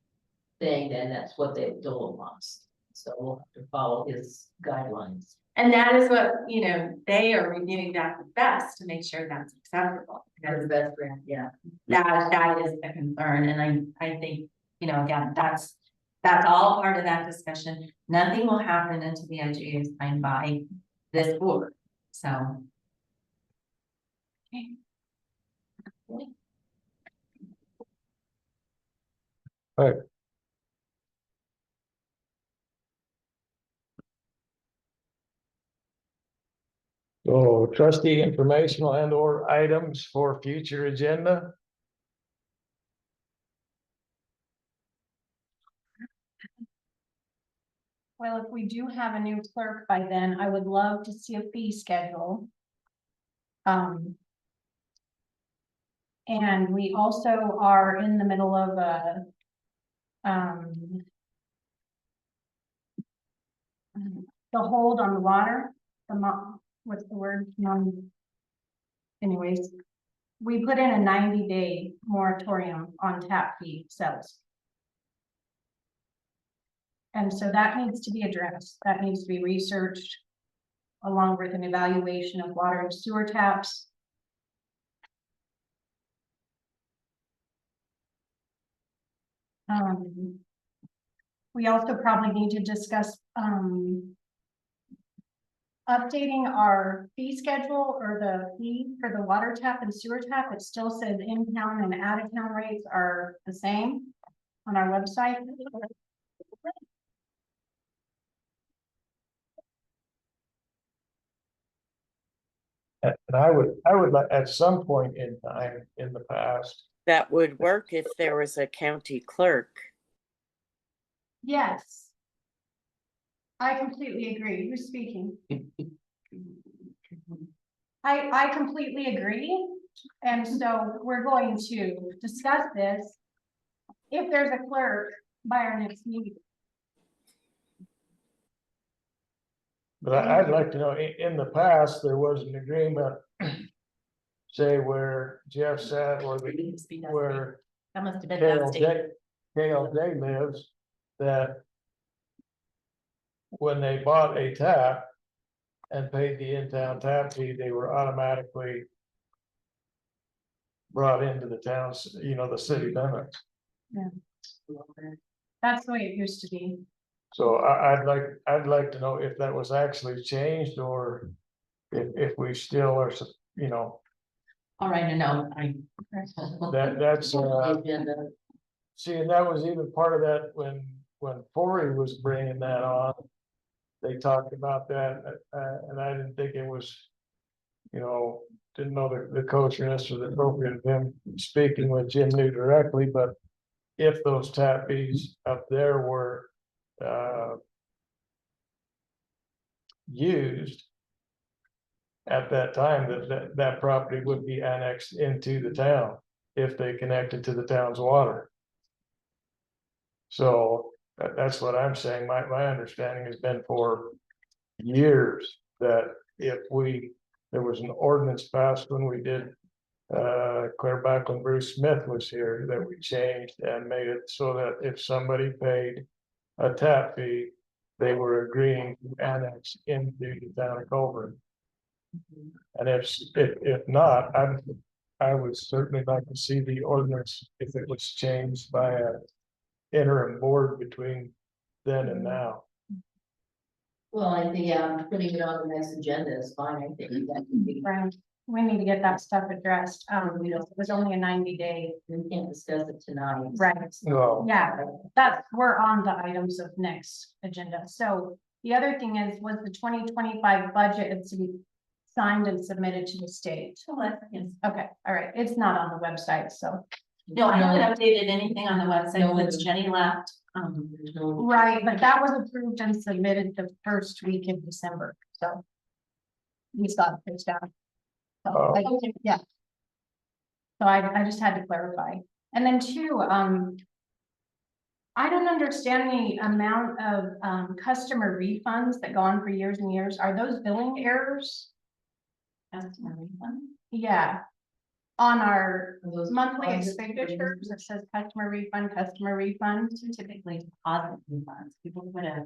thing, and that's what DOLA wants. So we'll have to follow his guidelines. And that is what, you know, they are reviewing that the best to make sure that's acceptable. That's the best grant, yeah. That is the concern, and I think, you know, again, that's all part of that discussion. Nothing will happen until the IGA is signed by this board, so. Okay. Right. So trustee informational and or items for future agenda. Well, if we do have a new clerk by then, I would love to see a fee schedule. And we also are in the middle of a, the hold on the water, what's the word? Anyways, we put in a 90-day moratorium on tap fee sales. And so that needs to be addressed. That needs to be researched along with an evaluation of water and sewer taps. We also probably need to discuss updating our fee schedule or the fee for the water tap and sewer tap. It still says in-town and out-of-town rates are the same on our website. And I would like, at some point in time in the past. That would work if there was a county clerk. Yes. I completely agree. Who's speaking? I completely agree. And so we're going to discuss this if there's a clerk by our next meeting. But I'd like to know, in the past, there was an agreement, say where Jeff sat or where That must have been last year. KLJ lives, that when they bought a tap and paid the in-town tap fee, they were automatically brought into the towns, you know, the city limits. Yeah. That's the way it used to be. So I'd like to know if that was actually changed or if we still are, you know. All right, I know, That's see, and that was even part of that when Forey was bringing that on. They talked about that, and I didn't think it was, you know, didn't know the kosher-ness or the appropriate of him speaking with Jim New directly, but if those tap fees up there were used at that time, that property would be annexed into the town if they connected to the town's water. So that's what I'm saying. My understanding has been for years that if there was an ordinance passed when we did clear back when Bruce Smith was here, that we changed and made it so that if somebody paid a tap fee, they were agreeing to annex into the town of Collbran. And if not, I would certainly like to see the ordinance if it was changed by a interim board between then and now. well, I think, putting it on the next agenda is fine, I think that can be. Right. We need to get that stuff addressed. You know, it was only a 90-day. We can't discuss it tonight. Right. No. Yeah, we're on the items of next agenda. So the other thing is, was the 2025 budget to be signed and submitted to the state? Okay, all right. It's not on the website, so. No, I haven't updated anything on the website No. since Jenny left. Right, but that was approved and submitted the first week in December, so. We got it fixed out. So, yeah. So I just had to clarify. And then two, I don't understand the amount of customer refunds that go on for years and years. Are those billing errors? Customer refund? Yeah. On our Those monthly deposits? expenditures, it says customer refund. These are typically deposit refunds. People put a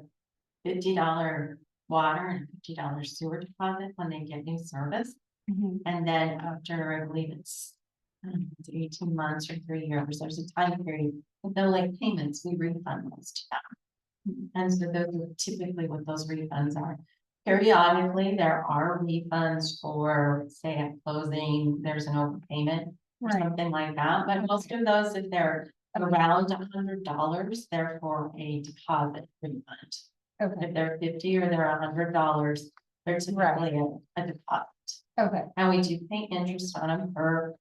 $50 water and $50 sewer deposit when they get new service. And then after, I believe it's 18 months or 3 years, there's a time period, if they're like payments, we refund those to them. And so those are typically what those refunds are. Periodically, there are refunds for, say, at closing, there's an overpayment or something like that, but most of those, if they're around $100, they're for a deposit refund. Okay. If they're $50 or they're $100, they're typically a deposit. Okay, And we do pay interest on them per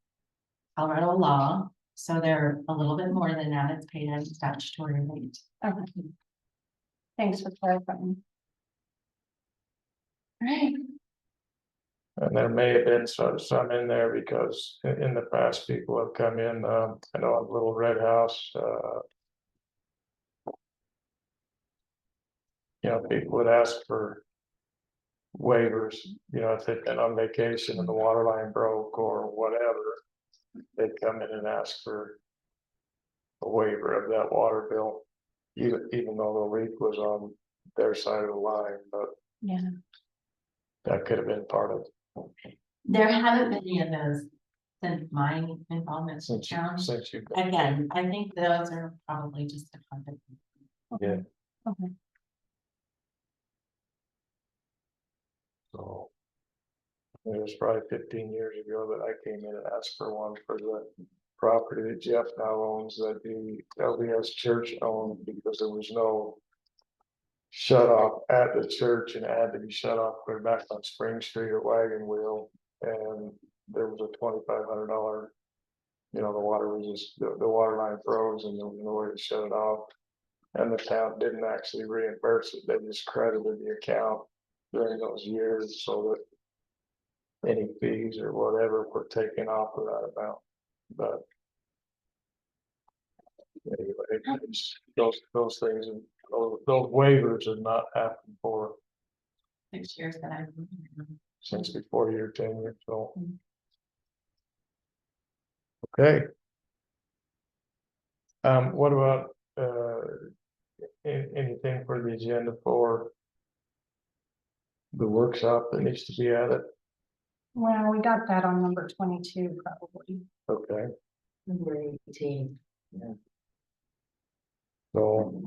Colorado law, so they're a little bit more than that. It's paid at a statutory rate. okay. Thanks for clarifying. Right, And there may have been some in there because in the past, people have come in, I know a Little Red House, you know, people would ask for waivers, you know, if they've been on vacation and the water line broke or whatever, they'd come in and ask for a waiver of that water bill, even though the leak was on their side of the line, but yeah. that could have been part of There haven't been any of those since my involvement with since you, town. since you. Again, I think those are probably just a contact. Yeah. Okay. So. It was probably 15 years ago that I came in and asked for one for the property that Jeff now owns that the LDS church owned because there was no. Shut off at the church and it had to be shut off clear back on Spring Street or Wagon Wheel, and there was a $2,500. You know, the water was just, the water line froze and there was no way to shut it off. And the town didn't actually reimburse it, they just credited the account during those years so that any fees or whatever were taken off of that amount, but. Anyway, those things, and those waivers have not happened for 6 years that I've been here. since before your tenure, so. Okay. What about, anything for the agenda for the workshop that needs to be added? Well, we got that on number 22 probably. Okay, Number 18. so,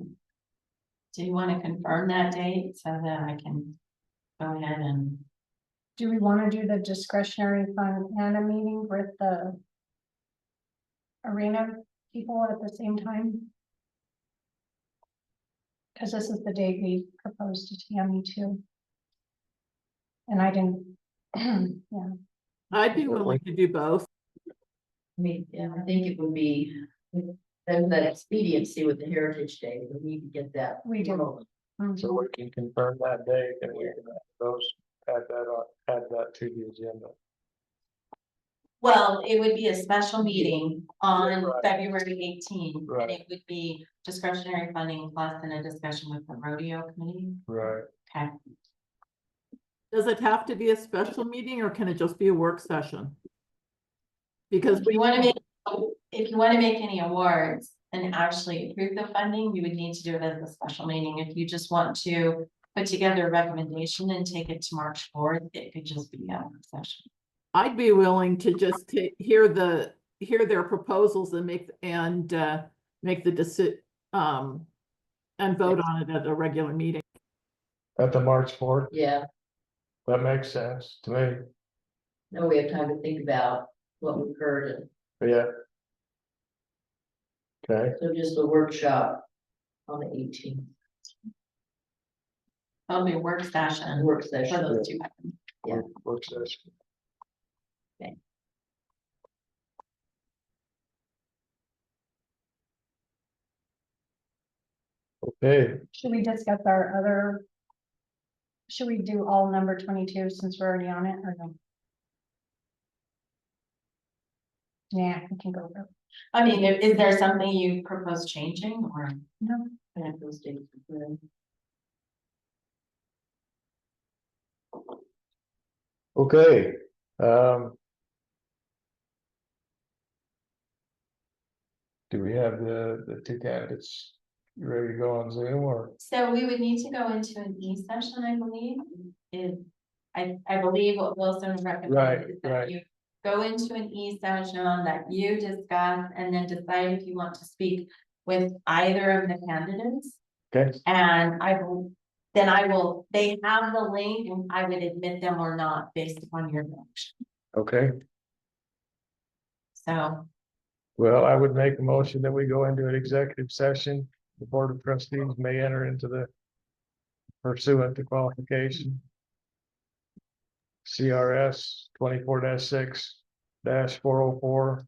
Do you want to confirm that date so that I can go ahead and, Do we want to do the discretionary fund and a meeting with the arena people at the same time? Because this is the date we proposed to Tammy too. And I didn't, yeah, I'd be willing to do both. I mean, yeah, I think it would be, then that expediency with the Heritage Day, we need to get that. we do. rolling. so we can confirm that date and we can add those, add that to the agenda. well, it would be a special meeting on Right. February 18th. Right. And it would be discretionary funding plus and a discussion with the rodeo committee. Right. Okay. Does it have to be a special meeting or can it just be a work session? Because If we you want to make, if you want to make any awards and actually approve the funding, you would need to do it as a special meeting. If you just want to put together a recommendation and take it to March 4th, it could just be a work session. I'd be willing to just hear their proposals and make the decision, and vote on it at a regular meeting. At the March 4th, Yeah, that makes sense to me, now we have time to think about what we've heard, and yeah. Okay, so just a workshop on the 18th. That'll be a work session. Work For session. those two items. Yeah. work session. Okay. Okay, Should we discuss our other? Should we do all number 22 since we're already on it or no? Yeah, we can go over. I mean, is there something you propose changing or? No, I have those dates. okay, do we have the two candidates ready to go on Zoom or? So we would need to go into an e-session, I believe. I believe what Wilson recommended is that Right. you go into an e-session that you discuss and then decide if you want to speak with either of the candidates. Okay, And they have the link and I would admit them or not based upon your motion. okay, So well, I would make a motion that we go into an executive session. The Board of Trustees may enter into the pursuant to qualification. CRS 24-6-404.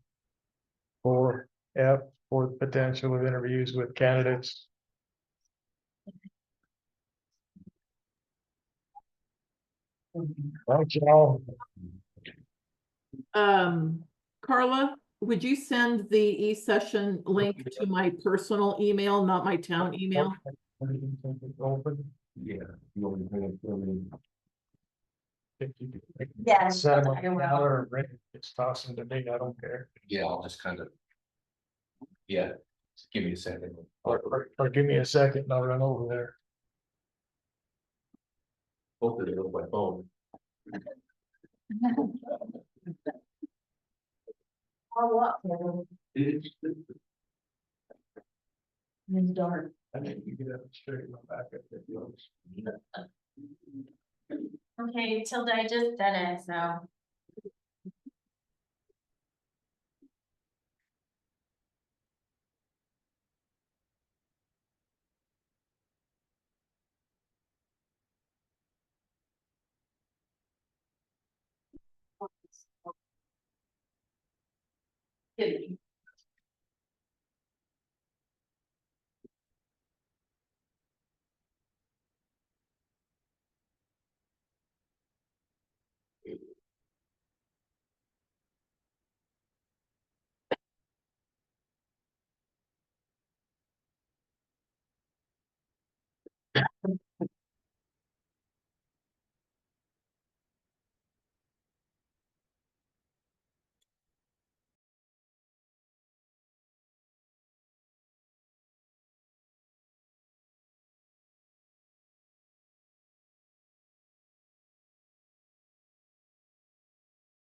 For F, for the potential of interviews with candidates. Thank you all. Carla, would you send the e-session link to my personal email, not my town email? Open. Yeah. You want me to bring it for me? Yes. Set them I will. up, or it's tossing to me, I don't care. Yeah, I'll just kind of. Yeah, just give me a second. Or give me a second and I'll run over there. Hopefully it'll my phone. Or what? It's It's dark. I need to get up and straighten my back up. If you want. Okay, Tilda, I just did it, so.